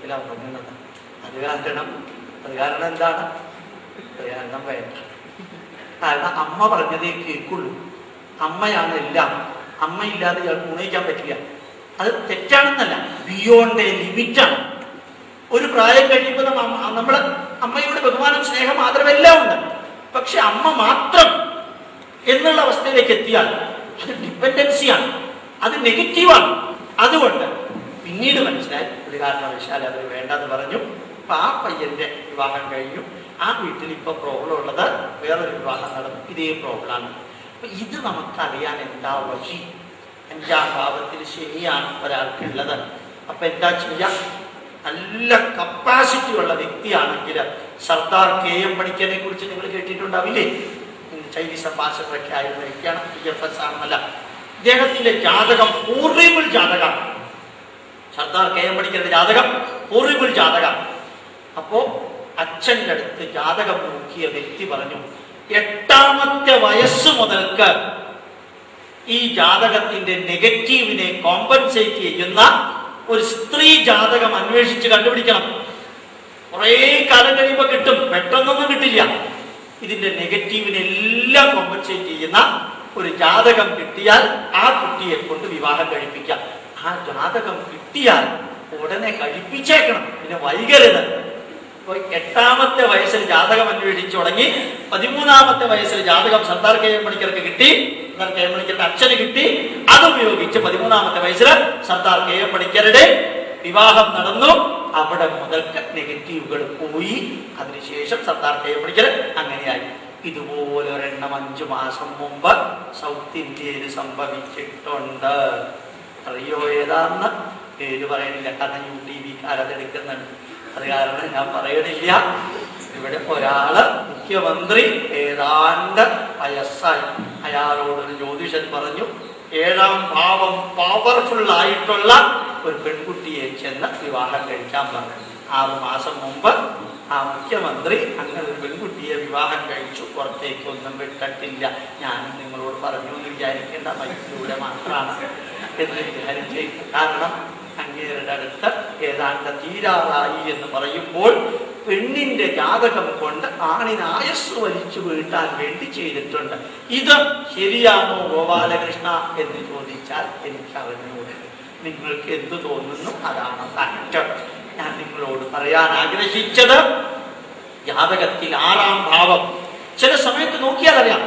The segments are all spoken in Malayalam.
കുഴപ്പത്തിലാണ് ഉറങ്ങുന്നത്. അത് കാരണം എന്താണ്? അത് കാരണം വേണ്ട. കാരണം അമ്മ പറഞ്ഞതേ കേൾക്കുള്ളൂ. അമ്മയാണ് എല്ലാം. അമ്മയില്ലാതെ ഇയാൾക്ക് ഉണയിക്കാൻ പറ്റില്ല. അത് തെറ്റാണെന്നല്ല, ബിയോണ്ട് എ ലിമിറ്റാണ്. ഒരു പ്രായം കഴിയുമ്പോൾ നമ്മൾ അമ്മയുടെ ബഹുമാനം, സ്നേഹം, ആദരവെല്ലാം ഉണ്ട്. പക്ഷെ അമ്മ മാത്രം എന്നുള്ള അവസ്ഥയിലേക്ക് എത്തിയാൽ അത് ഡിപ്പെൻഡൻസിയാണ്, അത് നെഗറ്റീവാണ്. അതുകൊണ്ട് പിന്നീട് മനസ്സിലായി ഒരു കാരണവശാൽ അവർ വേണ്ടെന്ന് പറഞ്ഞു. അപ്പൊ ആ പയ്യന്റെ വിവാഹം കഴിഞ്ഞു. ആ വീട്ടിൽ ഇപ്പൊ പ്രോബ്ലം ഉള്ളത് വേറൊരു വിവാഹം നടന്നു, ഇതേ പ്രോബ്ലമാണ്. അപ്പൊ ഇത് നമുക്കറിയാൻ എന്താ വഴി? 5-ാം ഭാവത്തിൽ ശനിയാണ് ഒരാൾക്കുള്ളത്. അപ്പൊ എന്താ ചെയ്യാം? നല്ല കപ്പാസിറ്റി ഉള്ള വ്യക്തിയാണെങ്കിൽ സർദാർ KM പണിക്കരെ കുറിച്ച് നിങ്ങൾ കേട്ടിട്ടുണ്ടാവില്ലേ? ചൈനീസ് അംബാസഡറൊക്കെ ആയിരുന്ന വ്യക്തിയാണ്. PFS ആണെന്നല്ല, ഇദ്ദേഹത്തിന്റെ ജാതകം ഹോറിബിൾ ജാതകമാണ്. സർദാർ KM പണിക്കരുടെ ജാതകം ഹോറിബിൾ ജാതകം. അപ്പോ അച്ഛൻ്റെ അടുത്ത് ജാതകം നോക്കിയ വ്യക്തി പറഞ്ഞു, 8ാമത്തെ വയസ്സ് മുതൽക്ക് ഈ ജാതകത്തിന്റെ നെഗറ്റീവിനെ കോമ്പൻസേറ്റ് ചെയ്യുന്ന ഒരു സ്ത്രീ ജാതകം അന്വേഷിച്ച് കണ്ടുപിടിക്കണം. കുറേ കാലം കഴിയുമ്പോൾ കിട്ടും, പെട്ടെന്നൊന്നും കിട്ടില്ല. ഇതിന്റെ നെഗറ്റീവിനെല്ലാം കോമ്പൻസേറ്റ് ചെയ്യുന്ന ഒരു ജാതകം കിട്ടിയാൽ ആ കുട്ടിയെ കൊണ്ട് വിവാഹം കഴിപ്പിക്കാം. ആ ജാതകം കിട്ടിയാൽ ഉടനെ കഴിപ്പിച്ചേക്കണം, പിന്നെ വൈകരുത്. അപ്പോൾ 8ാമത്തെ വയസ്സിൽ ജാതകം അന്വേഷിച്ചു തുടങ്ങി. 13ാമത്തെ വയസ്സിൽ ജാതകം സർദാർ KM പണിക്കർക്ക് കിട്ടി. സർദാർ KM പണിക്കരുടെ അച്ഛന് കിട്ടി. അതുപയോഗിച്ച് 13ാമത്തെ വയസ്സിൽ സർദാർ KM പണിക്കരുടെ വിവാഹം നടന്നു. അവിടെ മുതൽക്ക് നെഗറ്റീവുകൾ പോയി. അതിനുശേഷം സർദാർ KM പണിക്കർ അങ്ങനെയായി. ഇതുപോലെ ഒരെണ്ണം 5 മാസം മുമ്പ് സൗത്ത് ഇന്ത്യയിൽ സംഭവിച്ചിട്ടുണ്ട്. അറിയോ ഏതാണെന്ന്? പേര് പറയണില്ല, കാരണം UTV-കാരതെടുക്കുന്നുണ്ട്. അത് കാരണം ഞാൻ പറയണില്ല. ഇവിടെ ഒരാള് മുഖ്യമന്ത്രി ഏതാണ്ട് വയസ്സായി. അയാളോടൊരു ജ്യോതിഷൻ പറഞ്ഞു, 7ാം ഭാവം പവർഫുൾ ആയിട്ടുള്ള ഒരു പെൺകുട്ടിയെ ചെന്ന് വിവാഹം കഴിക്കാൻ പറഞ്ഞു. 6 മാസം മുമ്പ് ആ മുഖ്യമന്ത്രി അങ്ങനെ ഒരു പെൺകുട്ടിയെ വിവാഹം കഴിച്ചു. പുറത്തേക്കൊന്നും വിട്ടിട്ടില്ല. ഞാൻ നിങ്ങളോട് പറഞ്ഞു എന്ന് വിചാരിക്കേണ്ട, മൈക്കിലൂടെ മാത്രമാണ് എന്ന് വിചാരിച്ചേക്കും. കാരണം അങ്ങേരുടെ അടുത്ത് ഏതാണ്ട് തീരാറായി എന്ന് പറയുമ്പോൾ പെണ്ണിന്റെ ജാതകം കൊണ്ട് ആണിന് ആയസ് വലിച്ചു വീട്ടാൻ വേണ്ടി ചെയ്തിട്ടുണ്ട്. ഇത് ശരിയാണോ ഗോപാലകൃഷ്ണ എന്ന് ചോദിച്ചാൽ എനിക്ക് അറിഞ്ഞൂടെ. നിങ്ങൾക്ക് എന്ത് തോന്നുന്നു? അതാണ് ഫാക്ട്. ഞാൻ നിങ്ങളോട് പറയാൻ ആഗ്രഹിച്ചത്, ജാതകത്തിൽ 6ാം ഭാവം ചില സമയത്ത് നോക്കിയാൽ അറിയാം.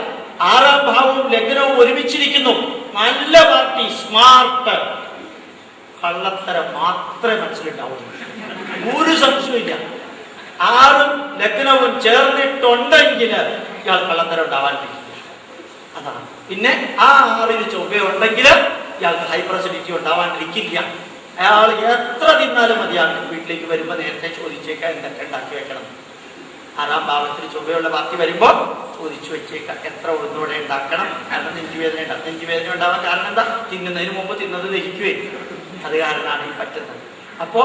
6ാം ഭാവവും ലഗ്നവും ഒരുമിച്ചിരിക്കുന്നു. നല്ല പാർട്ടി, സ്മാർട്ട്, കള്ളത്തരം മാത്രമേ മനസ്സിലുണ്ടാവുള്ളൂ. ഒരു സംശയമില്ല. 6ഉം ലഗ്നവും ചേർന്നിട്ടുണ്ടെങ്കിൽ ഇയാൾ കള്ളത്തരം ഉണ്ടാവാണ്ടിരിക്കില്ല. അതാണ്. പിന്നെ ആ 6ൽ ചൊവ്വ ഉണ്ടെങ്കിൽ ഇയാൾക്ക് ഹൈപ്പർ അസിഡിറ്റി ഉണ്ടാവാണ്ടിരിക്കില്ല. അയാൾ എത്ര തിന്നാലും മതിയാണ്. വീട്ടിലേക്ക് വരുമ്പോൾ നേരത്തെ ചോദിച്ചേക്കാം എന്തൊക്കെ ഉണ്ടാക്കി വെക്കണം. 6ാം ഭാവത്തിൽ ചൊവ്വയുള്ള പാർട്ടി വരുമ്പോൾ ചോദിച്ചു വെച്ചേക്കാം എത്ര ഉഴുന്നോടെ ഉണ്ടാക്കണം. കാരണം നെഞ്ചുവേദന ഉണ്ടാകും. നെഞ്ചുവേദന ഉണ്ടാവാൻ കാരണം എന്താ? തിന്നുന്നതിന് മുമ്പ് തിന്നത് ദഹിക്കുവേ. അത് കാരണമാണ് ഈ പറ്റുന്നത്. അപ്പോ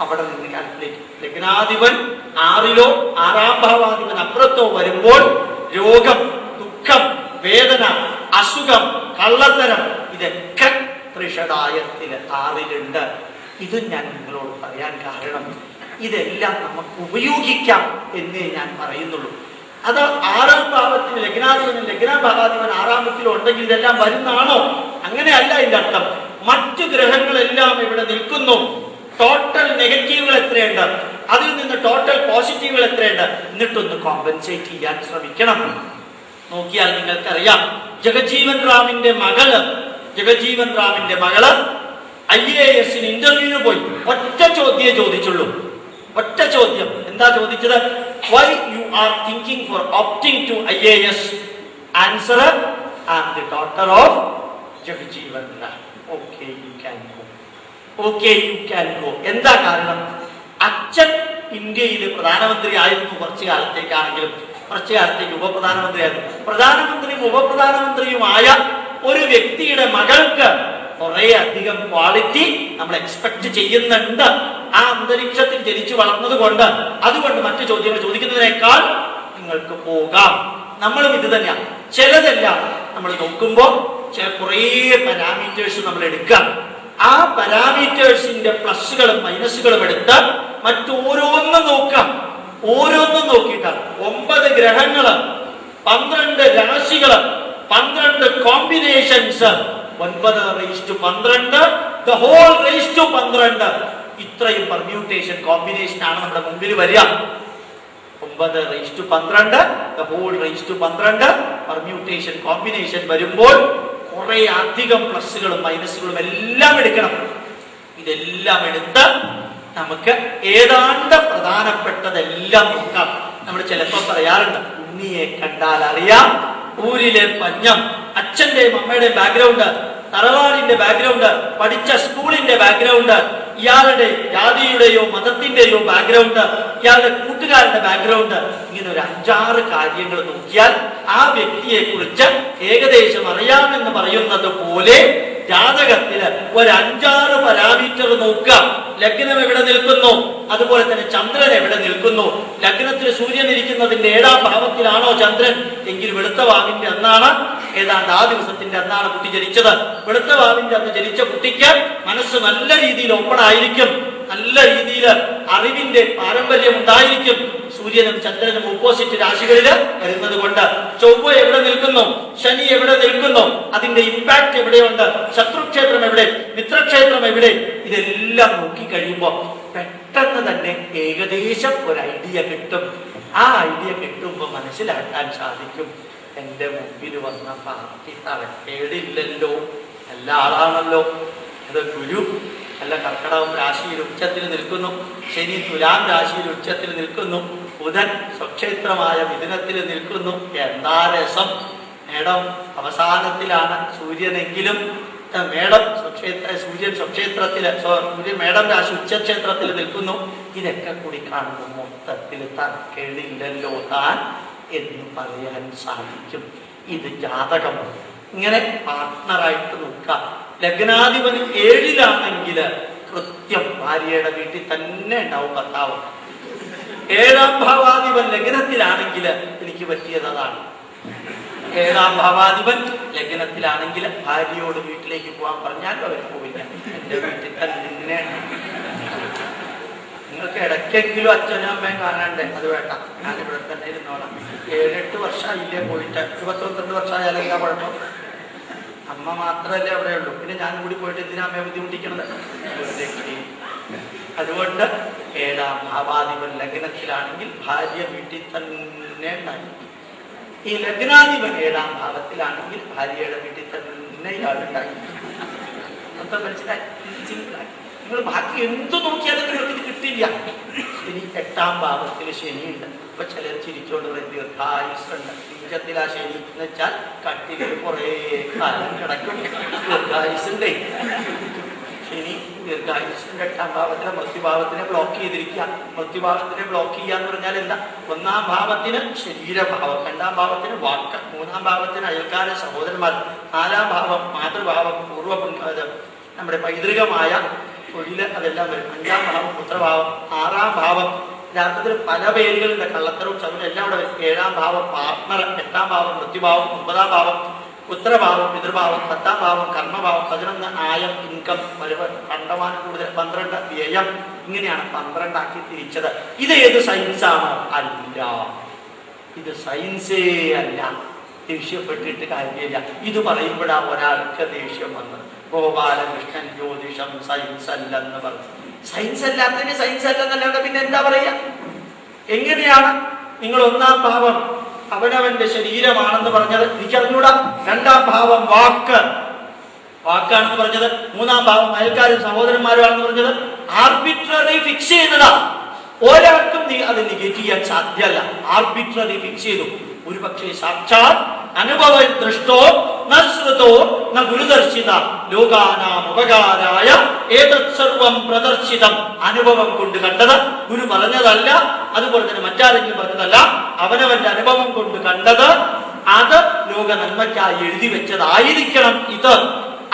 അവിടെ നിന്ന് കാൽക്കുലേറ്റ്. ലഗ്നാധിപൻ 6ലോ 6ാം ഭാവാധിപൻ അപ്പുറത്തോ വരുമ്പോൾ രോഗം, ദുഃഖം, വേദന, അസുഖം, കള്ളത്തരം, ഇതൊക്കെ ത്രിഷടായത്തില് 6ലുണ്ട്. ഇത് ഞാൻ നിങ്ങളോട് പറയാൻ കാരണം ഇതെല്ലാം നമുക്ക് ഉപയോഗിക്കാം എന്നേ ഞാൻ പറയുന്നുള്ളൂ. അത് 6ാം ഭാവത്തിൽ ലഗ്നാധിപനും ലഗ്നാ ഭാവാധിപൻ 6ാമത്തിലും ഉണ്ടെങ്കിൽ ഇതെല്ലാം വരുന്നതാണോ? അങ്ങനെയല്ല ഇതിന്റെ അർത്ഥം. മറ്റു ഗ്രഹങ്ങളെല്ലാം ഇവിടെ നിൽക്കുന്നു. ടോട്ടൽ നെഗറ്റീവുകൾ എത്രയുണ്ട്, അതിൽ നിന്ന് ടോട്ടൽ പോസിറ്റീവുകൾ എത്രയുണ്ട്, എന്നിട്ടൊന്ന് കോമ്പൻസേറ്റ് ചെയ്യാൻ ശ്രമിക്കണം. നോക്കിയാൽ നിങ്ങൾക്കറിയാം, ജഗജീവൻ റാമിന്റെ മകള് IAS ഇന്റർവ്യൂവിന് പോയി. ഒറ്റ ചോദ്യമേ ചോദിച്ചുള്ളൂ. ഒറ്റ ചോദ്യം. എന്താ ചോദിച്ചത്? Why you are thinking for opting to IAS? Answer, I am the daughter of Jagjivan Ram. Okay, you can go. എന്താ കാരണം? അച്ഛൻ ഇന്ത്യയിൽ പ്രധാനമന്ത്രി ആയിരുന്നു കുറച്ചു കാലത്തേക്കാണെങ്കിലും, കുറച്ചു കാലത്തേക്ക് ഉപപ്രധാനമന്ത്രിയായിരുന്നു. പ്രധാനമന്ത്രിയും ഉപപ്രധാനമന്ത്രിയുമായ ഒരു വ്യക്തിയുടെ മകൾക്ക് കുറെ അധികം ക്വാളിറ്റി നമ്മൾ എക്സ്പെക്ട് ചെയ്യുന്നുണ്ട്. ആ അന്തരീക്ഷത്തിൽ ജനിച്ചു വളർന്നത് കൊണ്ട്, അതുകൊണ്ട് മറ്റു ചോദ്യങ്ങൾ ചോദിക്കുന്നതിനേക്കാൾ നിങ്ങൾക്ക് പോകാം. നമ്മളും ഇത് തന്നെയാണ്. ചിലതെല്ലാം നമ്മൾ നോക്കുമ്പോൾ കുറേ പാരാമീറ്റേഴ്സ് നമ്മൾ എടുക്കാം. ആ പാരാമീറ്റേഴ്സിന്റെ പ്ലസുകളും മൈനസുകളും എടുത്ത് മറ്റോരോന്നും നോക്കാം. ഓരോന്നും നോക്കിയിട്ടാണ് 9 ഗ്രഹങ്ങള്, 12 രാശികള്, 12 combinations, 9:12, the whole raised to 12. ഇത്രയും പെർമ്യൂട്ടേഷൻ കോമ്പിനേഷൻ ആണ് നമ്മുടെ മുമ്പിൽ വരിക. 9:12, the whole raised to 12 permutation combination വരുമ്പോൾ കുറെ അധികം പ്ലസുകളും മൈനസുകളും എല്ലാം എടുക്കണം. ഇതെല്ലാം എടുത്ത് നമുക്ക് ഏതാണ്ട് പ്രധാനപ്പെട്ടതെല്ലാം നോക്കാം. നമ്മൾ ചിലപ്പോൾ പറയാറുണ്ട്, ഉണ്ണിയെ കണ്ടാൽ അറിയാം ഊരിലെ പഞ്ഞം. അച്ഛന്റെയും അമ്മയുടെയും ബാക്ക്ഗ്രൗണ്ട്, തറവാടിന്റെ ബാക്ക്ഗ്രൗണ്ട്, പഠിച്ച സ്കൂളിന്റെ ബാക്ക്ഗ്രൗണ്ട്, ഇയാളുടെ ജാതിയുടെയോ മതത്തിന്റെയോ ബാക്ക്ഗ്രൗണ്ട്, ഇയാളുടെ കൂട്ടുകാരുടെ ബാക്ക്ഗ്രൗണ്ട്, ഇങ്ങനെ ഒരു 5-6 കാര്യങ്ങൾ നോക്കിയാൽ ആ വ്യക്തിയെ കുറിച്ച് ഏകദേശം അറിയാമെന്ന് പറയുന്നത് പോലെ ജാതകത്തില് ഒരു 5-6 പാരാമീറ്റർ നോക്കാം. ലഗ്നം എവിടെ നിൽക്കുന്നു, അതുപോലെ തന്നെ ചന്ദ്രൻ എവിടെ നിൽക്കുന്നു. ലഗ്നത്തിൽ സൂര്യൻ ഇരിക്കുന്നതിന്റെ 7-ാം ഭാവത്തിലാണോ ചന്ദ്രൻ എങ്കിൽ വെളുത്ത വാവിന്റെ അന്നാണ്, ഏതാണ്ട് ആ ദിവസത്തിന്റെ അന്നാണ് കുട്ടി ജനിച്ചത്. വെളുത്ത വാവിന്റെ അന്ന് ജനിച്ച കുട്ടിക്ക് മനസ്സ് നല്ല രീതിയിൽ ഓപ്പൺ ആയിരിക്കും, നല്ല രീതിയിൽ അറിവിന്റെ പാരമ്പര്യം ഉണ്ടായിരിക്കും. സൂര്യനും ചന്ദ്രനും ഓപ്പോസിറ്റ് രാശികളിൽ വരുന്നത് കൊണ്ട് ചൊവ്വ എവിടെ നിൽക്കുന്നു, ശനി എവിടെ നിൽക്കുന്നു, അതിന്റെ ഇമ്പാക്ട് എവിടെയുണ്ട്, ശത്രുക്ഷേത്രം എവിടെ, മിത്രക്ഷേത്രം എവിടെ, ഇതെല്ലാം നോക്കി കഴിയുമ്പോൾ പെട്ടെന്ന് തന്നെ ഏകദേശം ഒരു ഐഡിയ കിട്ടും. ആ ഐഡിയ കിട്ടുമ്പോൾ മനസ്സിലാക്കാൻ സാധിക്കും, എന്റെ മുമ്പിൽ വന്ന പാർട്ടി തറക്കേടില്ലല്ലോ, നല്ല ആളാണല്ലോ. അത് ഗുരു നല്ല കർക്കടകം രാശിയിൽ ഉച്ചത്തിൽ നിൽക്കുന്നു, ശനി തുലാം രാശിയിൽ ഉച്ചത്തിൽ നിൽക്കുന്നു, ബുധൻ സ്വക്ഷേത്രമായ മിഥുനത്തിൽ നിൽക്കുന്നു. എന്താ രസം! മേടം അവസാനത്തിലാണ് സൂര്യനെങ്കിലും മേടം സൂര്യൻ സ്വക്ഷേത്രത്തില്, സൂര്യൻ മേടം രാശി ഉച്ചക്ഷേത്രത്തിൽ നിൽക്കുന്നു. ഇതൊക്കെ കൂടി കാണുമ്പോൾ മൊത്തത്തിൽ തറക്കേടില്ലല്ലോ താൻ എന്ന് പറയാൻ സാധിക്കും. ഇത് ജാതകമാണ്. ഇങ്ങനെ പാർട്ട്ണറായിട്ട് നോക്കാം. ലഗ്നാധിപതി 7-ലാണെങ്കിൽ കൃത്യം ഭാര്യയുടെ വീട്ടിൽ തന്നെ ഉണ്ടാവും ഭർത്താവ്. 7-ാം ഭാവാധിപൻ ലഗ്നത്തിലാണെങ്കിൽ എനിക്ക് പറ്റിയത് അതാണ്. 7-ാം ഭാവാധിപൻ ലഗ്നത്തിലാണെങ്കിൽ ഭാര്യയോട് വീട്ടിലേക്ക് പോകാൻ പറഞ്ഞാൽ അവർ പോവില്ല, എന്റെ വീട്ടിൽ തന്നെ. നിങ്ങൾക്ക് ഇടയ്ക്കെങ്കിലും അച്ഛനും അമ്മയും കാണണ്ടേ, അത് വേണ്ട, ഞാനിവിടെ തന്നെ ഇരുന്നോളാം. 7-8 വർഷമായില്ലേ പോയിട്ട്, 22 വർഷമായാലും എന്താ കുഴപ്പം? അമ്മ മാത്രമല്ലേ അവിടെ ഉള്ളൂ, പിന്നെ ഞാനും കൂടി പോയിട്ട് എന്തിനാ അമ്മയെ ബുദ്ധിമുട്ടിക്കണത്? അതുകൊണ്ട് 7-ാം ഭാവാധിപൻ ലഗ്നത്തിലാണെങ്കിൽ ഭാര്യ വീട്ടിൽ തന്നെ ഉണ്ടായിരിക്കും. ഈ ലഗ്നാധിപൻ 7-ാം ഭാവത്തിലാണെങ്കിൽ ഭാര്യയുടെ വീട്ടിൽ തന്നെ ഇയാളുണ്ടായിരിക്കും. നമുക്ക് മനസ്സിലായി, സിമ്പിളായി. നിങ്ങൾ ബാക്കി എന്തു നോക്കിയാലും നിങ്ങൾക്ക് ഇത് കിട്ടില്ല. ഇനി 8-ാം ഭാവത്തിൽ ശനിയുണ്ട്. അപ്പൊ ചിലർ ചിരിച്ചോണ്ട് പറയും ദീർഘായുസുണ്ട്. ബീജത്തിൽ ആ ശനി എന്ന് വെച്ചാൽ കട്ടിലിൽ കുറെ കാലം കിടക്കും. ദീർഘായുസുണ്ടേ. ശനി ദീർഘായുസിന്റെ 8-ാം ഭാവത്തിലെ മൃത്യുഭാവത്തിനെ ബ്ലോക്ക് ചെയ്തിരിക്കുക. മൃത്യുഭാവത്തിനെ ബ്ലോക്ക് ചെയ്യാന്ന് പറഞ്ഞാൽ എന്താ? 1-ാം ഭാവത്തിന് ശരീരഭാവം, 2-ാം ഭാവത്തിന് വാക്ക്, 3-ാം ഭാവത്തിന് അയൽക്കാര സഹോദരന്മാർ, 4-ാം ഭാവം മാതൃഭാവം, നമ്മുടെ പൈതൃകമായ തൊഴില്, അതെല്ലാം വരും. 5-ാം ഭാവം പുത്രഭാവം, 6-ാം ഭാവം യഥാർത്ഥത്തിൽ പല പേരുകളുണ്ട്, കള്ളത്തരവും ചതുരം എല്ലാം അവിടെ വരും. 7-ാം ഭാവം പാർട്ട്ണർ, 8-ാം ഭാവം മൃത്യുഭാവം, 9-ാം ഭാവം പുത്രഭാവം പിതൃഭാവം, 10-ാം ഭാവം കർമ്മഭാവം, 11 ആയം ഇൻകം, കണ്ടമാനം കൂടുതൽ, 12 വ്യയം. ഇങ്ങനെയാണ് 12 ആക്കി തിരിച്ചത്. ഇത് ഏത് സയൻസാണ്? അല്ല, ഇത് സയൻസേ അല്ല. ദേഷ്യപ്പെട്ടിട്ട് കാര്യമില്ല. ഇത് പറയുമ്പോഴാണ് ഒരാൾക്ക് ദേഷ്യം വന്നത്. ഗോപാലകൃഷ്ണൻ ജ്യോതിഷം സയൻസ് അല്ലെന്ന് പറഞ്ഞു. സയൻസ് അല്ലാത്തതിന് സയൻസ് അല്ലെന്നല്ലാതെ പിന്നെ എന്താ പറയാ? എങ്ങനെയാണ് നിങ്ങൾ 1-ാം ഭാവം അവനവന്റെ ശരീരമാണെന്ന് പറഞ്ഞത്? എനിക്കറിഞ്ഞൂടാ. 2-ാം ഭാവം വാക്കാണെന്ന് പറഞ്ഞത്. 3-ാം ഭാവം അയൽക്കാരും സഹോദരന്മാരുമാണെന്ന് പറഞ്ഞത്. ആർബിട്രറി ഫിക്സ് ചെയ്തതാ. ഒരാൾക്കും അത് നെഗേറ്റ് ചെയ്യാൻ സാധ്യമല്ല. ആർബിട്രറി ഫിക്സ് ചെയ്തു. ഒരു പക്ഷേ സാക്ഷാത് അനുഭവ ദൃഷ്ടോ ന ശ്രുതോ ന ഗുരുദർശിത ലോകാനാം ഉപകാരായ ഏതത് സർവം പ്രദർശിതം. അനുഭവം കൊണ്ട് കണ്ടത്, ഗുരു പറഞ്ഞതല്ല, അതുപോലെ തന്നെ മറ്റാരെങ്കിലും പറഞ്ഞതല്ല, അവനവന്റെ അനുഭവം കൊണ്ട് കണ്ടത്. അത് ലോക നന്മയ്ക്കായി എഴുതി വെച്ചതായിരിക്കണം. ഇത്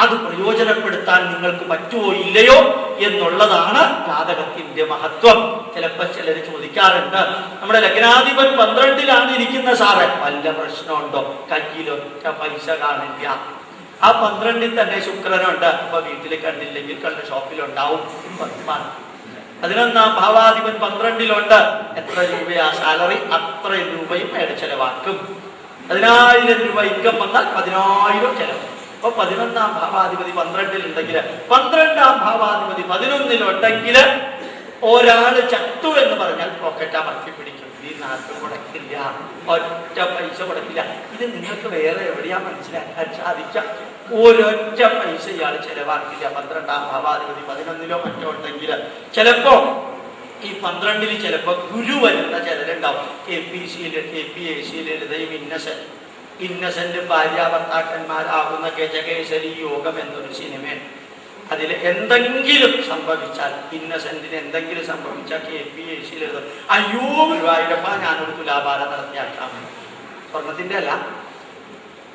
അത് പ്രയോജനപ്പെടുത്താൻ നിങ്ങൾക്ക് പറ്റുമോ ഇല്ലയോ എന്നുള്ളതാണ് ജാതകത്തിന്റെ മഹത്വം. ചിലപ്പോൾ ചിലർ ചോദിക്കാറുണ്ട്, നമ്മുടെ ലഗ്നാധിപൻ 12-ലാണ് ഇരിക്കുന്ന സാറേ, വല്ല പ്രശ്നമുണ്ടോ? കയ്യിലൊറ്റ പൈസ കാണില്ല. ആ 12-ൽ തന്നെ ശുക്രനുണ്ട്. അപ്പൊ വീട്ടിൽ കണ്ടില്ലെങ്കിൽ കണ്ട ഷോപ്പിലുണ്ടാവും. 11ാം ഭാവാധിപൻ 12ലുണ്ട്. എത്ര രൂപയാ സാലറി, അത്ര രൂപയും അയാൾ ചെലവാക്കും. 10,000 രൂപ ഇൻകം വന്നാൽ 10,000 ചെലവ്. അപ്പൊ 11ാം ഭാവാധിപതി 12ലുണ്ടെങ്കിൽ 12ാം ഭാവാധിപതി 11ലുണ്ടെങ്കിൽ ഒരാള് ചത്തു എന്ന് പറഞ്ഞാൽ പോക്കറ്റ് അമർത്തി പിടിക്കും. ഈ നാട്ടിൽ മുടക്കില്ല, ഒറ്റ പൈസ മുടക്കില്ല. ഇത് നിങ്ങൾക്ക് വേറെ എവിടെയാ മനസ്സിലാക്കാൻ സാധിക്കാം? ഒരൊറ്റ പൈസ ഇയാൾ ചെലവാക്കില്ല. 12ാം ഭാവാധിപതി 11ലോ മറ്റോ ഉണ്ടെങ്കിൽ ചിലപ്പോ ഈ 12ൽ ചിലപ്പോ ഗുരു വരുന്ന ചിലരുണ്ടാവും. KPC-യിൽ KPAC-യിൽ ലളിതയും ഇന്നസെന്റ് ഭാര്യ ഭർത്താക്കന്മാരാകുന്ന ഗജകേസരി യോഗം എന്നൊരു സിനിമയാണ്. അതിൽ എന്തെങ്കിലും സംഭവിച്ചാൽ, ഇന്നസെന്റിന് എന്തെങ്കിലും സംഭവിച്ചാൽ KPAC-യിൽ എഴുതും, അയ്യോ ഗുരുവായൂരപ്പ ഞാനൊരു തുലാഭാരം നടത്തിയാക്കാമെന്ന്. സ്വർണത്തിന്റെ അല്ല,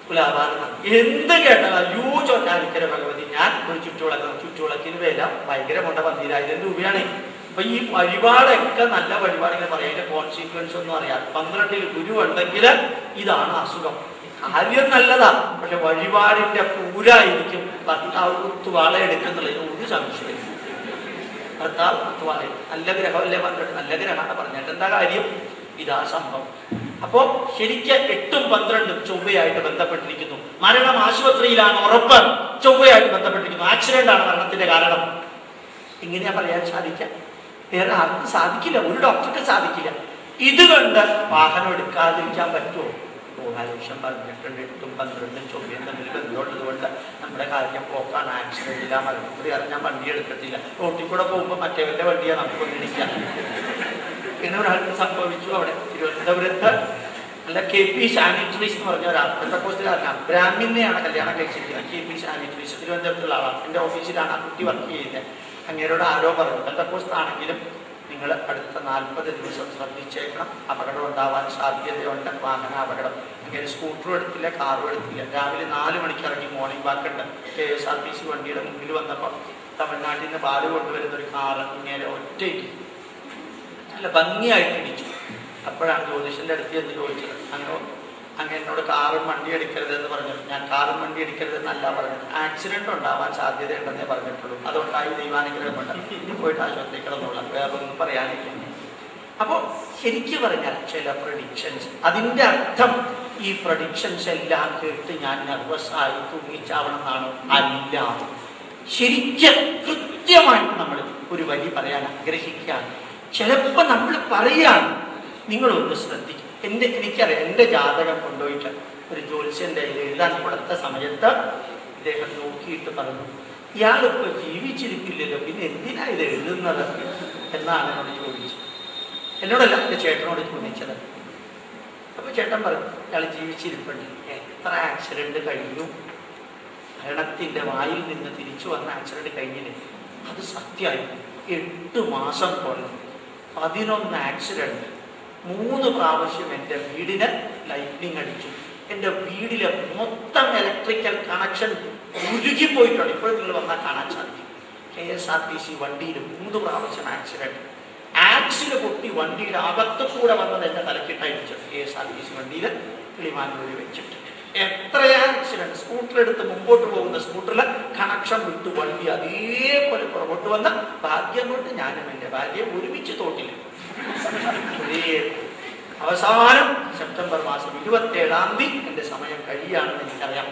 തുലാഭാരം. എന്ത് കേട്ടാൽ അയ്യോ ചോറ്റാനിക്കര ഭഗവതി, ഞാൻ ഒരു ചുറ്റുവിളക്കിന് വില ഭയങ്കര കൊണ്ട 12,000 രൂപയാണ്. അപ്പൊ ഈ വഴിപാടൊക്കെ നല്ല വഴിപാട് ഇങ്ങനെ പറയാം, അതിന്റെ കോൺസിക്വൻസ് ഒന്നും അറിയാം. 12ൽ ഗുരു ഉണ്ടെങ്കിൽ ഇതാണ് അസുഖം. കാര്യം നല്ലതാ, പക്ഷെ വഴിപാടിന്റെ പൂരായിരിക്കും. ഭർത്താവ് കുത്തുവാള എടുക്കുന്നുള്ളതിന് ഒരു സംശയം. ഭർത്താവ് കുത്തുവാള നല്ല ഗ്രഹമല്ലേ പറഞ്ഞിട്ട്, നല്ല ഗ്രഹമാണ് പറഞ്ഞിട്ട് എന്താ കാര്യം? ഇതാ സംഭവം. അപ്പോ ശരിക്കും 8ഉം 12ഉം ചൊവ്വയായിട്ട് ബന്ധപ്പെട്ടിരിക്കുന്നു. മരണം ആശുപത്രിയിലാണ് ഉറപ്പ്, ചൊവ്വയായിട്ട് ബന്ധപ്പെട്ടിരിക്കുന്നു. ആക്സിഡന്റ് ആണ് മരണത്തിന്റെ കാരണം. ഇങ്ങനെയാ പറയാൻ സാധിക്കാം? വേറെ ആർക്കും സാധിക്കില്ല, ഒരു ഡോക്ടർക്ക് സാധിക്കില്ല. ഇതുകൊണ്ട് വാഹനം എടുക്കാതിരിക്കാൻ പറ്റുമോ? ഗോപാലകൃഷ്ണൻ പറഞ്ഞിട്ടുണ്ട് 8ഉം 12ഉം ചൊവ്വയും തമ്മിൽ ബന്ധമുള്ളത് കൊണ്ട് നമ്മുടെ കാര്യം പോക്കാണ്. ആക്സിഡന്റില്ല, മരണത്തിൽ ഞാൻ വണ്ടി എടുക്കത്തില്ല. റോട്ടിൽ കൂടെ പോകുമ്പോൾ മറ്റേവന്റെ വണ്ടിയാണ് നമുക്കൊന്നിരിക്കാം. ഇങ്ങനെ ഒരാൾക്ക് സംഭവിച്ചു. അവിടെ തിരുവനന്തപുരത്ത് അല്ല, KP സാനിറ്ററീസ് എന്ന് പറഞ്ഞ ഒരാൾ, പെന്തക്കോസ്റ്റുകാരനാണ്, ബ്രാഹ്മിനെയാണ് കല്യാണം കഴിച്ചിരിക്കുന്നത്. KP സാനിറ്ററീസ് തിരുവനന്തപുരത്തുള്ള ആളാണ്. എൻ്റെ ഓഫീസിലാണ് ആ കുട്ടി വർക്ക് ചെയ്യുന്നത്. അങ്ങേരോട് ആരോ പറഞ്ഞു, പെന്തക്കോസ്റ്റാണെങ്കിലും നിങ്ങൾ അടുത്ത 40 ദിവസം ശ്രദ്ധിച്ചേക്കണം, അപകടം ഉണ്ടാവാൻ സാധ്യതയുണ്ട്, വാഹന അപകടം. അങ്ങനെ സ്കൂട്ടറും എടുത്തില്ല, കാറും എടുത്തില്ല. രാവിലെ 4 മണിക്ക് ഇറങ്ങി മോർണിംഗ് വാക്ക് ഉണ്ട്. KSRTC വണ്ടിയുടെ മുമ്പിൽ വന്നപ്പോൾ തമിഴ്നാട്ടിൽ നിന്ന് പാല് കൊണ്ടുവരുന്ന ഒരു കാറ് ഇങ്ങനെ ഒറ്റയിടി നല്ല ഭംഗിയായിട്ട് ഇടിച്ചു. അപ്പോഴാണ് ജ്യോതിഷന്റെ അടുത്ത് എന്ന് ചോദിച്ചത്, അങ്ങ് എന്നോട് കാറും വണ്ടി എടുക്കരുതെന്ന് പറഞ്ഞു. ഞാൻ കാറും വണ്ടി എടുക്കരുതെന്നല്ല പറഞ്ഞത്, ആക്സിഡന്റ് ഉണ്ടാവാൻ സാധ്യതയുണ്ടെന്നേ പറഞ്ഞിട്ടുള്ളൂ. അതുകൊണ്ടായി ദൈവാനുഗ്രഹം കൊണ്ട് ഇനി പോയിട്ട് ആശുപത്രി കിടന്നുള്ള, വേറെ ഒന്നും പറയാനില്ല. അപ്പോൾ ശരിക്കും പറഞ്ഞാൽ ചില പ്രഡിക്ഷൻസ്, അതിൻ്റെ അർത്ഥം ഈ പ്രഡിക്ഷൻസ് എല്ലാം കേട്ട് ഞാൻ നെർവസായി തൂങ്ങിച്ചാവണം എന്നാണോ? അല്ല. ശരിക്കും കൃത്യമായിട്ട് നമ്മൾ ഒരു വരി പറയാൻ ആഗ്രഹിക്കുകയാണ്. ചിലപ്പോൾ നമ്മൾ പറയുകയാണ്, നിങ്ങളൊന്ന് ശ്രദ്ധിക്കും. എനിക്കറിയാം, എൻ്റെ ജാതകം കൊണ്ടുപോയിട്ട് ഒരു ജ്യോത്സ്യൻ്റെ എഴുതാൻ കൊടുത്ത സമയത്ത് ഇദ്ദേഹം നോക്കിയിട്ട് പറഞ്ഞു, ഇയാളിപ്പോൾ ജീവിച്ചിരിക്കില്ലല്ലോ, പിന്നെ എന്തിനാ ഇത് എഴുതുന്നത് എന്നാണ് എന്നോട് ചോദിച്ചത്. എന്നോടല്ല, എൻ്റെ ചേട്ടനോട് ചോദിച്ചത്. അപ്പോൾ ചേട്ടൻ പറഞ്ഞു, ഇയാൾ ജീവിച്ചിരിപ്പുണ്ട്. എത്ര ആക്സിഡന്റ് കഴിഞ്ഞു, മരണത്തിൻ്റെ വായിൽ നിന്ന് തിരിച്ചു വന്ന ആക്സിഡന്റ് കഴിഞ്ഞില്ലേ? അത് സത്യമായി. 8 മാസം കൊണ്ട് 11 ആക്സിഡന്റ്, 3 പ്രാവശ്യം എൻ്റെ വീടിന് ലൈറ്റ്നിങ് അടിച്ചു. എൻ്റെ വീടിലെ മൊത്തം ഇലക്ട്രിക്കൽ കണക്ഷൻ ഉരുകിപ്പോയിട്ടുണ്ട്. ഇപ്പോഴും നിങ്ങൾ വന്നാൽ കാണാൻ സാധിക്കും. KSRTC വണ്ടിയിൽ 3 പ്രാവശ്യം ആക്സിഡന്റ്. ആക്സില് പൊട്ടി വണ്ടിയുടെ അകത്ത് കൂടെ വന്നത് എൻ്റെ തലക്കിട്ടടിച്ചു. KSRTC വണ്ടിയിൽ കിളിമാനൂരിൽ വെച്ചിട്ട് എത്ര ആക്സിഡന്റ്. സ്കൂട്ടർ എടുത്ത് മുമ്പോട്ട് പോകുന്ന സ്കൂട്ടറിൽ കണക്ഷൻ വിട്ടു വണ്ടി അതേപോലെ പുറകോട്ട് വന്ന ഭാഗ്യം കൊണ്ട് ഞാനും എൻ്റെ ഭാര്യയെ ഒരുമിച്ച് തോട്ടില്ല. അവസാനം സെപ്റ്റംബർ മാസം 27-ാം തീയതി എൻ്റെ സമയം കഴിയുകയാണെന്ന് എനിക്കറിയാം.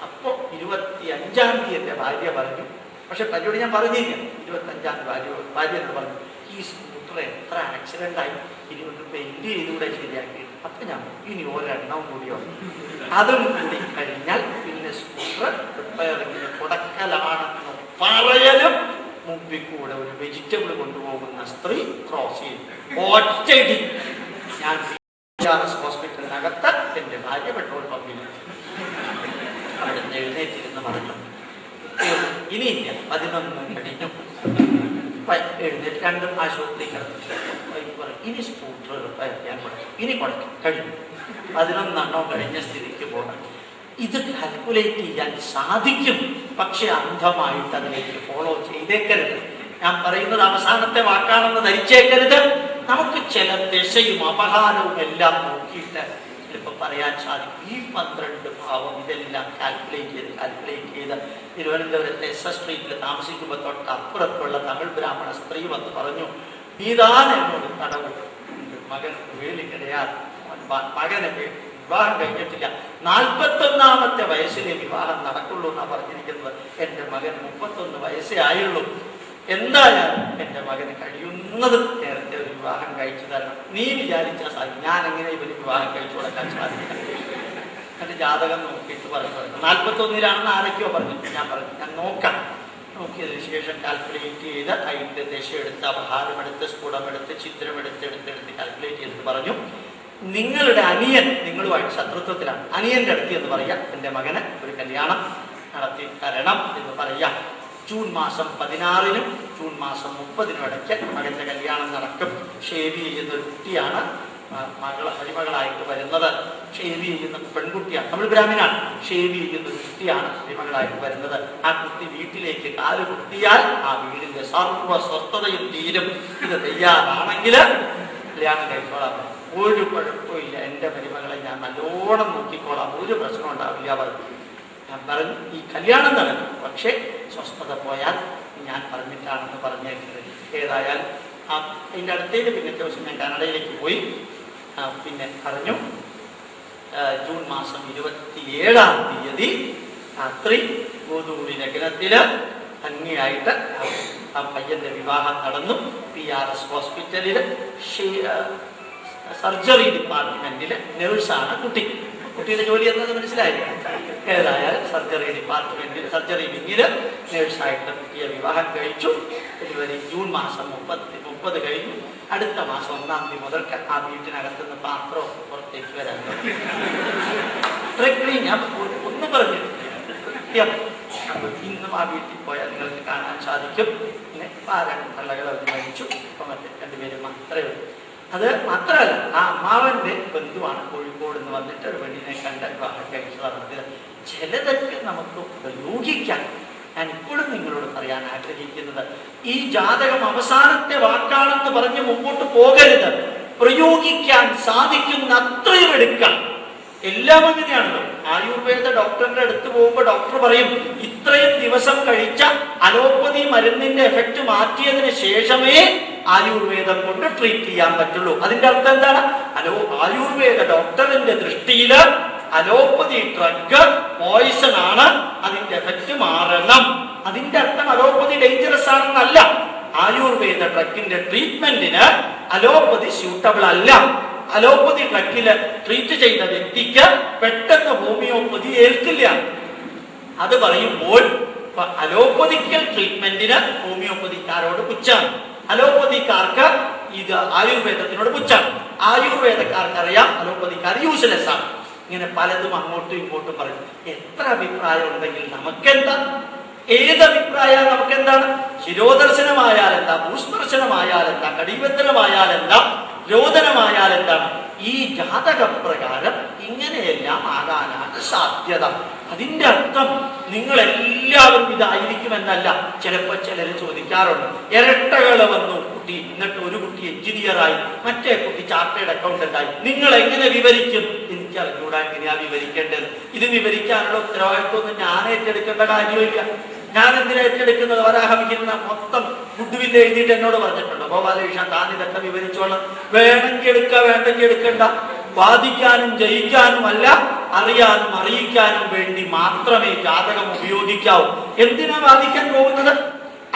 അപ്പോൾ 25-ാം തീയതി എൻ്റെ ഭാര്യ പറഞ്ഞു, പക്ഷെ പരിപാടി ഞാൻ പറഞ്ഞില്ല. 25-ാം തീയതി ഭാര്യ എന്ന് പറഞ്ഞു, ഈ സ്കൂട്ടർ എത്ര ആക്സിഡൻ്റ് ആയി, ഇനി ഒന്ന് പെയിന്റ് ചെയ്തുകൂടെ ശരിയാക്കി. അപ്പം ഞാൻ ഇനി ഒരെണ്ണം കൂടിയോ, അതും കൂടി കഴിഞ്ഞാൽ പിന്നെ സ്കൂട്ടർ റിപ്പയറിങ്ങിന് കൊടുക്കലാണെന്ന് പറയലും മുമ്പിൽ കൂടെ ഒരു വെജിറ്റബിൾ കൊണ്ടുപോകുന്ന സ്ത്രീ ക്രോസ് ചെയ്തു. ഒറ്റയടി ഞാൻ ഹോസ്പിറ്റലിനകത്ത് എൻ്റെ ഭാര്യ പെട്രോൾ പമ്പിൽ അവിടെ നിന്ന് എഴുന്നേറ്റിരുന്ന് പറഞ്ഞു, ഇനിയില്ല 11 കഴിഞ്ഞു. എഴുന്നേറ്റ് 2 ആശുപത്രി കിടന്നു. ഇനി സ്കൂട്ടർ റിപ്പയർ ചെയ്യാൻ കൊടുക്കും, ഇനി കൊടുക്കും, കഴിഞ്ഞു. 11 കഴിഞ്ഞ സ്ഥിതിക്ക് പോകണം. ഇത് കാൽക്കുലേറ്റ് ചെയ്യാൻ സാധിക്കും, പക്ഷെ അന്ധമായിട്ട് അതിലേക്ക് ഫോളോ ചെയ്തേക്കരുത്. ഞാൻ പറയുന്നത് അവസാനത്തെ വാക്കാണെന്ന് ധരിച്ചേക്കരുത്. നമുക്ക് ചില ദശയും അപഹാരവും എല്ലാം നോക്കിയിട്ട് ഇപ്പം പറയാൻ സാധിക്കും. ഈ 12 ഭാവം ഇതെല്ലാം കാൽക്കുലേറ്റ് ചെയ്ത് തിരുവനന്തപുരത്തെ SS സ്ട്രീറ്റിൽ താമസിക്കുമ്പോൾ തൊട്ടപ്പുറത്തുള്ള തമിഴ് ബ്രാഹ്മണ സ്ത്രീ വന്ന് പറഞ്ഞു, നീതാൻ എന്നോട് തടവ്, മകൻ വേലിക്കിടയാൽ മകനെ വിവാഹം കഴിഞ്ഞിട്ടില്ല, 41ാമത്തെ വയസ്സിലെ വിവാഹം നടക്കുള്ളൂ എന്നാണ് പറഞ്ഞിരിക്കുന്നത്. എൻ്റെ മകൻ 31 വയസ്സേ ആയുള്ളൂ. എന്തായാലും എൻ്റെ മകന് കഴിയുന്നതും നേരത്തെ ഒരു വിവാഹം കഴിച്ചു തരണം. നീ വിചാരിച്ചാൽ സാധിക്കും. ഞാൻ എങ്ങനെ ഇവന് വിവാഹം കഴിച്ചു കൊടുക്കാൻ സാധിക്കും? എൻ്റെ ജാതകം നോക്കിയിട്ട് പറഞ്ഞു. 41-ലാണെന്ന് ആരൊക്കെയോ പറഞ്ഞു. ഞാൻ പറഞ്ഞു ഞാൻ നോക്കാം. നോക്കിയതിന് ശേഷം കാൽക്കുലേറ്റ് ചെയ്ത് അതിൻ്റെ ദശയെടുത്ത് അപഹാരമെടുത്ത് സ്ഫുടമെടുത്ത് ചിത്രമെടുത്ത് കാൽക്കുലേറ്റ് ചെയ്തിട്ട് പറഞ്ഞു, നിങ്ങളുടെ അനിയൻ നിങ്ങളുമായിട്ട് ശത്രുത്വത്തിലാണ്, അനിയൻ്റെ അടുത്ത് എന്ന് പറയാം, എൻ്റെ മകന് ഒരു കല്യാണം നടത്തി തരണം എന്ന് പറയാം. ജൂൺ മാസം 16-നും ജൂൺ മാസം 30-നും ഇടയ്ക്ക് മകൻ്റെ കല്യാണം നടക്കും. ഷേവി ചെയ്യുന്ന ഒരു കുട്ടിയാണ് മരുമകളായിട്ട് വരുന്നത്. ഷേവി ചെയ്യുന്ന പെൺകുട്ടിയാണ്, തമിഴ് ബ്രാഹ്മണാണ്. ഷേവി ചെയ്യുന്ന ഒരു കുട്ടിയാണ് മരുമകളായിട്ട് വരുന്നത്. ആ കുട്ടി വീട്ടിലേക്ക് കാല് കുത്തിയാൽ ആ വീടിന്റെ സർവ്വ സ്വസ്ഥതയും തീരും. ഇത് തയ്യാറാണെങ്കിൽ കല്യാണം കഴിച്ചോളാം. ഒരു കുഴപ്പമില്ല, എൻ്റെ മരുമകളെ ഞാൻ നല്ലോണം നോക്കിക്കോളാം, ഒരു പ്രശ്നം ഉണ്ടാവില്ല പറഞ്ഞു. ഞാൻ പറഞ്ഞു ഈ കല്യാണം നടക്കും, പക്ഷേ സ്വസ്ഥത പോയാൽ ഞാൻ പറഞ്ഞിട്ടാണെന്ന് പറഞ്ഞേക്കുന്നത്. ഏതായാലും അതിൻ്റെ അടുത്തേക്ക് പിന്നത്തെ ദിവസം ഞാൻ കാനഡയിലേക്ക് പോയി. പിന്നെ പറഞ്ഞു ജൂൺ മാസം 27-ാം തീയതി രാത്രി ഗോതൂളി ലഗ്നത്തില് ഭംഗിയായിട്ട് ആ പയ്യന്റെ വിവാഹം നടന്നു. PRS ഹോസ്പിറ്റലിൽ സർജറി ഡിപ്പാർട്ട്മെന്റിൽ നേഴ്സാണ് കുട്ടി. കുട്ടിയുടെ ജോലി എന്നത് മനസ്സിലായില്ല. ഏതായാലും സർജറി ഡിപ്പാർട്ട്മെന്റിൽ സർജറി വിങ്ങിൽ നേഴ്സായിട്ട് കുട്ടിയെ വിവാഹം കഴിച്ചു. ഇതുവരെ ജൂൺ മാസം 30 കഴിഞ്ഞു. അടുത്ത മാസം 1-ാം തീയതി മുതൽ ആ വീട്ടിനകത്തുനിന്ന് പാത്രവും പുറത്തേക്ക് വരാൻ ഞാൻ ഒന്നും പറഞ്ഞിട്ടില്ല. കൃത്യം ഇന്നും ആ വീട്ടിൽ പോയാൽ നിങ്ങൾക്ക് കാണാൻ സാധിക്കും. പിന്നെ പാരൻ തള്ളകളെ മരിച്ചു. ഇപ്പം മറ്റേ 2 പേരും മാത്രമേ ഉള്ളൂ. അത് മാത്രമല്ല, ആ അമ്മാവന്റെ ബന്ധുവാണ് കോഴിക്കോട് നിന്ന് വന്നിട്ട് ഒരു പെണ്ണിനെ കണ്ട് വിവാഹം കഴിച്ചതാണ്. ചിലതൊക്കെ നമുക്ക് പ്രയോഗിക്കാം. ഞാൻ ഇപ്പോഴും നിങ്ങളോട് പറയാൻ ആഗ്രഹിക്കുന്നത്, ഈ ജാതകം അവസാനത്തെ വാക്കാണെന്ന് പറഞ്ഞ് മുമ്പോട്ട് പോകരുത്. പ്രയോഗിക്കാൻ സാധിക്കുന്ന അത്രയും എടുക്കാം. എല്ലാം അങ്ങനെയാണല്ലോ. ആയുർവേദ ഡോക്ടറിന്റെ അടുത്ത് പോകുമ്പോൾ ഡോക്ടർ പറയും, ഇത്രയും ദിവസം കഴിച്ച അലോപ്പതി മരുന്നിന്റെ എഫക്റ്റ് മാറ്റിയതിന് ശേഷമേ ആയുർവേദം കൊണ്ട് ട്രീറ്റ് ചെയ്യാൻ പറ്റുള്ളൂ. അതിന്റെ അർത്ഥം എന്താണ്? ആയുർവേദ ഡോക്ടറിന്റെ ദൃഷ്ടിയിൽ അലോപ്പതി ഡ്രഗ് പോയിസൺ ആണ്, അതിന്റെ എഫക്റ്റ് മാറണം. അതിന്റെ അർത്ഥം അലോപ്പതി ഡേഞ്ചറസ് ആണെന്നല്ല. ആയുർവേദ ഡ്രഗിന്റെ ട്രീറ്റ്മെന്റിന് അലോപ്പതി സ്യൂട്ടബിൾ അല്ല. അലോപ്പതി ഡ്രഗില് ട്രീറ്റ് ചെയ്ത വ്യക്തിക്ക് പെട്ടെന്ന് ഹോമിയോപ്പതി ഏൽക്കില്ല. അത് പറയുമ്പോൾ അലോപ്പതിക്കൽ ട്രീറ്റ്മെന്റിന് ഹോമിയോപ്പതിക്കാരോട് പുച്ഛാണ്, അലോപ്പതിക്കാർക്ക് ഇത് ആയുർവേദത്തിനോട് പുച്ഛാണ്. ആയുർവേദക്കാർക്ക് അറിയാം അലോപ്പതിക്കാർ യൂസ്ലെസ് ആണ്. ഇങ്ങനെ പലതും അങ്ങോട്ടും ഇങ്ങോട്ടും പറയും. എത്ര അഭിപ്രായം ഉണ്ടെങ്കിൽ നമുക്കെന്താ? ഏതഭിപ്രായം നമുക്കെന്താണ്? ശിരോദർശനമായാലെന്താ, ഭൂസ്പർശനമായാലെന്താ, കടിബന്ധനമായാലെന്താ, രോദനമായാലെന്താണ്? ഈ ജാതകപ്രകാരം ഇങ്ങനെയെല്ലാം ആകാനാണ് സാധ്യത. അതിന്റെ അർത്ഥം നിങ്ങളെല്ലാവരും ഇതായിരിക്കുമെന്നല്ല. ചിലപ്പോൾ ചിലർ ചോദിക്കാറുണ്ട്, ഇരട്ടകൾ വന്നു കുട്ടി, എന്നിട്ട് ഒരു കുട്ടി എഞ്ചിനീയറായി, മറ്റേ കുട്ടി ചാർട്ടേഡ് അക്കൗണ്ടന്റായി, നിങ്ങൾ എങ്ങനെ വിവരിക്കും? എനിക്ക് അറിഞ്ഞൂടാ എങ്ങനെയാ വിവരിക്കേണ്ടത്. ഇത് വിവരിക്കാനുള്ള ഉത്തരവാദിത്വമൊന്നും ഞാൻ ഏറ്റെടുക്കേണ്ട കാര്യമില്ല. ഞാൻ എന്തിനാ ഏറ്റെടുക്കുന്നത്? വരാഹമിക്കുന്ന മൊത്തം ഗുഡ്വിൽ എഴുതിയിട്ട് എന്നോട് പറഞ്ഞിട്ടുണ്ട്, ഗോപാലകൃഷ്ണൻ താൻ ഇതൊക്കെ വിവരിച്ചോളാം. വേണമെങ്കിൽ എടുക്കുക, വേണ്ടെങ്കിൽ എടുക്കണ്ട. വാദിക്കാനും ജയിക്കാനുമല്ല, അറിയാനും അറിയിക്കാനും വേണ്ടി മാത്രമേ ജാതകം ഉപയോഗിക്കാവൂ. എന്തിനാ വാദിക്കാൻ പോകുന്നത്?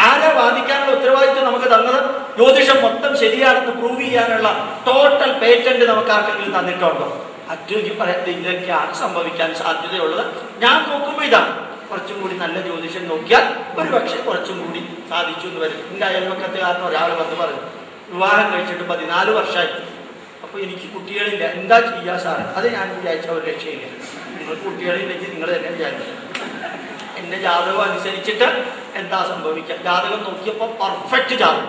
ആരാ വാദിക്കാനുള്ള ഉത്തരവാദിത്വം നമുക്ക് തന്നത്? ജ്യോതിഷം മൊത്തം ശരിയാണെന്ന് പ്രൂവ് ചെയ്യാനുള്ള ടോട്ടൽ പേറ്റന്റ് നമുക്ക് ആർക്കെങ്കിലും തന്നിട്ടുണ്ടോ? അദ്വൈതി പറയാത്ത ഇതൊക്കെയാണ് സംഭവിക്കാൻ സാധ്യതയുള്ളത്. ഞാൻ നോക്കുമ്പോൾ ഇതാണ്. കുറച്ചും കൂടി നല്ല ജ്യോതിഷം നോക്കിയാൽ ഒരു പക്ഷേ കുറച്ചും കൂടി സാധിച്ചു എന്ന് വരും. എൻ്റെ അയൽവക്കത്തുകാരൻ ഒരാൾ വന്ന് പറഞ്ഞു, വിവാഹം കഴിച്ചിട്ട് 14 വർഷമായി, അപ്പോൾ എനിക്ക് കുട്ടികളില്ല, എന്താ ചെയ്യാ സാറേ? അത് ഞാൻ വിചാരിച്ച ഒരു രക്ഷയില്ല. നിങ്ങൾക്ക് കുട്ടികളില്ലെങ്കിൽ നിങ്ങൾ തന്നെ വിചാരിച്ചു. എൻ്റെ ജാതകം അനുസരിച്ചിട്ട് എന്താ സംഭവിക്കുക? ജാതകം നോക്കിയപ്പോൾ പെർഫെക്റ്റ് ജാതകം,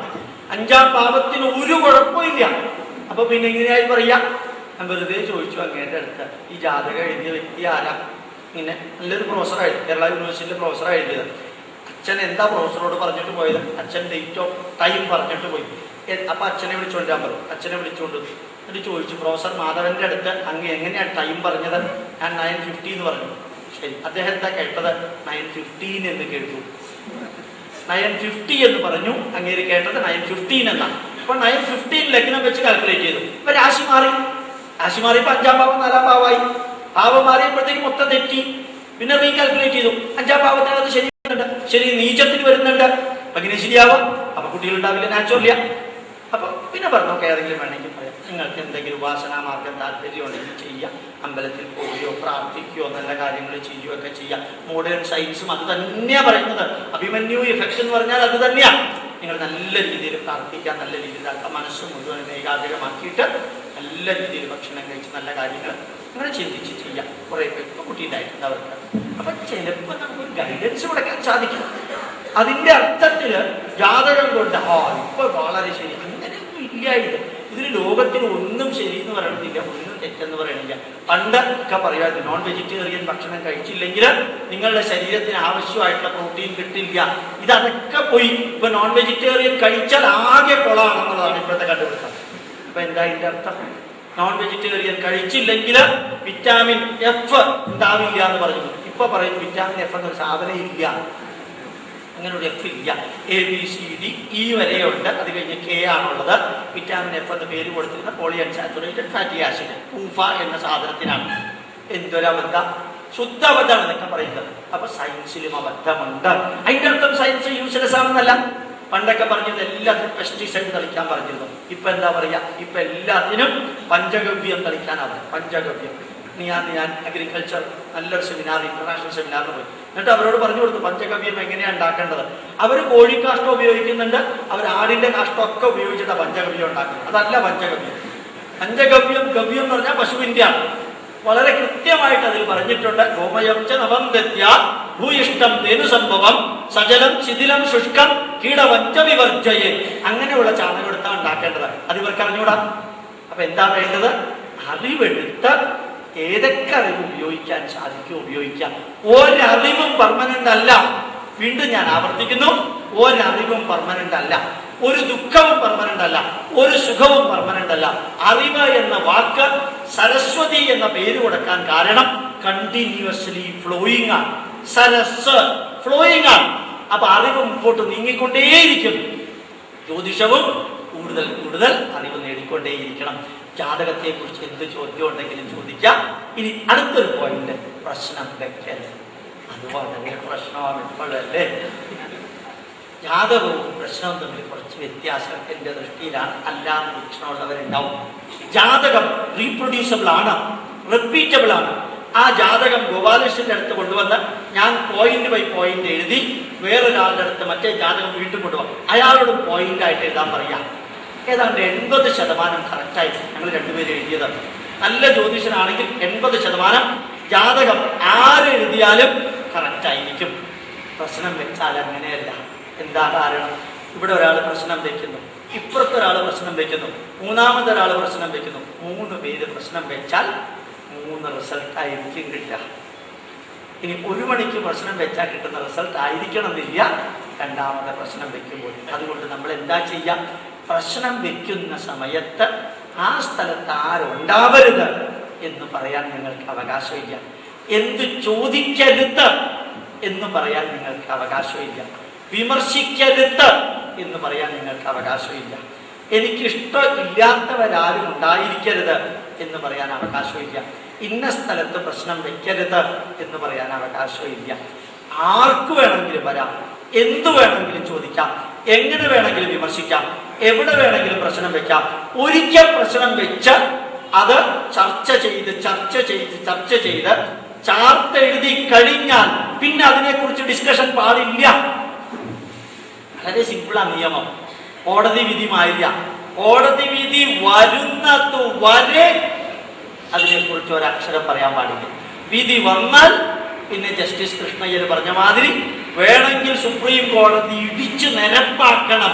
5-ാം ഭാവത്തിന് ഒരു കുഴപ്പമില്ല. അപ്പൊ പിന്നെ എങ്ങനെയായി പറയാ? ഞാൻ വെറുതെ ചോദിച്ചു അങ്ങേരുടെ അടുത്ത്, ഈ ജാതകം എഴുതിയ വ്യക്തി ആരാ? ഇങ്ങനെ നല്ലൊരു പ്രൊഫസറായി, കേരള യൂണിവേഴ്സിറ്റിയിലെ പ്രൊഫസറാണ് എഴുതിയത്. അച്ഛൻ എന്താ പ്രൊഫസറോട് പറഞ്ഞിട്ട് പോയത്? അച്ഛൻ ഡേറ്റ് ഓഫ് ടൈം പറഞ്ഞിട്ട് പോയി. അപ്പൊ അച്ഛനെ വിളിച്ചുകൊണ്ടാൻ പറഞ്ഞു. അച്ഛനെ വിളിച്ചുകൊണ്ട് എന്നിട്ട് ചോദിച്ചു, പ്രൊഫസർ മാധവന്റെ അടുത്ത് അങ്ങ് എങ്ങനെയാണ് ടൈം പറഞ്ഞത്? ഞാൻ 9:50 എന്ന് പറഞ്ഞു. ശരി, അദ്ദേഹം എന്താ കേട്ടത്? 9:15 എന്ന് കേട്ടു. 9:50 എന്ന് പറഞ്ഞു, അങ്ങേര് കേട്ടത് 9:15 എന്നാണ്. അപ്പൊ 9:15 ലഗ്നം വെച്ച് കാൽക്കുലേറ്റ് ചെയ്തു. ഇപ്പൊ രാശി മാറിയപ്പോ 5-ാം ഭാവം 4-ാം ഭാവമായി. ഭാവം മാറിയപ്പോഴത്തേക്ക് മൊത്തം തെറ്റി. പിന്നെ റീകാൽക്കുലേറ്റ് ചെയ്തു. 5-ാം ഭാവത്തിനകത്ത് ശരി വരുന്നുണ്ട്, ശരി നീചത്തിന് വരുന്നുണ്ട്. അപ്പൊ ഇങ്ങനെ ശരിയാവാം. അപ്പൊ കുട്ടികളുണ്ടാവില്ല, നാച്ചുറലിയ. അപ്പൊ പിന്നെ പറഞ്ഞു, ഏതെങ്കിലും വേണമെങ്കിൽ പറയാം, നിങ്ങൾക്ക് എന്തെങ്കിലും ഉപാസനാ മാർഗം താല്പര്യമുണ്ടെങ്കിൽ ചെയ്യാം. അമ്പലത്തിൽ പോവുകയോ പ്രാർത്ഥിക്കുകയോ നല്ല കാര്യങ്ങൾ ചെയ്യുകയൊക്കെ ചെയ്യാം. മോഡേൺ സയൻസും അത് തന്നെയാണ് പറയുന്നത്. അഭിമന്യു എഫക്ഷൻ എന്ന് പറഞ്ഞാൽ അത് തന്നെയാണ്. നിങ്ങൾ നല്ല രീതിയിൽ പ്രാർത്ഥിക്കാം, നല്ല രീതിയിൽ മനസ്സ് മുഴുവൻ ഏകാഗ്രമാക്കിയിട്ട് നല്ല രീതിയിൽ ഭക്ഷണം കഴിച്ച് നല്ല കാര്യങ്ങൾ അങ്ങനെ ചിന്തിച്ച് ചെയ്യാം. കുറേ പേർക്ക് കുട്ടിയുണ്ടായിട്ടുണ്ട് അവർക്ക്. അപ്പൊ ചിലപ്പോൾ നമുക്കൊരു ഗൈഡൻസ് കൊടുക്കാൻ സാധിക്കും. അതിന്റെ അർത്ഥത്തില് ജാതകം കൊണ്ട് ഇപ്പൊ വളരെ ശരി അങ്ങനെയൊന്നും ഇല്ല. ഇതിന് ലോകത്തിൽ ഒന്നും ശരി എന്ന് പറയണില്ല, ഒന്നും തെറ്റെന്ന് പറയണില്ല. പണ്ട് ഒക്കെ പറയുമായിരുന്നു, നോൺ വെജിറ്റേറിയൻ ഭക്ഷണം കഴിച്ചില്ലെങ്കിൽ നിങ്ങളുടെ ശരീരത്തിന് ആവശ്യമായിട്ടുള്ള പ്രോട്ടീൻ കിട്ടില്ല. ഇതൊക്കെ പോയി. ഇപ്പൊ നോൺ വെജിറ്റേറിയൻ കഴിച്ചാൽ ആകെ കൊളാണെന്നുള്ളതാണ് ഇപ്പോഴത്തെ കണ്ടുപിടുത്തം. അപ്പൊ എന്താ ഇതിന്റെ അർത്ഥം? നോൺ വെജിറ്റേറിയൻ കഴിച്ചില്ലെങ്കിൽ വിറ്റാമിൻ എഫ് ഉണ്ടാവില്ല എന്ന് പറഞ്ഞു. ഇപ്പൊ പറയുന്നു വിറ്റാമിൻ എഫ് എന്നൊരു സാധനം ഇല്ല, അങ്ങനെ ഒരു എഫ് ഇല്ല. ABCDE വരെയുണ്ട്, അത് കഴിഞ്ഞ് K ആണുള്ളത്. വിറ്റാമിൻ എഫ് എന്ന് പേര് കൊടുത്തിരുന്ന പോളിഅൺസാച്ചുറേറ്റഡ് ഫാറ്റി ആസിഡ് പൂഫ എന്ന സാധനത്തിനാണ്. എന്തൊരബദ്ധം, ശുദ്ധ അബദ്ധമാണ് എന്നൊക്കെ പറയുന്നത്. അപ്പൊ സയൻസിലും അബദ്ധമുണ്ട്. അതിന്റെ അർത്ഥം സയൻസ് യൂസ്ലെസ് ആണെന്നല്ല. പണ്ടൊക്കെ പറഞ്ഞത് എല്ലാത്തിനും പെസ്റ്റിസൈഡ് തളിക്കാൻ പറഞ്ഞിരുന്നു. ഇപ്പൊ എന്താ പറയാ? ഇപ്പൊ എല്ലാത്തിനും പഞ്ചഗവ്യം തളിക്കാനാണ്. പഞ്ചഗവ്യം. ഞാൻ അഗ്രികൾച്ചർ നല്ലൊരു സെമിനാർ, ഇന്റർനാഷണൽ സെമിനാറിന് പോയി. എന്നിട്ട് അവരോട് പറഞ്ഞു കൊടുത്തു പഞ്ചഗവ്യം എങ്ങനെയാണ് ഉണ്ടാക്കേണ്ടത്. അവർ കോഴിക്കാഷ്ടം ഉപയോഗിക്കുന്നുണ്ട്, അവർ ആടിന്റെ കാഷ്ടമൊക്കെ ഉപയോഗിച്ചിട്ടാണ് പഞ്ചഗവ്യം ഉണ്ടാക്കുന്നത്. അതല്ല പഞ്ചഗവ്യം. പഞ്ചഗവ്യം, ഗവ്യം എന്ന് പറഞ്ഞാൽ പശുവിന്റെ ആണ്. വളരെ കൃത്യമായിട്ട് അതിൽ പറഞ്ഞിട്ടുണ്ട്. ഗോമയം ച നവം ദത്യാ ഭൂയിഷ്ടം തേനു സംഭവം സജലം ശിഥിലം ശുഷ്കം കീടവഞ്ച വിവർജയെ. അങ്ങനെയുള്ള ചാണകം എടുത്താണ് ഉണ്ടാക്കേണ്ടത്. അത് ഇവർക്ക് അറിഞ്ഞൂടാ. അപ്പൊ എന്താ വേണ്ടത്? അറിവെടുത്ത് ഏതൊക്കെ അറിവ് ഉപയോഗിക്കാൻ സാധിക്കും ഉപയോഗിക്കാം. ഒരറിവും പെർമനന്റ് അല്ല. വീണ്ടും ഞാൻ ആവർത്തിക്കുന്നു, ഒരറിവും പെർമനന്റ് അല്ല. ഒരു ദുഃഖവും പെർമനന്റ് അല്ല, ഒരു സുഖവും പെർമനന്റ് അല്ല. അറിവ് എന്ന വാക്ക് സരസ്വതി എന്ന പേര് കൊടുക്കാൻ കാരണം കണ്ടിന്യൂസ്ലി ഫ്ലോയിങ് ആണ്. സരസ് ഫ്ലോയിങ് ആണ്. അപ്പൊ അറിവ് മുമ്പോട്ട് നീങ്ങിക്കൊണ്ടേയിരിക്കും. ജ്യോതിഷവും കൂടുതൽ കൂടുതൽ അറിവ് നേടിക്കൊണ്ടേയിരിക്കണം. ജാതകത്തെ കുറിച്ച് എന്ത് ചോദ്യം ഉണ്ടെങ്കിലും ചോദിക്കാം. ഇനി അടുത്തൊരു പോയിന്റ്, പ്രശ്നം വെക്കല്. അത് വളരെ പ്രശ്നമാണ് ഇപ്പോഴല്ലേ. ജാതകവും പ്രശ്നവും തമ്മിൽ കുറച്ച് വ്യത്യാസം എന്റെ ദൃഷ്ടിയിലാണ്. അല്ലാതെ വീക്ഷണമുള്ളവരുണ്ടാവും. ജാതകം റീപ്രൊഡ്യൂസബിൾ ആണ്, റിപ്പീറ്റബിൾ ആണ്. ആ ജാതകം ഗോപാലകൃഷ്ണന്റെ അടുത്ത് കൊണ്ടുവന്ന് ഞാൻ പോയിന്റ് ബൈ പോയിന്റ് എഴുതി വേറൊരാളുടെ അടുത്ത് മറ്റേ ജാതകം വീണ്ടും കൊണ്ടുപോകാം. അയാളോടും പോയിന്റ് ആയിട്ട് എഴുതാൻ പറയാം. ഏതാണ്ട് 80% കറക്റ്റായി ഞങ്ങൾ രണ്ടുപേരും എഴുതിയത്. നല്ല ജ്യോതിഷനാണെങ്കിൽ 80% ജാതകം ആരെഴുതിയാലും കറക്റ്റായിരിക്കും. പ്രശ്നം വെച്ചാൽ അങ്ങനെയല്ല. എന്താ കാരണം? ഇവിടെ ഒരാൾ പ്രശ്നം വെക്കുന്നു, ഇപ്പുറത്തെ ഒരാൾ പ്രശ്നം വെക്കുന്നു, മൂന്നാമതൊരാൾ പ്രശ്നം വെക്കുന്നു. 3 പേര് പ്രശ്നം വെച്ചാൽ 3 റിസൾട്ട് ആയിരിക്കും കിട്ടുക. ഇനി 1 മണിക്ക് പ്രശ്നം വെച്ചാൽ കിട്ടുന്ന റിസൾട്ട് ആയിരിക്കണം എന്നില്ല രണ്ടാമത്തെ പ്രശ്നം വെക്കുമ്പോൾ. അതുകൊണ്ട് നമ്മൾ എന്താ ചെയ്യുക? പ്രശ്നം വെക്കുന്ന സമയത്ത് ആ സ്ഥലത്ത് ആരുണ്ടാവരുത് എന്ന് പറയാൻ നിങ്ങൾക്ക് അവകാശമില്ല. എന്ത് ചോദിക്കരുത് എന്ന് പറയാൻ നിങ്ങൾക്ക് അവകാശമില്ല. വിമർശിക്കരുത് എന്ന് പറയാൻ നിങ്ങൾക്ക് അവകാശമില്ല. എനിക്കിഷ്ടമില്ലാത്തവരാരും ഉണ്ടായിരിക്കരുത് എന്ന് പറയാൻ അവകാശമില്ല. ഇന്ന സ്ഥലത്ത് പ്രശ്നം വെക്കരുത് എന്ന് പറയാൻ അവകാശമില്ല. ആർക്ക് വേണമെങ്കിലും വരാം, എന്തു വേണമെങ്കിലും ചോദിക്കാം, എങ്ങനെ വേണമെങ്കിലും വിമർശിക്കാം, എവിടെ വേണമെങ്കിലും പ്രശ്നം വെക്കാം. ഒരിക്കൽ പ്രശ്നം വെച്ച് അത് ചർച്ച ചെയ്ത് ചാർത്തെഴുതി കഴിഞ്ഞാൽ പിന്നെ അതിനെക്കുറിച്ച് ഡിസ്കഷൻ പാടില്ല. വളരെ സിമ്പിളാണ് നിയമം. കോടതി വിധി മാറില്ല. കോടതി വിധി വരുന്നത് വരെ അതിനെക്കുറിച്ച് ഒരക്ഷരം പറയാൻ പാടില്ല. വിധി വന്നാൽ പിന്നെ ജസ്റ്റിസ് കൃഷ്ണയ്യർ പറഞ്ഞ മാതിരി വേണമെങ്കിൽ സുപ്രീം കോടതി ഇടിച്ചു നിരപ്പാക്കണം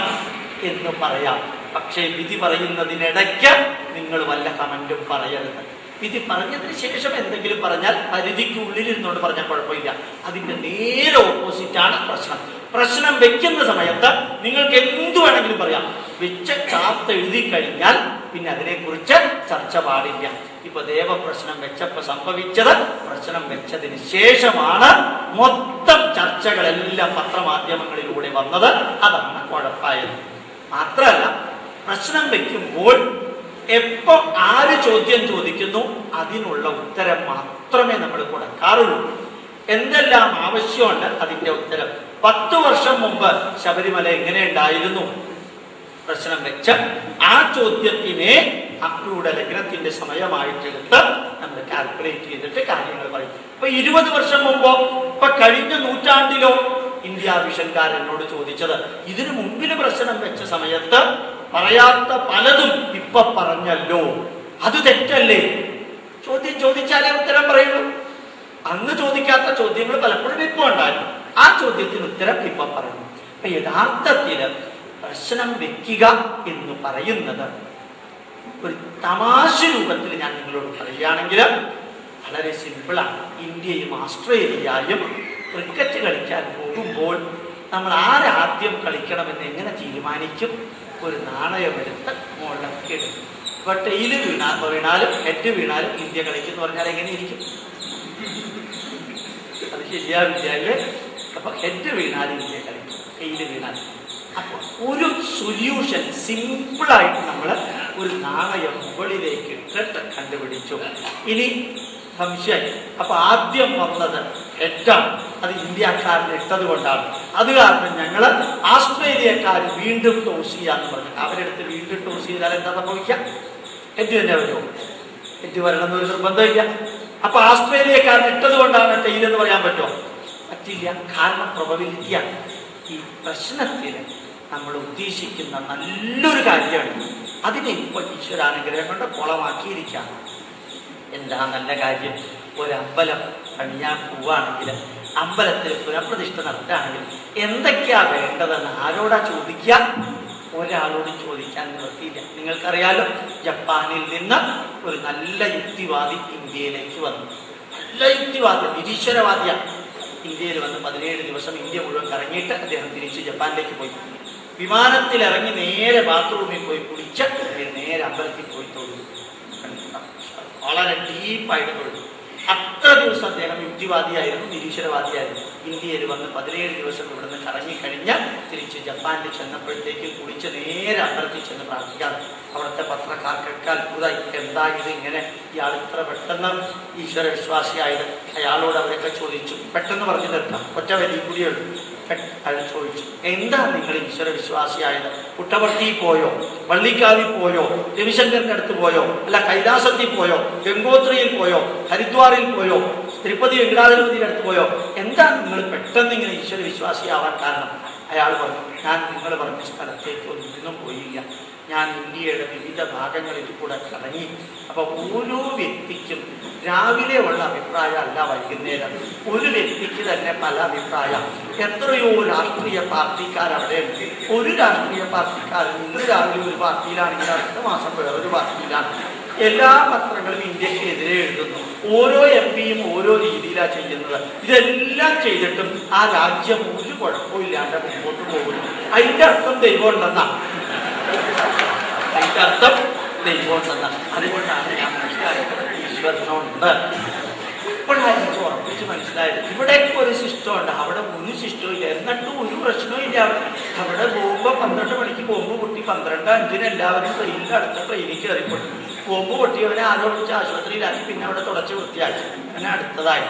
എന്ന് പറയാം. പക്ഷേ വിധി പറയുന്നതിനിടയ്ക്ക് നിങ്ങൾ വല്ല കമന്റും പറയരുത്. വിധി പറഞ്ഞതിന് ശേഷം എന്തെങ്കിലും പറഞ്ഞാൽ പരിധിക്കുള്ളിലിരുന്നോണ്ട് പറഞ്ഞാൽ കുഴപ്പമില്ല. അതിന്റെ നേരെ ഓപ്പോസിറ്റാണ് പ്രശ്നം. പ്രശ്നം വെക്കുന്ന സമയത്ത് നിങ്ങൾക്ക് എന്തു വേണമെങ്കിലും പറയാം. വെച്ച ചാർത്ത് എഴുതി കഴിഞ്ഞാൽ പിന്നെ അതിനെക്കുറിച്ച് ചർച്ച പാടില്ല. ഇപ്പൊ ദേവപ്രശ്നം വെച്ചപ്പോ സംഭവിച്ചത്, പ്രശ്നം വെച്ചതിന് ശേഷമാണ് മൊത്തം ചർച്ചകളെല്ലാം പത്രമാധ്യമങ്ങളിലൂടെ വന്നത്. അതാണ് കുഴപ്പമായത്. മാത്രമല്ല, പ്രശ്നം വെക്കുമ്പോൾ എപ്പോ ആര് ചോദ്യം ചോദിക്കുന്നു അതിനുള്ള ഉത്തരം മാത്രമേ നമ്മൾ കൊടുക്കാറുള്ളൂ. എന്തെല്ലാം ആവശ്യമുണ്ട് അതിന്റെ ഉത്തരം. 10 വർഷം മുമ്പ് ശബരിമല എങ്ങനെ ഉണ്ടായിരുന്നു പ്രശ്നം വെച്ച് ആ ചോദ്യത്തിനെ അക്രൂഢ ലഗ്നത്തിന്റെ സമയമായിട്ടെടുത്ത് നമ്മൾ കാൽക്കുലേറ്റ് ചെയ്തിട്ട് കാര്യങ്ങൾ പറയും. ഇപ്പൊ 20 വർഷം മുമ്പോ ഇപ്പൊ കഴിഞ്ഞ നൂറ്റാണ്ടിലോ ഇന്ത്യ വിഷൻകാരനോട് ചോദിച്ചത്, ഇതിനു മുമ്പിൽ പ്രശ്നം വെച്ച സമയത്ത് പറയാത്ത പലതും ഇപ്പൊ പറഞ്ഞല്ലോ, അത് തെറ്റല്ലേ? ചോദ്യം ചോദിച്ചാലേ ഉത്തരം പറയുള്ളൂ. അന്ന് ചോദിക്കാത്ത ചോദ്യങ്ങൾ പലപ്പോഴും ഇപ്പൊ ഉണ്ടായിരുന്നു. ആ ചോദ്യത്തിന് ഉത്തരം ഇപ്പൊ പറഞ്ഞു. അപ്പൊ യഥാർത്ഥത്തില് പ്രശ്നം വെക്കുക എന്ന് പറയുന്നത് ഒരു തമാശ രൂപത്തിൽ ഞാൻ നിങ്ങളോട് പറയുകയാണെങ്കിൽ വളരെ സിമ്പിളാണ്. ഇന്ത്യയും ഓസ്ട്രേലിയയും ക്രിക്കറ്റ് കളിക്കാൻ പോകുമ്പോൾ നമ്മൾ ആരാദ്യം കളിക്കണമെന്ന് എങ്ങനെ തീരുമാനിക്കും? ഒരു നാണയമെടുത്ത് മുകളിലേക്ക് ഇടും. ഇപ്പൊ ടെയില് വീണാലും ഹെഡ് വീണാലും ഇന്ത്യ കളിക്കുന്നു പറഞ്ഞാൽ എങ്ങനെ ഇരിക്കും? അത് ശരിയാവില്ലേ? അപ്പൊ ഹെഡ് വീണാൽ ഇന്ത്യ കളിക്കും, ടെയില് വീണാൽ. അപ്പൊ ഒരു സൊല്യൂഷൻ സിമ്പിളായിട്ട് നമ്മൾ ഒരു നാണയം മുകളിലേക്ക് ഇട്ടിട്ട് കണ്ടുപിടിച്ചു. ഇനി സംശയം, അപ്പൊ ആദ്യം വന്നത് ഹെഡാണ്. അത് ഇന്ത്യക്കാരന് ഇട്ടത് കൊണ്ടാണ്. അത് കാരണം ഞങ്ങൾ ഓസ്ട്രേലിയക്കാർ വീണ്ടും ടോസ് ചെയ്യാന്ന് പറഞ്ഞു. അവരെടുത്ത് വീണ്ടും ടോസ് ചെയ്താൽ എന്താ സംഭവിക്കാം? ഹെഡ് തന്നെ വരുമോ? ഹെഡ് വരണമെന്നൊരു നിർബന്ധമില്ല. അപ്പൊ ഓസ്ട്രേലിയക്കാരൻ ഇട്ടത് കൊണ്ടാണ് ടെയിൽ എന്ന് പറയാൻ പറ്റുമോ? പറ്റില്ല. കാരണം പ്രോബബിലിറ്റിയാണ്. ഈ പ്രശ്നത്തിൽ നമ്മൾ ഉദ്ദേശിക്കുന്ന നല്ലൊരു കാര്യമാണ്. അതിനെ ഇപ്പോൾ ഈശ്വരാനുഗ്രഹം കൊണ്ട് കുളമാക്കിയിരിക്കാം. എന്താ നല്ല കാര്യം? ഒരമ്പലം പണിയാൻ പോവാണെങ്കിൽ, അമ്പലത്തിൽ പുനഃപ്രതിഷ്ഠ നടത്തുകയാണെങ്കിൽ എന്തൊക്കെയാ വേണ്ടതെന്ന് ആരോടാ ചോദിക്കുക? ഒരാളോട് ചോദിക്കാൻ നിവർത്തിയില്ല. നിങ്ങൾക്കറിയാലോ, ജപ്പാനിൽ നിന്ന് ഒരു നല്ല യുക്തിവാദി ഇന്ത്യയിലേക്ക് വന്നു. നല്ല യുക്തിവാദി, നിരീശ്വരവാദിയാണ്. ഇന്ത്യയിൽ വന്ന് 17 ദിവസം ഇന്ത്യ മുഴുവൻ കറങ്ങിയിട്ട് അദ്ദേഹം തിരിച്ച് ജപ്പാനിലേക്ക് പോയി. വിമാനത്തിൽ ഇറങ്ങി നേരെ ബാത്റൂമിൽ പോയി കുളിച്ച് നേരെ അമ്പലത്തിൽ പോയി തൊഴുതു. വളരെ ഡീപ്പായിട്ട് തൊഴുതു. അത്ര ദിവസം അദ്ദേഹം യുക്തിവാദിയായിരുന്നു, നിരീശ്വരവാദിയായിരുന്നു. ഇന്ത്യയിൽ വന്ന് 17 ദിവസം ഇവിടുന്ന് കറങ്ങിക്കഴിഞ്ഞ് തിരിച്ച് ജപ്പാനിൽ ചെന്നപ്പോഴത്തേക്ക് കുളിച്ച് നേരെ അമ്പലത്തിൽ ചെന്ന് പ്രാർത്ഥിക്കാറ്. അവിടുത്തെ പത്രക്കാർക്കൊക്കെ അത്ഭുതമായി, എന്താ ഇത് ഇങ്ങനെ, ഇയാൾ ഇത്ര പെട്ടെന്ന് ഈശ്വര വിശ്വാസിയായത്? അയാളോട് അവരൊക്കെ ചോദിച്ചു. പെട്ടെന്ന് പറഞ്ഞു തീർക്കാം, ഒറ്റ വലിയ കൂടിയുള്ളൂ. അയാൾ ചോദിച്ചു, എന്താ നിങ്ങൾ ഈശ്വര വിശ്വാസിയായത്? പുട്ടപർത്തിയിൽ പോയോ, വള്ളിക്കാവിൽ പോയോ, രവിശങ്കറിന്റെ അടുത്ത് പോയോ, അല്ല കൈലാസത്തിൽ പോയോ, ഗംഗോത്രിയിൽ പോയോ, ഹരിദ്വാറിൽ പോയോ, തിരുപ്പതി വെങ്കടാചലപതിയുടെ അടുത്ത് പോയോ? എന്താ നിങ്ങൾ പെട്ടെന്ന് ഇങ്ങനെ ഈശ്വര വിശ്വാസിയാവാൻ കാരണം? അയാൾ പറഞ്ഞു, ഞാൻ നിങ്ങൾ പറഞ്ഞ സ്ഥലത്തേക്ക് ഒന്നും പോയില്ല. ഞാൻ ഇന്ത്യയുടെ വിവിധ ഭാഗങ്ങളിൽ കൂടെ കറങ്ങി. അപ്പൊ ഓരോ വ്യക്തിക്കും രാവിലെ ഉള്ള അഭിപ്രായം അല്ല വൈകുന്നേരം. ഒരു വ്യക്തിക്ക് തന്നെ പല അഭിപ്രായം. എത്രയോ രാഷ്ട്രീയ പാർട്ടിക്കാർ അവിടെ ഉണ്ട്. ഒരു രാഷ്ട്രീയ പാർട്ടിക്കാരൻ ഇന്ന് രാവിലെ ഒരു പാർട്ടിയിലാണെങ്കിൽ അടുത്ത മാസം വേറൊരു പാർട്ടിയിലാണ്. എല്ലാ പത്രങ്ങളും ഇന്ത്യക്കെതിരെ എഴുതുന്നു. ഓരോ എംപിയും ഓരോ രീതിയിലാണ് ചെയ്യുന്നത്. ഇതെല്ലാം ചെയ്തിട്ടും ആ രാജ്യം ഒരു കുഴപ്പമില്ലാണ്ട് മുമ്പോട്ട് പോകുന്നു. അതിന്റെ അർത്ഥം ദൈവം ഉണ്ടെന്നാണ്. അതിന്റെ അർത്ഥം ദൈവം ഉണ്ടെന്നാണ്. അതുകൊണ്ടാണ് ഞാൻ മനസ്സിലാക്കുന്നത് ഈശ്വരനുണ്ട്. ഇപ്പോഴാണ് എനിക്ക് ഉറപ്പിച്ച് മനസ്സിലായത്. ഇവിടെ ഒരു സിസ്റ്റം ഉണ്ട്, അവിടെ ഒരു സിസ്റ്റവും ഇല്ല. എന്നിട്ടും ഒരു പ്രശ്നവും ഇല്ല. അവിടെ പോകുമ്പോൾ 12 മണിക്ക് ബോംബ് പൊട്ടി 12:05 എല്ലാവരും ട്രെയിനിൽ അടുത്ത ട്രെയിനിൽ കയറിപ്പോയി. ബോംബ് പൊട്ടിയവനെ ആരോപിച്ച് ആശുപത്രിയിലാക്കി, പിന്നെ അവിടെ തുടച്ച് വൃത്തിയാക്കി, അങ്ങനെ അടുത്തതായി.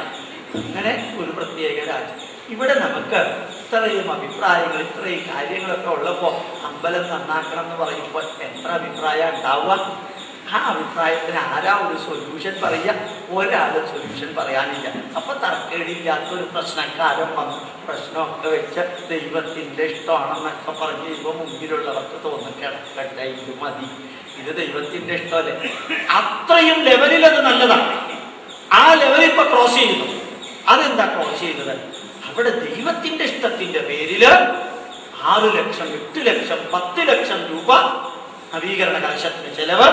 അങ്ങനെ ഒരു പ്രത്യേക രാജ്യം. ഇവിടെ നമുക്ക് ഇത്രയും അഭിപ്രായങ്ങൾ, ഇത്രയും കാര്യങ്ങളൊക്കെ ഉള്ളപ്പോൾ അമ്പലം നന്നാക്കണം എന്ന് പറയുമ്പോൾ എത്ര അഭിപ്രായം ഉണ്ടാവുക? ആ അഭിപ്രായത്തിന് ആരാ ഒരു സൊല്യൂഷൻ പറയുക? ഒരാളും സൊല്യൂഷൻ പറയാനില്ല. അപ്പൊ തർക്കേടില്ലാത്തൊരു പ്രശ്നക്കാരൻ വന്നു പ്രശ്നമൊക്കെ വെച്ച് ദൈവത്തിന്റെ ഇഷ്ടമാണെന്നൊക്കെ പറഞ്ഞ് ഇപ്പൊ മുമ്പിലുള്ളവർക്ക് തോന്നിക്കിടക്കട്ടെ, ഇത് മതി, ഇത് ദൈവത്തിന്റെ ഇഷ്ടമല്ലേ? അത്രയും ലെവലിൽ അത് നല്ലതാണ്. ആ ലെവലിൽ ഇപ്പൊ ക്രോസ് ചെയ്യുന്നു. അതെന്താ ക്രോസ് ചെയ്തത്? അവിടെ ദൈവത്തിന്റെ ഇഷ്ടത്തിന്റെ പേരില് 6 ലക്ഷം, 8 ലക്ഷം, 10 ലക്ഷം രൂപ നവീകരണ കലശത്തിന് ചെലവ്,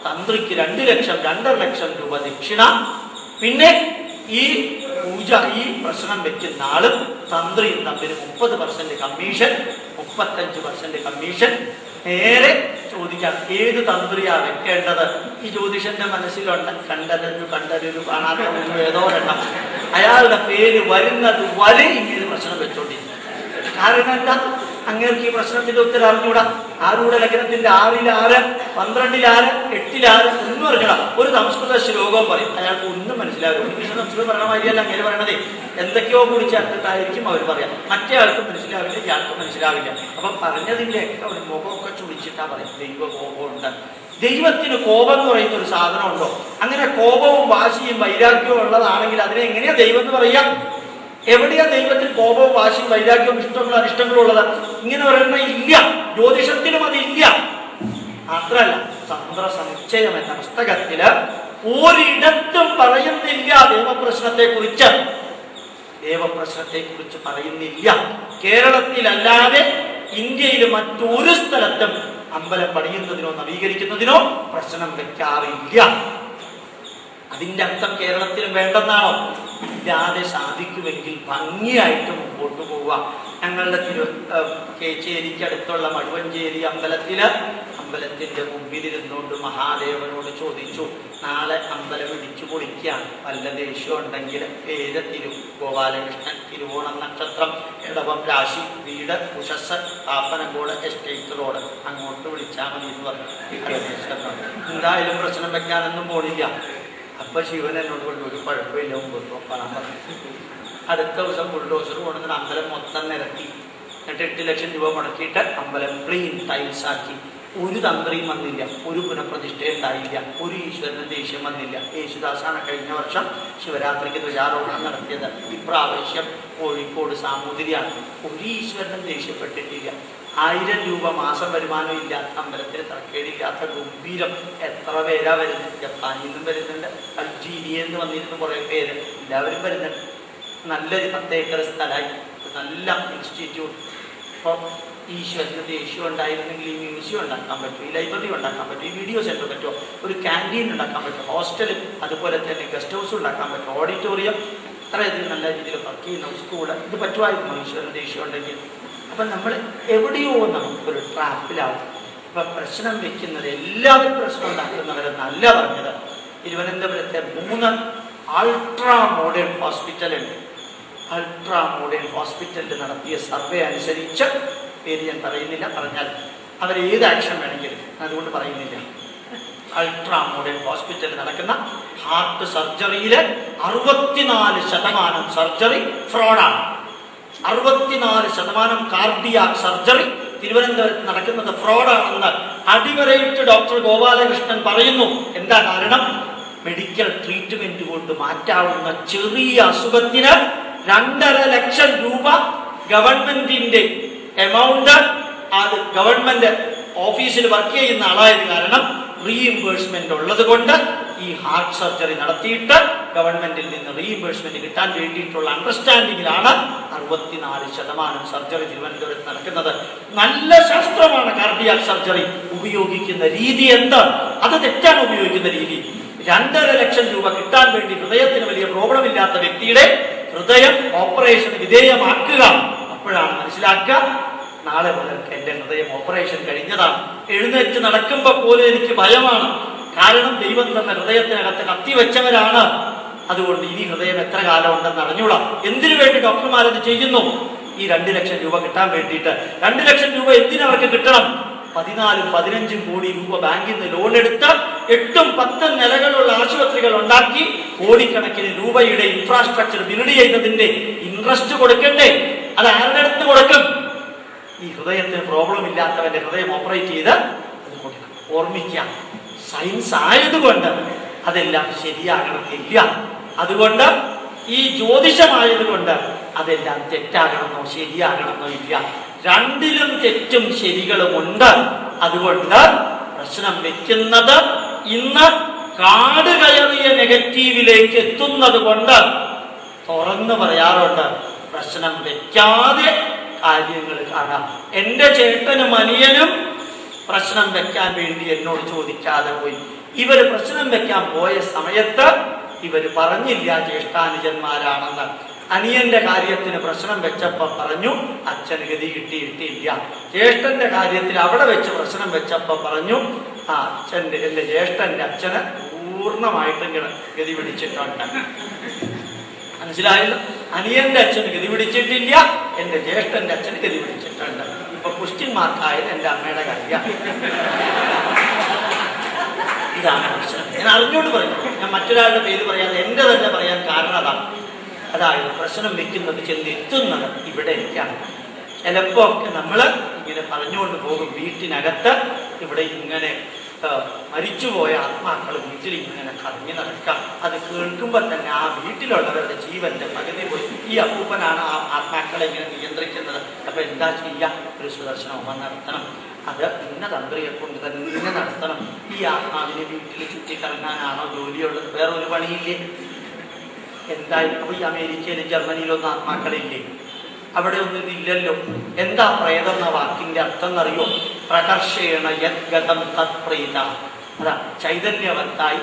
തന്ത്രിക്ക് 2 ലക്ഷം, 2.5 ലക്ഷം രൂപ ദക്ഷിണ. പിന്നെ ഈ പൂജ, ഈ പ്രശ്നം വെക്കുന്ന ആളും തന്ത്രിയും തമ്മിൽ 30% കമ്മീഷൻ, 35% കമ്മീഷൻ. നേരെ ചോദിക്കാം, ഏത് തന്ത്രിയാ വെക്കേണ്ടത്? ഈ ജ്യോതിഷന്റെ മനസ്സിലുണ്ട് കണ്ടരൊരു കാണാത്ത ഏതോ എണ്ണം. അയാളുടെ പേര് വരുന്നത് വരെ ഇങ്ങനെ പ്രശ്നം വെച്ചോണ്ടിരിക്കും. കാരണം എന്താ? അങ്ങേർക്ക് ഈ പ്രശ്നത്തിന്റെ ഉത്തരം അറിഞ്ഞൂടാ. ആരുടെ ലഗ്നത്തിന്റെ 6-ൽ 6, 12-ൽ 6, 8-ൽ 6 ഒന്നും അറിഞ്ഞൂടാ. ഒരു സംസ്കൃത ശ്ലോകവും പറയും, അയാൾക്ക് ഒന്നും മനസ്സിലാകും. ഇംഗ്ലീഷ് സംസ്കൃതം പറയണ മാതിരിയല്ല അങ്ങനെ പറയണതേ. എന്തൊക്കെയോ കൂടി ചേർത്തിട്ടായിരിക്കും അവർ പറയാം. മറ്റേ ആൾക്കും മനസ്സിലാവില്ല, ഇയാൾക്കും മനസ്സിലാവില്ല. അപ്പൊ പറഞ്ഞതിന്റെ ഒക്കെ ഒരു മുഖമൊക്കെ ചുളിച്ചിട്ടാ പറയും ദൈവ കോപമുണ്ട്. ദൈവത്തിന് കോപം എന്ന് പറയുന്ന ഒരു സാധനം ഉണ്ടോ? അങ്ങനെ കോപവും വാശിയും വൈരാഗ്യവും ഉള്ളതാണെങ്കിൽ അതിനെ എങ്ങനെയാ ദൈവം എന്ന് പറയാം? എവിടെയാ ദൈവത്തിൽ കോപവും വാശിയും വൈരാഗ്യവും ഇഷ്ടങ്ങളും അനിഷ്ടങ്ങളും ഉള്ളത്? ഇങ്ങനെ പറയുന്ന ഇല്ല, ജ്യോതിഷത്തിലും അതില്ല. മാത്രല്ല തന്ത്രസമുച്ചയം എന്ന പുസ്തകത്തില് ഒരിടത്തും പറയുന്നില്ല ദേവപ്രശ്നത്തെ കുറിച്ച് പറയുന്നില്ല. കേരളത്തിലല്ലാതെ ഇന്ത്യയിൽ മറ്റൊരു സ്ഥലത്തും അമ്പലം പണിയുന്നതിനോ നവീകരിക്കുന്നതിനോ പ്രശ്നം വെക്കാറില്ല. അതിന്റെ അർത്ഥം കേരളത്തിലും വേണ്ടെന്നാണോ? ഇല്ലാതെ സാധിക്കുമെങ്കിൽ ഭംഗിയായിട്ട് മുമ്പോട്ട് പോവുക. ഞങ്ങളുടെ കേച്ചേരിക്ക് അടുത്തുള്ള മടുവഞ്ചേരി അമ്പലത്തിന്റെ മുമ്പിലിരുന്നുകൊണ്ട് മഹാദേവനോട് ചോദിച്ചു, നാളെ അമ്പലം ഇടിച്ചു പൊളിക്കുകയാണ്, വല്ല ദേഷ്യം ഉണ്ടെങ്കിൽ പേര് ഗോപാലകൃഷ്ണൻ, തിരുവോണം നക്ഷത്രം, ഇടവം രാശി, വീട് ഉഷസ്, പാപ്പനംകോട് എസ്റ്റേറ്റ് റോഡ്, അങ്ങോട്ട് വിളിച്ചാൽ മതി എന്ന് പറഞ്ഞു. എന്തായാലും പ്രശ്നം വെക്കാനൊന്നും പോണില്ല. അപ്പൊ ശിവൻ എന്നോട് കൊണ്ട് ഒരു കുഴപ്പമില്ല, മുമ്പോട്ട് പണം പറഞ്ഞു. അടുത്ത ദിവസം ബുൾഡോസർ കൊണ്ടുവന്ന് അമ്പലം മൊത്തം നിരത്തി. എന്നിട്ട് 8 ലക്ഷം രൂപ മുടക്കിയിട്ട് അമ്പലം ക്ലീൻ ടൈൽസ് ആക്കി. ഒരു തന്ത്രിയും വന്നില്ല, ഒരു പുനഃപ്രതിഷ്ഠ ഉണ്ടായില്ല, ഒരു ഈശ്വരന് ദേഷ്യം വന്നില്ല. യേശുദാസാണ് കഴിഞ്ഞ വർഷം ശിവരാത്രിക്ക് ധ്വജാരോഹണം നടത്തിയത്. ഇപ്രാവശ്യം കോഴിക്കോട് സാമൂതിരിയാണ്. ഒരു ഈശ്വരനും ദേഷ്യപ്പെട്ടിട്ടില്ല. 1000 രൂപ മാസം വരുമാനം ഇല്ലാത്ത അമ്പലത്തിൽ തർക്കേടില്ലാത്ത ഗംഭീരം. എത്ര പേരാ വരുന്നത്? ജപ്പാനിൽ നിന്നും വരുന്നുണ്ട്, അൾജീരിയയിൽ നിന്ന് വന്നിരുന്നു കുറേ പേര്, എല്ലാവരും വരുന്നുണ്ട്. നല്ലൊരു 10 ഏക്കർ സ്ഥലമായി, നല്ല ഇൻസ്റ്റിറ്റ്യൂട്ട്. അപ്പോൾ ഈശ്വരന് ദേഷ്യം ഉണ്ടായിരുന്നെങ്കിൽ ഈ മ്യൂസിയം ഉണ്ടാക്കാൻ പറ്റും, ഈ ലൈബ്രറി ഉണ്ടാക്കാൻ പറ്റും, ഈ വീഡിയോ സെന്റർ പറ്റുമോ, ഒരു ക്യാൻറ്റീൻ ഉണ്ടാക്കാൻ പറ്റും, ഹോസ്റ്റൽ, അതുപോലെ തന്നെ ഗസ്റ്റ് ഹൗസ് ഉണ്ടാക്കാൻ പറ്റും, ഓഡിറ്റോറിയം, അത്രയധികം നല്ല രീതിയിൽ വർക്ക് ചെയ്യുന്ന സ്കൂള്. ഇത് പറ്റുമായിരുന്നു ഈശ്വരന് ദേഷ്യം ഉണ്ടെങ്കിൽ. അപ്പം നമ്മൾ എവിടെയോ നമുക്കൊരു ട്രാപ്പിലാവും. ഇപ്പം പ്രശ്നം വെക്കുന്നത് എല്ലാവരും പ്രശ്നം ഉണ്ടാക്കുന്നവരെന്നല്ല പറഞ്ഞത്. തിരുവനന്തപുരത്തെ 3 അൾട്രാ മോഡേൺ ഹോസ്പിറ്റലുണ്ട്. അൾട്രാ മോഡേൺ ഹോസ്പിറ്റലിൽ നടത്തിയ സർവേ അനുസരിച്ച്, പേര് ഞാൻ പറയുന്നില്ല, പറഞ്ഞാൽ അവരേത് ആക്ഷൻ വേണമെങ്കിലും, അതുകൊണ്ട് പറയുന്നില്ല. അൾട്രാ മോഡേൺ ഹോസ്പിറ്റലിൽ നടക്കുന്ന ഹാർട്ട് സർജറിയിൽ 64% സർജറി ഫ്രോഡാണ്. 64% കാർഡിയാക് സർജറി തിരുവനന്തപുരത്ത് നടക്കുന്നത് ഫ്രോഡാണെന്ന് അടിവരയിട്ട് ഡോക്ടർ ഗോപാലകൃഷ്ണൻ പറയുന്നു. എന്താ കാരണം? മെഡിക്കൽ ട്രീറ്റ്മെന്റ് കൊണ്ട് മാറ്റാവുന്ന ചെറിയ അസുഖത്തിന് 2.5 ലക്ഷം രൂപ ഗവൺമെന്റിന്റെ എമൗണ്ട്, അത് ഗവൺമെന്റ് ഓഫീസിൽ വർക്ക് ചെയ്യുന്ന ആളായത് കാരണം റീഇംബേഴ്സ്മെന്റ് ഉള്ളത് കൊണ്ട് ഈ ഹാർട്ട് സർജറി നടത്തിയിട്ട് ഗവൺമെന്റിൽ നിന്ന് റീഇംബേഴ്സ്മെന്റ് കിട്ടാൻ വേണ്ടിയിട്ടുള്ള അണ്ടർസ്റ്റാൻഡിങ്ങിലാണ് 64% സർജറി തിരുവനന്തപുരത്ത് നടക്കുന്നത്. നല്ല ശാസ്ത്രമാണ് കാർഡിയാക് സർജറി. ഉപയോഗിക്കുന്ന രീതി എന്താണ്? അത് തെറ്റാണ് ഉപയോഗിക്കുന്ന രീതി. 2.5 ലക്ഷം രൂപ കിട്ടാൻ വേണ്ടി ഹൃദയത്തിന് വലിയ പ്രോബ്ലം ഇല്ലാത്ത വ്യക്തിയുടെ ഹൃദയം ഓപ്പറേഷന് വിധേയമാക്കുക. അപ്പോഴാണ് മനസ്സിലാക്കുക, നാളെ മുതൽ എൻ്റെ ഹൃദയം ഓപ്പറേഷൻ കഴിഞ്ഞതാണ്. എഴുന്നേറ്റ് നടക്കുമ്പോൾ പോലും എനിക്ക് ഭയമാണ്. കാരണം ദൈവം തന്ന ഹൃദയത്തിനകത്ത് കത്തിവെച്ചവരാണ്. അതുകൊണ്ട് ഇനി ഹൃദയം എത്ര കാലം ഉണ്ടെന്ന് അറിഞ്ഞൂടാ. എന്തിനു വേണ്ടി ഡോക്ടർമാരത് ചെയ്യുന്നു? ഈ 2 ലക്ഷം രൂപ കിട്ടാൻ വേണ്ടിയിട്ട്. 2 ലക്ഷം രൂപ എന്തിനവർക്ക് കിട്ടണം? 14-15 കോടി രൂപ ബാങ്കിൽ നിന്ന് ലോൺ എടുത്ത് 8-10 നിലകളുള്ള ആശുപത്രികൾ ഉണ്ടാക്കി കോടിക്കണക്കിന് രൂപയുടെ ഇൻഫ്രാസ്ട്രക്ചർ ബിൽഡ് ചെയ്യുന്നതിന്റെ ഇൻട്രസ്റ്റ് കൊടുക്കണ്ടേ? അത് ആരുടെ അടുത്ത് കൊടുക്കും? ഈ ഹൃദയത്തിന് പ്രോബ്ലം ഇല്ലാത്തവന്റെ ഹൃദയം ഓപ്പറേറ്റ് ചെയ്ത് അത് കൊടുക്കും. ഓർമ്മിക്കാം, സയൻസ് ആയതുകൊണ്ട് അതെല്ലാം ശരിയാകണമെന്നില്ല. അതുകൊണ്ട് ഈ ജ്യോതിഷമായതുകൊണ്ട് അതെല്ലാം തെറ്റാകണമെന്നോ ശരിയാകണമെന്നോ ഇല്ല. രണ്ടിലും തെറ്റും ശരികളുമുണ്ട്. അതുകൊണ്ട് പ്രശ്നം വെക്കുന്നത് ഇന്ന് കാട് കയറിയ നെഗറ്റീവിലേക്ക് എത്തുന്നത് കൊണ്ട് തുറന്നു പറയാറുണ്ട്, പ്രശ്നം വെക്കാതെ കാര്യങ്ങൾ കാണാം. എൻ്റെ ചേട്ടനും അനിയനും പ്രശ്നം വെക്കാൻ വേണ്ടി എന്നോട് ചോദിക്കാതെ പോയി. ഇവര് പ്രശ്നം വെക്കാൻ പോയ സമയത്ത് ഇവര് പറഞ്ഞില്ല ജ്യേഷ്ഠാനുജന്മാരാണെന്ന്. അനിയന്റെ കാര്യത്തിന് പ്രശ്നം വെച്ചപ്പോ പറഞ്ഞു അച്ഛന് ഗതി കിട്ടിയിട്ടില്ല. ജ്യേഷ്ഠന്റെ കാര്യത്തിൽ അവിടെ വെച്ച് പ്രശ്നം വെച്ചപ്പോ പറഞ്ഞു എന്റെ ജ്യേഷ്ഠന്റെ അച്ഛന് പൂർണ്ണമായിട്ടും ഗതി പിടിച്ചിട്ടുണ്ട്. മനസ്സിലായല്ലോ? അനിയന്റെ അച്ഛന് ഗതി പിടിച്ചിട്ടില്ല, എന്റെ ജ്യേഷ്ഠന്റെ അച്ഛന് ഗതി പിടിച്ചിട്ടുണ്ട്. ഇപ്പൊ ക്വസ്റ്റ്യൻ മാർക്കായത് എന്റെ അമ്മയുടെ കാര്യം. ഇതാണ് പ്രശ്നം. ഞാൻ അറിഞ്ഞോണ്ട് പറഞ്ഞു, ഞാൻ മറ്റൊരാളുടെ പേര് പറയാതെ എന്റെ തന്നെ പറയാൻ കാരണം അതാണ്. അതായത് പ്രശ്നം വെക്കുന്നത് ചെന്നെത്തുന്നത് ഇവിടേക്കാണ്. ചിലപ്പോ ഒക്കെ നമ്മൾ ഇങ്ങനെ പറഞ്ഞുകൊണ്ട് പോകും, വീട്ടിനകത്ത് ഇവിടെ ഇങ്ങനെ മരിച്ചുപോയ ആത്മാക്കൾ വീട്ടിൽ ഇങ്ങനെ കറങ്ങി നടക്കാം. അത് കേൾക്കുമ്പോൾ തന്നെ ആ വീട്ടിലുള്ളവരുടെ ജീവന്റെ പകുതി പോയി. ഈ അപ്പൂപ്പനാണ് ആ ആത്മാക്കളെ ഇങ്ങനെ നിയന്ത്രിക്കുന്നത്. അപ്പൊ എന്താ ചെയ്യുക? ഒരു സുദർശന ഹോമം നടത്തണം. അത് ഇന്ന തന്ത്രിയെ കൊണ്ട് തന്നെ നടത്തണം. ഈ ആത്മാവിനെ വീട്ടിൽ ചുറ്റിക്കറങ്ങാനാണോ ജോലിയുള്ളത്? വേറൊരു പണിയില്ലേ? എന്തായി? അപ്പൊ ഈ അമേരിക്കയിലും ജർമ്മനിയിലൊന്നും ആത്മാക്കളില്ലേ? അവിടെ ഒന്നും ഇതില്ലല്ലോ. എന്താ പ്രേതം എന്ന വാക്കിന്റെ അർത്ഥം എന്നറിയോ? പ്രകർഷേണ യദ്ഗതം തത്പ്രീത. അതാ ചൈതന്യവത്തായി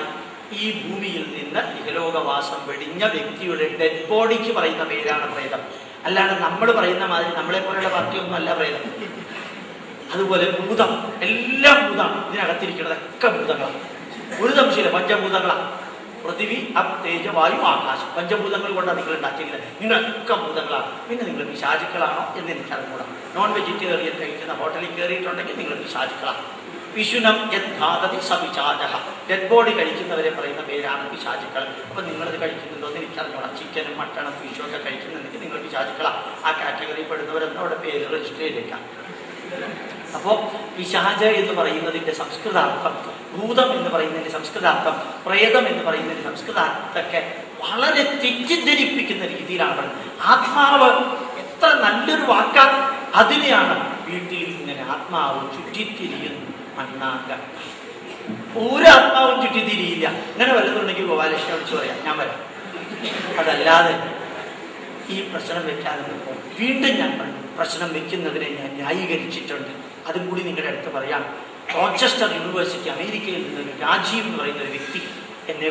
ഈ ഭൂമിയിൽ നിന്ന് ഇഹലോകവാസം വെടിഞ്ഞ വ്യക്തിയുടെ ഡെഡ് ബോഡിക്ക് പറയുന്ന പേരാണ് പ്രേതം. അല്ലാണ്ട് നമ്മൾ പറയുന്ന മാതിരി നമ്മളെ പോലെയുള്ള പാർട്ടിയൊന്നും അല്ല പ്രേതം. അതുപോലെ ഭൂതം, എല്ലാം ഭൂതമാണ്. ഇതിനകത്തിരിക്കുന്നതൊക്കെ ഭൂതങ്ങളാണ്. ഒരു സംശയമില്ല, പഞ്ചഭൂതങ്ങളാണ്. പൃഥിവി, അപ്, തേജ, വായു, ആകാശം. പഞ്ചഭൂതങ്ങൾ കൊണ്ടാണ് നിങ്ങൾ ഉണ്ടാക്കിയത്. നിങ്ങളൊക്കെ ഭൂതങ്ങളാണ്. പിന്നെ നിങ്ങൾ പിശാചുക്കളാണോ എന്ന് എനിക്കറിഞ്ഞൂടാ. നോൺ വെജിറ്റേറിയൻ കഴിക്കുന്ന ഹോട്ടലിൽ കയറിയിട്ടുണ്ടെങ്കിൽ നിങ്ങൾ പിശാചുക്കളാണ്. പിശുനം യദ്ഘാതതി സപിശാചഃ. ഡെഡ് ബോഡി കഴിക്കുന്നവരെ പറയുന്ന പേരാണ് പിശാചുക്കൾ. അപ്പൊ നിങ്ങളിത് കഴിക്കുന്നുണ്ടോ എന്ന് എനിക്കറിഞ്ഞൂടാ. ചിക്കനും മട്ടണും ഫിഷും ഒക്കെ കഴിക്കുന്നുണ്ടെങ്കിൽ നിങ്ങൾ പിശാചുക്കളാണ്. ആ കാറ്റഗറിയിൽ പെടുന്നവരെന്ന് അവിടെ പേര് രജിസ്റ്റർ ചെയ്തേക്കാം. അപ്പോ പിശാച എന്ന് പറയുന്നതിന്റെ സംസ്കൃതാർത്ഥം, ഭൂതം എന്ന് പറയുന്നതിന്റെ സംസ്കൃതാർത്ഥം, പ്രേതം എന്ന് പറയുന്നതിന്റെ സംസ്കൃതാർത്ഥമൊക്കെ വളരെ തെറ്റിദ്ധരിപ്പിക്കുന്ന രീതിയിലാണ് പറയുന്നത്. ആത്മാവ് എത്ര നല്ലൊരു വാക്കാണ്. അതിനെയാണ് വീട്ടിൽ ഇങ്ങനെ ആത്മാവ് ചുറ്റിത്തിരിയുന്നു. മണ്ണാക്ക ഒരു ആത്മാവും ചുറ്റിത്തിരിയില്ല. ഇങ്ങനെ വല്ലതുണ്ടെങ്കിൽ ഗോപാലകൃഷ്ണനെ വിളിച്ചു പറയാം, ഞാൻ വരാം. അതല്ലാതെ ഈ പ്രശ്നം വെക്കാതെ വീണ്ടും ഞാൻ പറഞ്ഞു, പ്രശ്നം വെക്കുന്നതിനെ ഞാൻ ന്യായീകരിച്ചിട്ടുണ്ട്. അതും കൂടി നിങ്ങളുടെ അടുത്ത് പറയാം. റോച്ചസ്റ്റർ യൂണിവേഴ്സിറ്റി, അമേരിക്കയിൽ നിന്നൊരു രാജീവ് എന്ന് പറയുന്ന ഒരു വ്യക്തി എന്നെ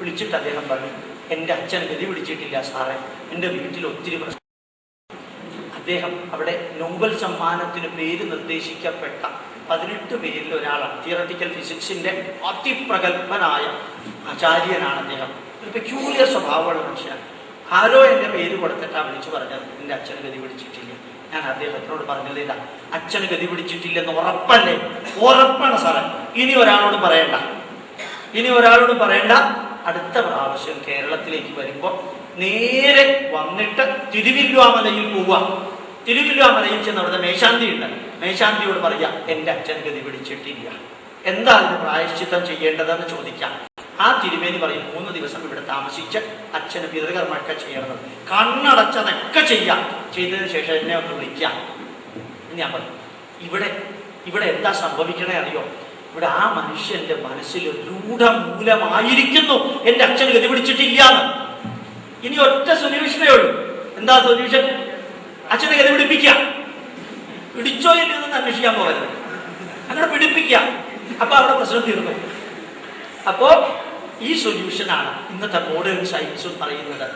വിളിച്ചിട്ട് അദ്ദേഹം പറഞ്ഞു, എൻ്റെ അച്ഛൻ ഗതി പിടിച്ചിട്ടില്ല സാറേ, എൻ്റെ വീട്ടിൽ ഒത്തിരി പ്രശ്നം. അദ്ദേഹം അവിടെ നോബൽ സമ്മാനത്തിന് പേര് നിർദ്ദേശിക്കപ്പെട്ട 18 പേരിൽ ഒരാളാണ്. തിയററ്റിക്കൽ ഫിസിക്സിന്റെ അതിപ്രഗത്ഭനായ ആചാര്യനാണ് അദ്ദേഹം. ഒരു പെക്യൂലിയർ സ്വഭാവമുള്ള മനുഷ്യനാണ്. ആരോ എൻ്റെ പേര് കൊടുത്തിട്ടാണ് വിളിച്ചു പറഞ്ഞത് എൻ്റെ അച്ഛന് ഗതി പിടിച്ചിട്ടില്ല. ഞാൻ അദ്ദേഹത്തിനോട് പറഞ്ഞതില്ല, അച്ഛന് ഗതി പിടിച്ചിട്ടില്ലെന്ന് ഉറപ്പല്ലേ? ഉറപ്പാണ് സാറേ. ഇനി ഒരാളോട് പറയണ്ട. അടുത്ത പ്രാവശ്യം കേരളത്തിലേക്ക് വരുമ്പോൾ നേരെ വന്നിട്ട് തിരുവില്വാമലയിൽ പോവുക. തിരുവില്വാമലയിൽ ചെന്ന് അവിടുത്തെ മേശാന്തി ഉണ്ട്. മേശാന്തിയോട് പറയാ, എൻ്റെ അച്ഛന് ഗതി പിടിച്ചിട്ടില്ല, എന്താ അതിന് പ്രായശ്ചിത്തം ചെയ്യേണ്ടതെന്ന് ചോദിക്കാം. ആ തിരുമേനി പറയും, 3 ദിവസം ഇവിടെ താമസിച്ച് അച്ഛന് പിതൃകർമ്മമൊക്കെ ചെയ്യണം, കണ്ണടച്ചതൊക്കെ ചെയ്യാം, ചെയ്തതിന് ശേഷം എന്നെ ഒന്ന് വിളിക്കാം. ഞാൻ പറഞ്ഞു, ഇവിടെ എന്താ സംഭവിക്കണേ അറിയോ? ഇവിടെ ആ മനുഷ്യന്റെ മനസ്സിൽ രൂഢമൂലമായിരിക്കുന്നു എൻ്റെ അച്ഛന് ഗതി പിടിച്ചിട്ടില്ല എന്ന്. ഇനി ഒറ്റ സൊല്യൂഷനേ ഉള്ളൂ. എന്താ സൊല്യൂഷൻ? അച്ഛനെ ഗതി പിടിപ്പിക്കുക. പിടിച്ചോ ഇല്ലെന്ന് അന്വേഷിക്കാൻ പോകരുത്, അങ്ങനെ പിടിപ്പിക്കുക. അപ്പൊ അവിടെ പ്രശ്നം തീർന്നു. അപ്പോ ഈ സൊല്യൂഷനാണ് ഇന്നത്തെ മോഡേൺ സയൻസും പറയുന്നത്.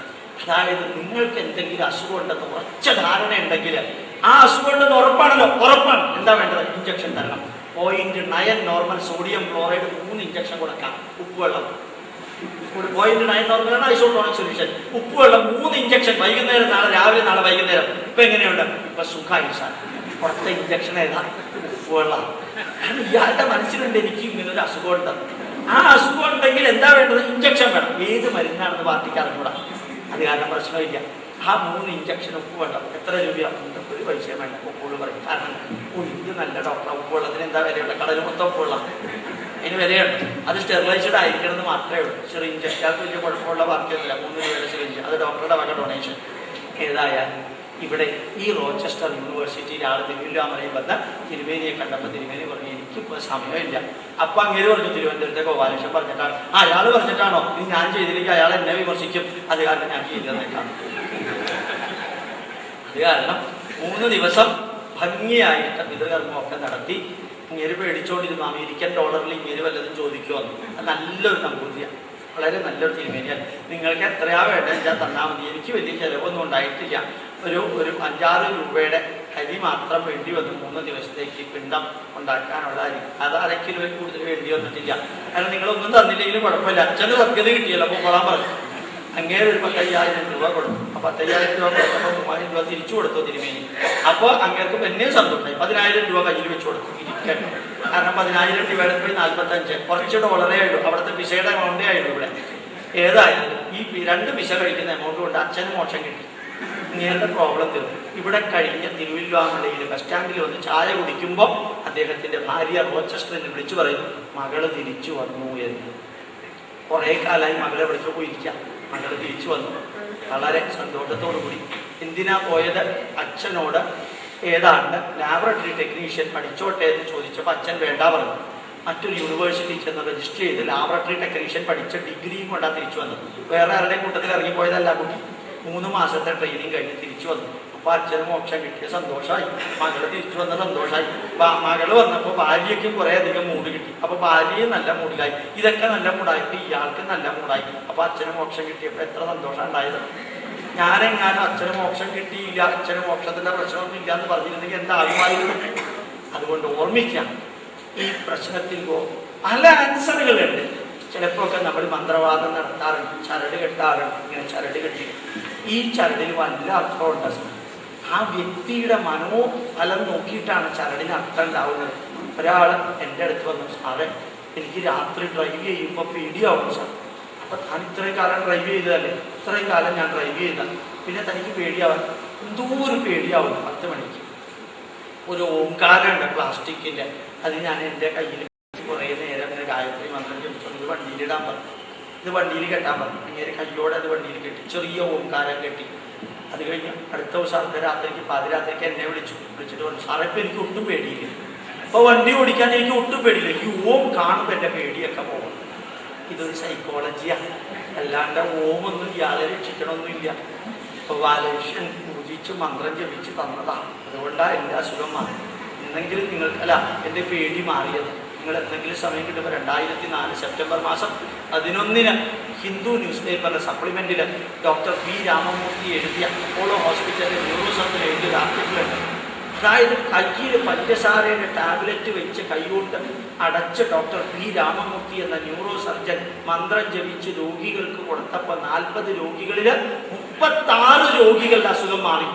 അതായത് നിങ്ങൾക്ക് എന്തെങ്കിലും അസുഖം ഉണ്ടെന്ന് ഉറച്ച ധാരണ ഉണ്ടെങ്കിൽ, ആ അസുഖം ഉണ്ടെന്ന് ഉറപ്പാണല്ലോ, ഉറപ്പാണ്. എന്താ വേണ്ടത്? ഇഞ്ചക്ഷൻ തരണം. 0.9 നോർമൽ സോഡിയം ക്ലോറൈഡ് 3 ഇഞ്ചക്ഷൻ കൊടുക്കാം. ഉപ്പുവെള്ളം 0.9 നോർമലാണ് ഐസോട്ടോണിക് സൊല്യൂഷൻ. ഉപ്പുവെള്ളം 3 ഇഞ്ചക്ഷൻ വൈകുന്നേരം, നാളെ രാവിലെ, നാളെ വൈകുന്നേരം. ഇപ്പൊ എങ്ങനെയുണ്ട്? ഇപ്പൊ സുഖമായി സാർ. പുറത്തെ ഇഞ്ചക്ഷൻ ഏതാ? ഉപ്പുവെള്ളം. കാരണം ഇയാളുടെ മനസ്സിലുണ്ട് എനിക്ക് ഇങ്ങനെ ഒരു അസുഖം ഉണ്ട്. ആ അസുഖം ഉണ്ടെങ്കിൽ എന്താ വേണ്ടത്? ഇഞ്ചക്ഷൻ വേണം. ഏത് മരുന്നാണെന്ന് പാർട്ടിക്ക് അറിഞ്ഞൂടാ. അത് കാരണം പ്രശ്നമില്ല. ആ 3 ഇഞ്ചക്ഷൻ ഉപ്പുവെള്ളം എത്ര രൂപയാണ്? ഒരു പൈസയും വേണ്ട. ഉപ്പുവെള്ളം പറയും. കാരണം ഇത് നല്ല ഡോക്ടർ, ഉപ്പുവെള്ളത്തിന് എന്താ വിലയുണ്ട്? കടൽ മൊത്തം ഉപ്പുവെള്ളം, അതിന് വിലയുണ്ട്. അത് സ്റ്റെറിലൈസ്ഡ് ആയിരിക്കണമെന്ന് മാത്രമേ ഉള്ളൂ. സിറിഞ്ച് അയാൾക്ക് വലിയ കുഴപ്പമുള്ള പാർട്ടിയൊന്നുമില്ല. 3 രൂപയുടെ സിറിഞ്ച്, അത് ഡോക്ടറുടെ വക ഡൊണേഷൻ. ഏതായാലും ഇവിടെ ഈ റോച്ചസ്റ്റർ യൂണിവേഴ്സിറ്റിയിൽ ആൾ തിരുവല്ലാമലയിൽ വന്ന തിരുമേനിയെ കണ്ടപ്പോൾ തിരുമേനി പറഞ്ഞു, എനിക്കിപ്പോൾ സമയമില്ല. അപ്പൊ അങ്ങേര് പറഞ്ഞു, തിരുവനന്തപുരത്തെ ഗോപാലകൃഷ്ണൻ പറഞ്ഞിട്ടാണ്. അയാൾ പറഞ്ഞിട്ടാണോ? ഇനി ഞാൻ ചെയ്തില്ലെങ്കിൽ അയാൾ എന്നെ വിമർശിക്കും, അത് കാരണം ഞാൻ ചെയ്തേക്കാം. അത് കാരണം 3 ദിവസം ഭംഗിയായിട്ട് പിതൃകർമ്മമൊക്കെ നടത്തി. ഇങ്ങേര് പേടിച്ചോണ്ടിരുന്നു, അമേരിക്കൻ ഡോളറിൽ ഇങ്ങേര് വല്ലതും ചോദിക്കുമെന്ന്. അത് നല്ലൊരു നമ്പൂതിരിയാണ്. വളരെ നല്ലൊരു തിരുമേനിയാണ്. നിങ്ങൾക്ക് എത്രയാ വേണ്ടത് വെച്ചാൽ തന്നാൽ മതി. എനിക്ക് വലിയ ചിലവൊന്നും ഉണ്ടായിട്ടില്ല. ഒരു 5-6 രൂപയുടെ അരി മാത്രം വേണ്ടി വന്നു 3 ദിവസത്തേക്ക് പിണ്ടം ഉണ്ടാക്കാനുള്ള അരി. അത് 1/2 കിലോയിൽ കൂടുതൽ വേണ്ടി വന്നിട്ടില്ല. കാരണം നിങ്ങളൊന്നും തന്നില്ലെങ്കിലും കുഴപ്പമില്ല. അച്ഛന് സത്യത കിട്ടിയല്ലോ. അപ്പോൾ കൊള്ളാൻ പറഞ്ഞു. അങ്ങേരെ ഒരു 10,000 രൂപ കൊടുത്തു. ആ 10,000 രൂപ കൊടുത്തപ്പോൾ 3,000 രൂപ തിരിച്ചു കൊടുത്തു തിരുമേനി. അപ്പോൾ അങ്ങേർക്ക് എന്നെയും സന്തോഷമായി. 10,000 രൂപ കയ്യിൽ വെച്ച് കൊടുത്തു ഇരിക്കട്ടെ. കാരണം 10,000 രൂപയുടെ പോയി 45 കുറച്ച് ഡോളറേ ആയുള്ളൂ. അവിടുത്തെ പിസയുടെ എമൗണ്ടേ ആയുള്ളൂ. ഇവിടെ ഏതായാലും ഈ 2 പിസ കഴിക്കുന്ന എമൗണ്ട് കൊണ്ട് അച്ഛന് മോക്ഷം കിട്ടി. ഇങ്ങനത്തെ പ്രോബ്ലം തീർന്നു. ഇവിടെ കഴിഞ്ഞ തിരുവല്ലാമലയിൽ ബസ് സ്റ്റാൻഡിൽ വന്ന് ചായ കുടിക്കുമ്പോൾ അദ്ദേഹത്തിന്റെ ഭാര്യ റോച്ചസ്റ്ററിനെ വിളിച്ചു പറയുന്നു, മകള് തിരിച്ചു വന്നു എന്ന്. കുറേ കാലമായി മകളെ വിളിച്ചു പോയിരിക്കാം. മകള് തിരിച്ചു വന്നു. വളരെ സന്തോഷത്തോടു കൂടി. എന്തിനാ പോയത്? അച്ഛനോട് ഏതാണ്ട് ലാബറട്ടറി ടെക്നീഷ്യൻ പഠിച്ചോട്ടെ എന്ന് ചോദിച്ചപ്പോൾ അച്ഛൻ വേണ്ട പറഞ്ഞു. മറ്റൊരു യൂണിവേഴ്സിറ്റി ചെന്ന് രജിസ്റ്റർ ചെയ്ത് ലാബറട്ടറി ടെക്നീഷ്യൻ പഠിച്ച ഡിഗ്രിയും കൊണ്ടാ തിരിച്ചു വന്നു. വേറെ ആരുടെയും കൂട്ടത്തിൽ ഇറങ്ങിപ്പോയതല്ല കുട്ടി. 3 മാസത്തെ ട്രെയിനിങ് കഴിഞ്ഞ് തിരിച്ചു വന്നു. അപ്പോൾ അച്ഛന് മോക്ഷം കിട്ടിയ സന്തോഷമായി. മകള് തിരിച്ചു വന്ന സന്തോഷമായി. മകള് വന്നപ്പോൾ ഭാര്യയ്ക്കും കുറേ അധികം മൂഡ് കിട്ടി. അപ്പോൾ ഭാര്യയും നല്ല മൂഡിലായി. ഇതൊക്കെ നല്ല മൂടായിട്ട് ഇയാൾക്ക് നല്ല മൂടായി. അപ്പോൾ അച്ഛന് മോക്ഷം കിട്ടിയപ്പോൾ എത്ര സന്തോഷം ഉണ്ടായത്. ഞാനെങ്ങാനും അച്ഛന് മോക്ഷം കിട്ടിയില്ല, അച്ഛന് മോക്ഷത്തിന്റെ പ്രശ്നമൊന്നും ഇല്ല എന്ന് പറഞ്ഞിരുന്നെങ്കിൽ എന്താകുമായിരുന്നു. അതുകൊണ്ട് ഓർമ്മിക്കാം, ഈ പ്രശ്നത്തിൽ പല ആൻസറുകളുണ്ട്. ചിലപ്പോൾ ഒക്കെ നമ്മൾ മന്ത്രവാദം നടത്താറുണ്ട്, ചരട് കെട്ടാറുണ്ട്. ഇങ്ങനെ ചരട് കെട്ടി ഈ ചരടിൽ വല്ല അർത്ഥമുണ്ട്. ആ വ്യക്തിയുടെ മനോഫലം നോക്കിയിട്ടാണ് ചരടിന് അർത്ഥം ഉണ്ടാവുന്നത്. ഒരാൾ എൻ്റെ അടുത്ത് വന്നു, സാറേ എനിക്ക് രാത്രി ഡ്രൈവ് ചെയ്യുമ്പോൾ പേടിയാവും സാർ. അപ്പം താൻ ഇത്രയും കാലം ഡ്രൈവ് ചെയ്തതല്ലേ? ഇത്രയും കാലം ഞാൻ ഡ്രൈവ് ചെയ്ത പിന്നെ തനിക്ക് പേടിയാവാൻ എന്തോ ഒരു പേടിയാവും. 10 മണിക്ക് ഒരു ഓംകാരമുണ്ട് പ്ലാസ്റ്റിക്കിൻ്റെ, അത് ഞാൻ എൻ്റെ കയ്യിൽ കുറേ നേരം അങ്ങനെ ഗായത്രി മന്ത്രം ചോദിച്ചോണ്ട് ഇത് വണ്ടിയിലിടാൻ പറഞ്ഞു. ഇത് വണ്ടിയിൽ കെട്ടാൻ പറഞ്ഞു. ഇങ്ങനെ കയ്യോടെ അത് വണ്ടിയിൽ കെട്ടി ചെറിയ ഓംകാരം കെട്ടി. അത് കഴിഞ്ഞ് അടുത്ത ദിവസം അർദ്ധരാത്രിക്ക് പാതിരാത്രിക്ക് എന്നെ വിളിച്ചിട്ട് പറഞ്ഞു, സാറേ ഇപ്പം എനിക്ക് ഒട്ടും പേടിയില്ല. അപ്പോൾ വണ്ടി ഓടിക്കാൻ എനിക്ക് ഒട്ടും പേടിയില്ല. ഈ ഓം കാണുമ്പോൾ എൻ്റെ പേടിയൊക്കെ പോകും. ഇതൊരു സൈക്കോളജിയാണ്. അല്ലാണ്ട് ഓമൊന്നും ഇയാളെ രക്ഷിക്കണമൊന്നുമില്ല. ഇപ്പോൾ വാലേഷൻ പൂജിച്ച് മന്ത്രം ജപിച്ച് തന്നതാണ്. അതുകൊണ്ടാണ് എൻ്റെ അസുഖം മാറി. എന്നെങ്കിലും നിങ്ങൾക്ക് അല്ല എൻ്റെ പേടി മാറിയത്. നിങ്ങൾ എന്തെങ്കിലും സമയം കിട്ടുമ്പോൾ 2004 സെപ്റ്റംബർ മാസം 11 ഹിന്ദു ന്യൂസ് പേപ്പറിൻ്റെ സപ്ലിമെൻറ്റിൽ ഡോക്ടർ പി രാമമൂർത്തി എഴുതിയ അപ്പോളോ ഹോസ്പിറ്റലിലെ ന്യൂറോ സർജൻ എഴുതിയ ഒരു ആർട്ടിക്കിളുണ്ട്. അതായത് കയ്യിൽ പഞ്ചസാരയുടെ ടാബ്ലറ്റ് വെച്ച് കൈകൊണ്ട് അടച്ച് ഡോക്ടർ പി രാമമൂർത്തി എന്ന ന്യൂറോ സർജൻ മന്ത്രം ജപിച്ച് രോഗികൾക്ക് കൊടുത്തപ്പോൾ 40 രോഗികളിൽ 36 രോഗികളുടെ അസുഖം മാറി.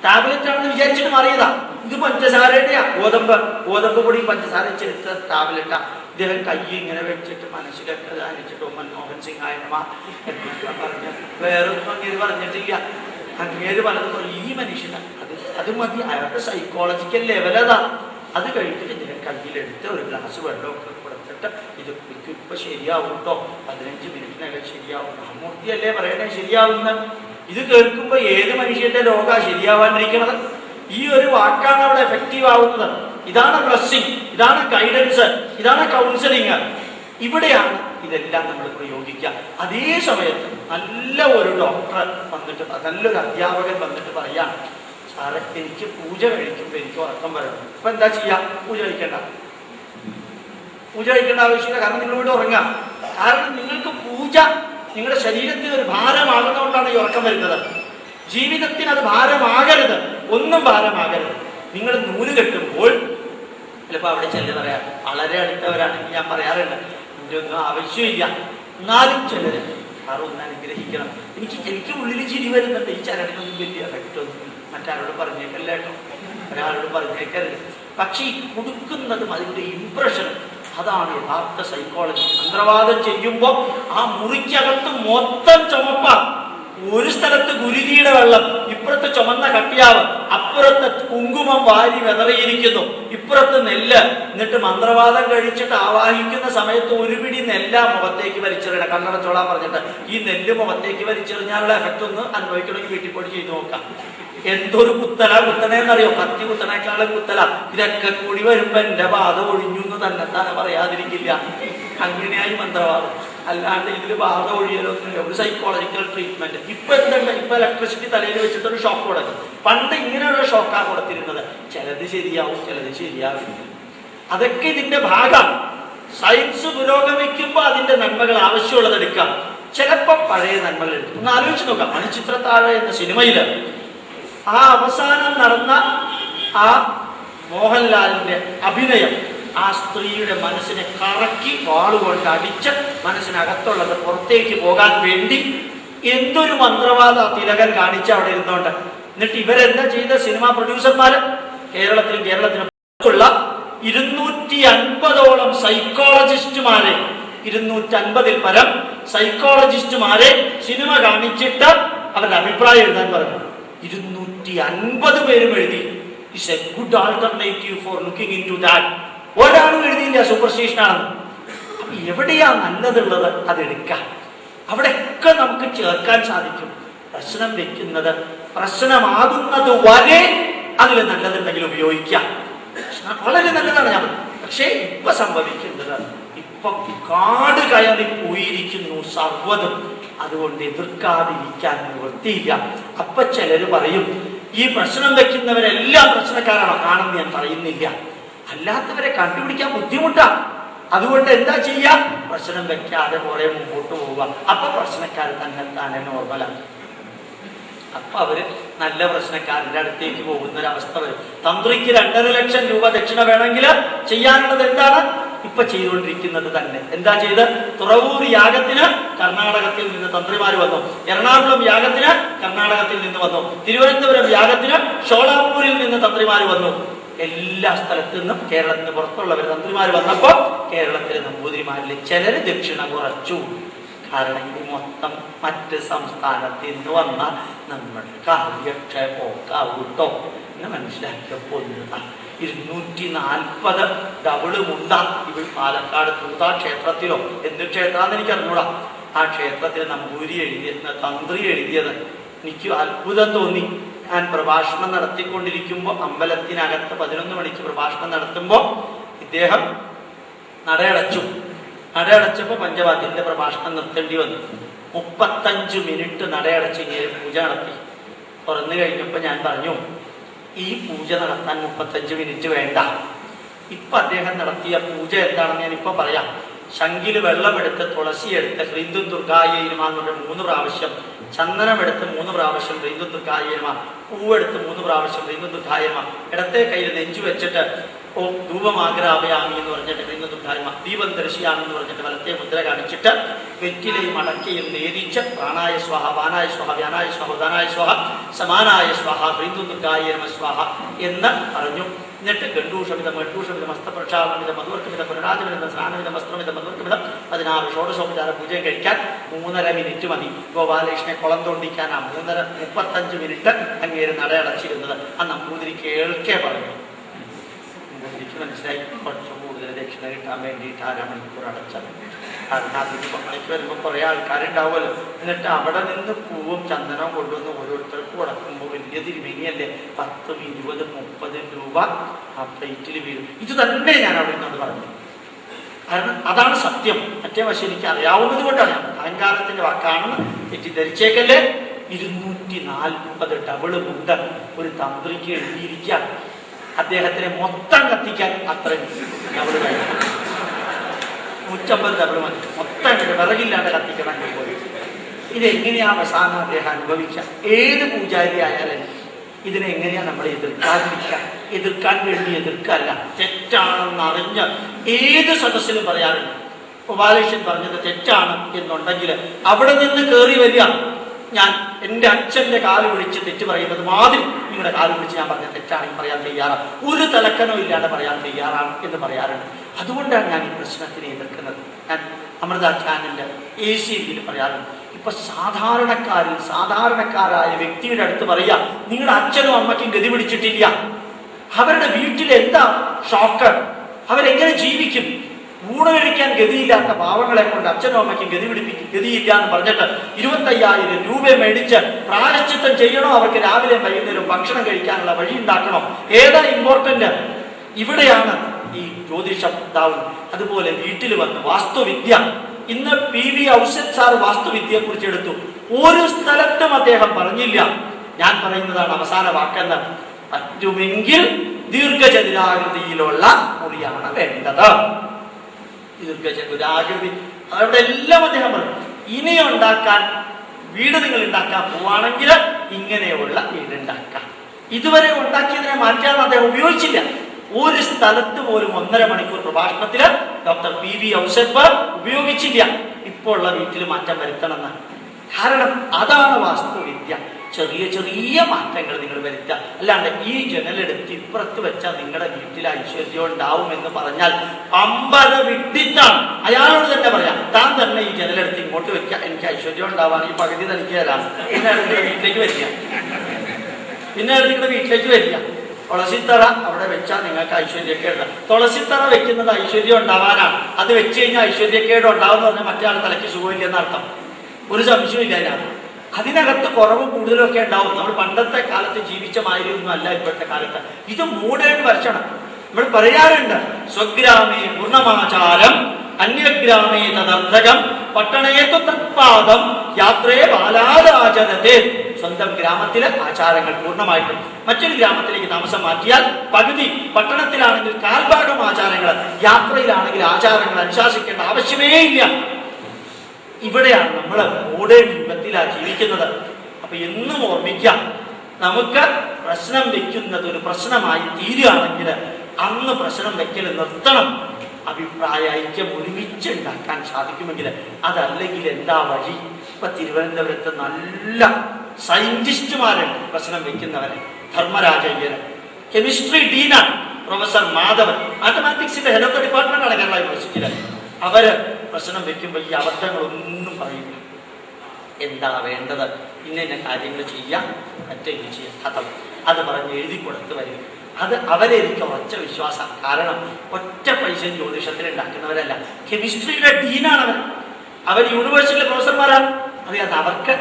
ടാബ്ലറ്റ് ആണെന്ന് വിചാരിച്ചിട്ട് മാറിയതാ. ഇത് പഞ്ചസാരയുടെയാ, ഗോതമ്പ് പൊടി പഞ്ചസാര ചെറുത്ത ടാബ്ലറ്റാ. ഇദ്ദേഹം കൈ ഇങ്ങനെ വെച്ചിട്ട് മനസ്സിലൊക്കെ ധാനിച്ചിട്ട് മൻമോഹൻ സിംഗ് ആയമാ പറഞ്ഞ വേറൊന്നും അങ്ങേര് പറഞ്ഞിട്ടില്ല. അങ്ങേര് പലതും ഈ മനുഷ്യന് അത് മതി. അയാളുടെ സൈക്കോളജിക്കൽ ലെവലതാ. അത് കഴിഞ്ഞിട്ട് ഇദ്ദേഹം കയ്യിലെടുത്ത് ഒരു ഗ്ലാസ് വെള്ളമൊക്കെ കൊടുത്തിട്ട് ഇത് കുടിക്കും, ഇപ്പൊ ശരിയാവും കേട്ടോ, 15 മിനിറ്റിനകം ശരിയാവും. രാമമൂർത്തിയല്ലേ പറയണേ ശരിയാവുന്ന. ഇത് കേൾക്കുമ്പോൾ ഏത് മനുഷ്യന്റെ രോഗം ശരിയാവാണ്ടിരിക്കണത്? ഈ ഒരു വാക്കാണ് അവിടെ എഫക്റ്റീവ് ആവുന്നത്. ഇതാണ് ബ്ലസ്സിങ്, ഇതാണ് ഗൈഡൻസ്, ഇതാണ് കൗൺസിലിങ്. ഇവിടെയാണ് ഇതെല്ലാം നമ്മൾ പ്രയോഗിക്കുക. അതേ സമയത്ത് നല്ല ഒരു ഡോക്ടർ വന്നിട്ട്, നല്ലൊരു അധ്യാപകൻ വന്നിട്ട് പറയാം, സാറെ എനിക്ക് പൂജ കഴിക്കുമ്പോൾ എനിക്ക് ഉറക്കം വരണം. അപ്പൊ എന്താ ചെയ്യാ? പൂജ കഴിക്കേണ്ട ആവശ്യമില്ല. കാരണം നിങ്ങൾ ഇവിടെ ഉറങ്ങാം. കാരണം നിങ്ങൾക്ക് പൂജ നിങ്ങളുടെ ശരീരത്തിന് ഒരു ഭാരമാകുന്നതുകൊണ്ടാണ് ഈ ഉറക്കം വരുന്നത്. ജീവിതത്തിന് അത് ഭാരമാകരുത്, ഒന്നും ഭാരമാകരുത്. നിങ്ങൾ നൂല് കെട്ടുമ്പോൾ ചിലപ്പോൾ അവിടെ ചിലർ പറയാം, വളരെ അടുത്തവരാണെങ്കിൽ ഞാൻ പറയാറുണ്ട്, എൻ്റെ ഒന്നും ആവശ്യമില്ല. എന്നാലും ചിലർ ആരൊന്ന് അനുഗ്രഹിക്കണം. എനിക്ക് ഉള്ളിൽ ചിരി വരുന്നുണ്ട്. ഈ ചരടിനൊന്നും വലിയ എഫക്റ്റ് ഒന്നും മറ്റാരോട് പറഞ്ഞേക്കല്ല കേട്ടോ, ഒരാളോട് പറഞ്ഞേക്കരുത്. പക്ഷെ ഈ കൊടുക്കുന്നതും അതിൻ്റെ ഇംപ്രഷൻ, അതാണ് യഥാർത്ഥ സൈക്കോളജി. മന്ത്രവാദം ചെയ്യുമ്പോൾ ആ മുറിക്കകത്ത് മൊത്തം ചുമപ്പാ. ഒരു സ്ഥലത്ത് ഗുരുതിയുടെ വെള്ളം, ഇപ്പുറത്ത് ചുമന്ന കട്ടിയാവ്, അപ്പുറത്ത് കുങ്കുമം വാരി വെതറിയിരിക്കുന്നു, ഇപ്പുറത്ത് നെല്ല്. എന്നിട്ട് മന്ത്രവാദം കഴിച്ചിട്ട് ആവാഹിക്കുന്ന സമയത്ത് ഒരു പിടി നെല്ല മുഖത്തേക്ക് വലിച്ചെറിയണം. കണ്ണടച്ചോളാൻ പറഞ്ഞിട്ട് ഈ നെല്ല് മുഖത്തേക്ക് വലിച്ചെറിഞ്ഞാലുള്ള എഫക്റ്റ് ഒന്ന് അനുഭവിക്കണമെങ്കിൽ വീട്ടിൽ പോയി ചെയ്ത് നോക്കാം. എന്തൊരു കുത്തണേന്നറിയോ? കത്തി കുത്തണേക്കാളും കുത്തല. ഇതൊക്കെ കൂടി വരുമ്പോ എന്റെ ബാധ ഒഴിഞ്ഞു എന്ന് തന്നെ പറയാതിരിക്കില്ല. അങ്ങനെയായി മന്ത്രവാദം. അല്ലാണ്ട് ഇതിൽ ബാധ ഒഴിയലൊന്നുമില്ല. ഒരു സൈക്കോളജിക്കൽ ട്രീറ്റ്മെന്റ്. ഇപ്പൊ എന്തുണ്ട്? ഇപ്പൊ ഇലക്ട്രിസിറ്റി തലയിൽ വെച്ചിട്ട് ഒരു ഷോക്ക് കൊടുക്കും. പണ്ട് ഇങ്ങനെയുള്ള ഷോക്കാണ് കൊടുത്തിരുന്നത്. ചിലത് ശരിയാവും, ചിലത് ശരിയാവില്ല. അതൊക്കെ ഇതിന്റെ ഭാഗമാണ്. സയൻസ് പുരോഗമിക്കുമ്പോൾ അതിന്റെ നന്മകൾ ആവശ്യമുള്ളത് എടുക്കാം, ചിലപ്പോൾ പഴയ നന്മകൾ എടുക്കും. ഒന്ന് ആലോചിച്ച് നോക്കാം. മണിച്ചിത്രത്താഴ് എന്ന സിനിമയിൽ ആ അവസാനം നടന്ന ആ മോഹൻലാലിന്റെ അഭിനയം ആ സ്ത്രീയുടെ മനസ്സിനെ കറക്കി വാളുകൊണ്ട് അടിച്ച് മനസ്സിനകത്തുള്ളത് പുറത്തേക്ക് പോകാൻ വേണ്ടി എന്തൊരു മന്ത്രവാദ തിലകൻ കാണിച്ച അവിടെ ഇരുന്നോണ്ട്. എന്നിട്ട് ഇവരെന്താ ചെയ്ത സിനിമാ പ്രൊഡ്യൂസർമാര് കേരളത്തിനും ഉള്ള 250ഓളം സൈക്കോളജിസ്റ്റുമാരെ 250ൽ പരം സൈക്കോളജിസ്റ്റുമാരെ സിനിമ കാണിച്ചിട്ട് അവരുടെ അഭിപ്രായം എഴുതാൻ പറഞ്ഞു. 250 പേരും എഴുതി it's a good alternative for looking into that. ഒരാളും എഴുതിയില്ല സൂപ്പർസ്റ്റിഷൻ ആണെന്ന്. അപ്പൊ എവിടെയാ നല്ലതുള്ളത് അതെടുക്കാം. അവിടെയൊക്കെ നമുക്ക് ചേർക്കാൻ സാധിക്കും. പ്രശ്നം വെക്കുന്നത് പ്രശ്നമാകുന്നത് വരെ അതിൽ നല്ലതുണ്ടെങ്കിൽ ഉപയോഗിക്കാം. വളരെ നല്ലതാണ് ഞാൻ. പക്ഷേ ഇപ്പൊ സംഭവിക്കുന്നത് ഇപ്പൊ കാട് കയറി പോയിരിക്കുന്നു സർവ്വതും. അതുകൊണ്ട് എതിർക്കാതിരിക്കാൻ നിവൃത്തിയില്ല. അപ്പൊ ചിലര് പറയും ഈ പ്രശ്നം വെക്കുന്നവരെല്ലാം പ്രശ്നക്കാരാണോ? ആണെന്ന് ഞാൻ പറയുന്നില്ല. അല്ലാത്തവരെ കണ്ടുപിടിക്കാൻ ബുദ്ധിമുട്ടാണ്. അതുകൊണ്ട് എന്താ ചെയ്യാ? പ്രശ്നം വെക്കാതെ കുറെ മുമ്പോട്ട് പോവുക. അപ്പൊ പ്രശ്നക്കാർ തന്നെ നോർമലാണ്. അപ്പൊ അവര് നല്ല പ്രശ്നക്കാരന്റെ അടുത്തേക്ക് പോകുന്നൊരവസ്ഥ വരും. തന്ത്രിക്ക് 2.5 ലക്ഷം രൂപ ദക്ഷിണ വേണമെങ്കിൽ ചെയ്യാനുള്ളത് എന്താണ്? ഇപ്പൊ ചെയ്തുകൊണ്ടിരിക്കുന്നത് തന്നെ. എന്താ ചെയ്ത്? തുറവൂർ യാഗത്തിന് കർണാടകത്തിൽ നിന്ന് തന്ത്രിമാര് വന്നു. എറണാകുളം യാഗത്തിന് കർണാടകത്തിൽ നിന്ന് വന്നു. തിരുവനന്തപുരം യാഗത്തിന് ഷോളാപൂരിൽ നിന്ന് തന്ത്രിമാര് വന്നു. എല്ലാ സ്ഥലത്തു നിന്നും കേരളത്തിന് പുറത്തുള്ളവർ തന്ത്രിമാര് വന്നപ്പോ കേരളത്തിലെ നമ്പൂതിരിമാരിൽ ചിലര് ദക്ഷിണ കുറച്ചു. കാരണം ഇത് മൊത്തം മറ്റ് സംസ്ഥാനത്തിൽ നിന്ന് വന്ന നമ്മുടെ കാര്യക്ഷേമോക്കാവൂട്ടോ എന്ന് മനസ്സിലാക്കിയപ്പോൾ 240 ഡബിള് മുണ്ട ഇവൾ പാലക്കാട് തൂതാ ക്ഷേത്രത്തിലോ എന്ത് ക്ഷേത്രമാണെന്ന് എനിക്ക് അറിഞ്ഞൂടാ. ആ ക്ഷേത്രത്തിൽ നമ്പൂരി തന്ത്രി എഴുതിയത് എനിക്ക് അത്ഭുതം തോന്നി. ഞാൻ പ്രഭാഷണം നടത്തിക്കൊണ്ടിരിക്കുമ്പോൾ അമ്പലത്തിനകത്ത് 11 മണിക്ക് പ്രഭാഷണം നടത്തുമ്പോൾ ഇദ്ദേഹം നടയടച്ചപ്പോ പഞ്ചവാദ്യന്റെ പ്രഭാഷണം നിർത്തേണ്ടി വന്നു. 35 മിനിറ്റ് നടയടച്ച് ഇങ്ങനെ പൂജ നടത്തി. തുറന്നു കഴിഞ്ഞപ്പോ ഞാൻ പറഞ്ഞു ഈ പൂജ നടത്താൻ 35 മിനിറ്റ് വേണ്ട. ഇപ്പൊ അദ്ദേഹം നടത്തിയ പൂജ എന്താണെന്ന് ഞാൻ ഇപ്പൊ പറയാം. ശംഖില് വെള്ളമെടുത്ത് തുളസിയെടുത്ത് ഹ്രീന്ദും ദുർഗായേനുമാന്ന് പറഞ്ഞ 3 പ്രാവശ്യം, ചന്ദനമെടുത്ത് 3 പ്രാവശ്യം ഹ്രീന്ദും ദുർഗായേനുമ, പൂവെടുത്ത് 3 പ്രാവശ്യം ഹ്രീന്ദും ദുർഗായേനുമ, ഇടത്തെ കയ്യിൽ നെഞ്ചു വെച്ചിട്ട് ഓ ധൂപമാഗ്രാപയാമി എന്ന് പറഞ്ഞിട്ട് ഹ്രീന്ദും ദുർഗായേനുമ, ദീപം ദർശിയാമി എന്ന് പറഞ്ഞിട്ട് വലത്തെ മുദ്ര കാണിച്ചിട്ട് വെറ്റിലയും മടക്കയും നേദിച്ച് പ്രാണായ സ്വാഹ, വാനായ സ്വാഹ, വ്യാനായ സ്വാഹ, ഉദാനായ സ്വാഹ, സമാനായ സ്വാഹ, ഹ്രീന്ദും ദുർഗായേനുമ സ്വാഹ എന്ന് പറഞ്ഞു. എന്നിട്ട് ഗണ്ഡൂഷമിതം ഗണ്ഡൂഷമിതം ഹസ്തപ്രക്ഷാളമിതം മധുവർക്കമിതം പുനരാജമിതം സ്നാനമിതം വസ്ത്രമിതം മധുവർക്കമിതം 16 ഷോഡശോപചാര പൂജയും കഴിക്കാൻ 3.5 മിനിറ്റ് മതി. ഗോപാലകൃഷ്ണനെ കുളം തോണ്ടിക്കാനാ 35 മിനിറ്റ് അങ്ങേര് നടയടച്ചിരുന്നത്. ആ നമ്പൂതിരി കേൾക്കേ പറഞ്ഞു. നമ്പൂതിരിക്ക് മനസ്സിലായി കുറച്ച് കൂടുതൽ ദക്ഷിണ കിട്ടാൻ വേണ്ടിയിട്ട് 1/2 മണിക്കൂർ അടച്ചത്. കാരണം അതിന് പണിക്ക് വരുമ്പോൾ കുറെ ആൾക്കാരുണ്ടാവുമല്ലോ. എന്നിട്ട് അവിടെ നിന്ന് പൂവും ചന്ദനവും കൊണ്ടുവന്ന് ഓരോരുത്തർക്ക് കൊടുക്കുമ്പോൾ വലിയ തിരുമേനിയല്ലേ 10, 20, 30 രൂപ ആ പ്ലേറ്റിൽ വീഴും. ഇത് തന്നെ ഞാൻ അവിടെ നിന്നോട് പറഞ്ഞു. കാരണം അതാണ് സത്യം. മറ്റേ വശം എനിക്ക് അറിയാവുന്നത് കൊണ്ടാണ്. അഹങ്കാരത്തിന്റെ വാക്കാണെന്ന് തെറ്റിദ്ധരിച്ചേക്കല്ലേ. 240 ഡബിള് മുണ്ട ഒരു തന്ത്രിക്ക് എഴുതിയിരിക്കുകയാണ്. അദ്ദേഹത്തിനെ മൊത്തം കത്തിക്കാൻ അത്രയും ഡബിള് കഴിയും. 150 ഡബിള് മതി മൊത്തം വിറകില്ലാതെ കത്തിക്കണം പോയി. ഇതെങ്ങനെയാ അവസാനം അദ്ദേഹം അനുഭവിക്കുക? ഏത് പൂജാരി ആയാലും ഇതിനെങ്ങനെയാ നമ്മൾ എതിർക്കാതിരിക്കുക? എതിർക്കാൻ വേണ്ടി എതിർക്കല്ല, തെറ്റാണെന്ന് അറിഞ്ഞ് ഏത് സദസ്സിലും പറയാറുണ്ട്. ഗോപാലകൃഷ്ണൻ പറഞ്ഞത് തെറ്റാണ് എന്നുണ്ടെങ്കിൽ അവിടെ നിന്ന് കയറി വരിക. ഞാൻ എൻ്റെ അച്ഛൻ്റെ കാല് പിടിച്ച് തെറ്റ് പറയുന്നത് മാതിരി നിങ്ങളുടെ കാല് പിടിച്ച് ഞാൻ പറഞ്ഞ തെറ്റാണെങ്കിൽ പറയാൻ തയ്യാറാണ്. ഒരു തലക്കനോ ഇല്ലാതെ പറയാൻ തയ്യാറാണ് എന്ന് അതുകൊണ്ടാണ് ഞാൻ ഈ പ്രശ്നത്തിനെ എതിർക്കുന്നത്. ഞാൻ അമൃത ചാനലിന്റെ ACVയിൽ പറയാറുണ്ട്. ഇപ്പൊ സാധാരണക്കാരായ വ്യക്തിയുടെ അടുത്ത് പറയാ നിങ്ങളുടെ അച്ഛനും അമ്മയ്ക്കും ഗതി പിടിച്ചിട്ടില്ല, അവരുടെ വീട്ടിൽ എന്താ ഷോക്ക്, അവരെങ്ങനെ ജീവിക്കും? ഊണ് കഴിക്കാൻ ഗതിയില്ലാത്ത പാവങ്ങളെ കൊണ്ട് അച്ഛനും അമ്മയ്ക്കും ഗതിയില്ല എന്ന് പറഞ്ഞിട്ട് 25,000 രൂപ മേടിച്ച് പ്രായശ്ചിത്തം ചെയ്യണോ? അവർക്ക് രാവിലെ വൈകുന്നേരം ഭക്ഷണം കഴിക്കാനുള്ള വഴി ഉണ്ടാക്കണോ? ഏതാ ഇമ്പോർട്ടന്റ്? ഇവിടെയാണ് ഈ ജ്യോതിഷം ഉണ്ടാവുന്നത്. അതുപോലെ വീട്ടിൽ വന്ന് വാസ്തുവിദ്യ, ഇന്ന് PV ഔസേപ്പ് സാർ വാസ്തുവിദ്യയെ കുറിച്ച് എടുത്തു. ഒരു സ്ഥലത്തും അദ്ദേഹം പറഞ്ഞില്ല. ഞാൻ പറയുന്നതാണ് അവസാന വാക്കെന്ന്. പറ്റുമെങ്കിൽ ദീർഘചതുരാകൃതിയിലുള്ള മുറിയാണ് വേണ്ടത്. ഒരു ആകൃതി അവിടെ എല്ലാം അദ്ദേഹം പറഞ്ഞു. ഇനി ഉണ്ടാക്കാൻ വീട് നിങ്ങൾ ഉണ്ടാക്കാൻ പോവാണെങ്കിൽ ഇങ്ങനെയുള്ള വീടുണ്ടാക്കാം. ഇതുവരെ ഉണ്ടാക്കിയതിനെ മാറ്റാൻ അദ്ദേഹം ഉപയോഗിച്ചില്ല. ഒരു സ്ഥലത്ത് പോലും 1.5 മണിക്കൂർ പ്രഭാഷണത്തില് ഡോക്ടർ PV ഔസേപ്പ് ഉപയോഗിച്ചില്ല ഇപ്പോൾ ഉള്ള വീട്ടിൽ മാറ്റം വരുത്തണമെന്ന്. കാരണം അതാണ് വാസ്തുവിദ്യ. ചെറിയ ചെറിയ മാറ്റങ്ങൾ നിങ്ങൾ വരുത്തുക. അല്ലാണ്ട് ഈ ജനലെടുത്ത് ഇപ്പുറത്ത് വെച്ചാൽ നിങ്ങളുടെ വീട്ടിൽ ഐശ്വര്യം ഉണ്ടാവും എന്ന് പറഞ്ഞാൽ അമ്പര വിട്ടിട്ടാണ്. അയാളോട് തന്നെ പറയാം, താൻ തന്നെ ഈ ജനലെടുത്ത് ഇങ്ങോട്ട് വെക്കുക, എനിക്ക് ഐശ്വര്യം ഉണ്ടാവാൻ ഈ പകുതി തനിക്ക് തരാം. പിന്നെ നിങ്ങളുടെ വീട്ടിലേക്ക് വരിക, നിങ്ങളുടെ വീട്ടിലേക്ക് വരിക. തുളസിത്തറ അവിടെ വെച്ചാൽ നിങ്ങൾക്ക് ഐശ്വര്യക്കേട്. തുളസിത്തറ വെക്കുന്നത് ഐശ്വര്യം ഉണ്ടാവാനാണ്. അത് വെച്ച് കഴിഞ്ഞാൽ ഐശ്വര്യക്കേട് ഉണ്ടാവും എന്ന് പറഞ്ഞാൽ മറ്റേ ആൾ തലയ്ക്ക് സുഖമില്ലെന്ന് അർത്ഥം. ഒരു സംശയമില്ല. അതിനകത്ത് അതിനകത്ത് കുറവ് കൂടുതലൊക്കെ ഉണ്ടാവും. നമ്മൾ പണ്ടത്തെ കാലത്ത് ജീവിച്ച മാതിരിയൊന്നും അല്ല ഇപ്പോഴത്തെ കാലത്ത്. ഇത് മോഡേൺ വെർഷനാണ്. നമ്മൾ പറയാറുണ്ട്, സ്വഗ്രാമേ പൂർണ്ണമാചാരം അന്യഗ്രാമേ തദർദ്ധകം പട്ടണേതു തത്പാദം യാത്രേ ബാലാരാചരതേ. സ്വന്തം ഗ്രാമത്തിലെ ആചാരങ്ങൾ പൂർണ്ണമായിട്ടും മറ്റൊരു ഗ്രാമത്തിലേക്ക് താമസം മാറ്റിയാൽ പകുതി, പട്ടണത്തിലാണെങ്കിൽ കാൽഭാഗം ആചാരങ്ങൾ, യാത്രയിലാണെങ്കിൽ ആചാരങ്ങൾ അനുശാസിക്കേണ്ട ആവശ്യമേ ഇല്ല. ഇവിടെയാണ് നമ്മൾ മോഡേൺ യുഗത്തിലാണ് ജീവിക്കുന്നത്. അപ്പൊ എന്നും ഓർമ്മിക്കാം, നമുക്ക് പ്രശ്നം വെക്കുന്നത് ഒരു പ്രശ്നമായി തീരുകയാണെങ്കിൽ അന്ന് പ്രശ്നം വെക്കൽ നിർത്തണം. അഭിപ്രായ ഐക്യം ഒരുമിച്ച് ഉണ്ടാക്കാൻ സാധിക്കുമെങ്കിൽ. അതല്ലെങ്കിൽ എന്താ വഴി? ഇപ്പൊ തിരുവനന്തപുരത്ത് നല്ല സയന്റിസ്റ്റുമാരുണ്ട് പ്രശ്നം വെക്കുന്നവരെ. ധർമ്മരാജയ്യര് കെമിസ്ട്രി ഡീനാണ്, പ്രൊഫസർ മാധവൻ മാത്തമാറ്റിക്സിന്റെ ഹെഡ് ഓഫ് ദ ഡിപ്പാർട്ട്മെന്റ് ആണ് കേരള യൂണിവേഴ്സിറ്റിയിലെ. അവര് പ്രശ്നം വെക്കുമ്പോൾ ഈ അബദ്ധങ്ങളൊന്നും പറയില്ല. എന്താ വേണ്ടത്, ഇന്ന കാര്യങ്ങൾ ചെയ്യാം, മറ്റേ ചെയ്യാം, കഥ അത് പറഞ്ഞ് എഴുതി കൊടുത്ത് വരും. അത് അവരെ എനിക്ക് ഉറച്ച വിശ്വാസം. കാരണം ഒറ്റ പൈസ ജ്യോതിഷത്തിൽ ഉണ്ടാക്കുന്നവരല്ല, കെമിസ്ട്രിയുടെ ഡീനാണ് അവർ യൂണിവേഴ്സിറ്റിയിലെ പ്രൊഫസർമാരാണ്. അറിയാതെ അവർക്ക്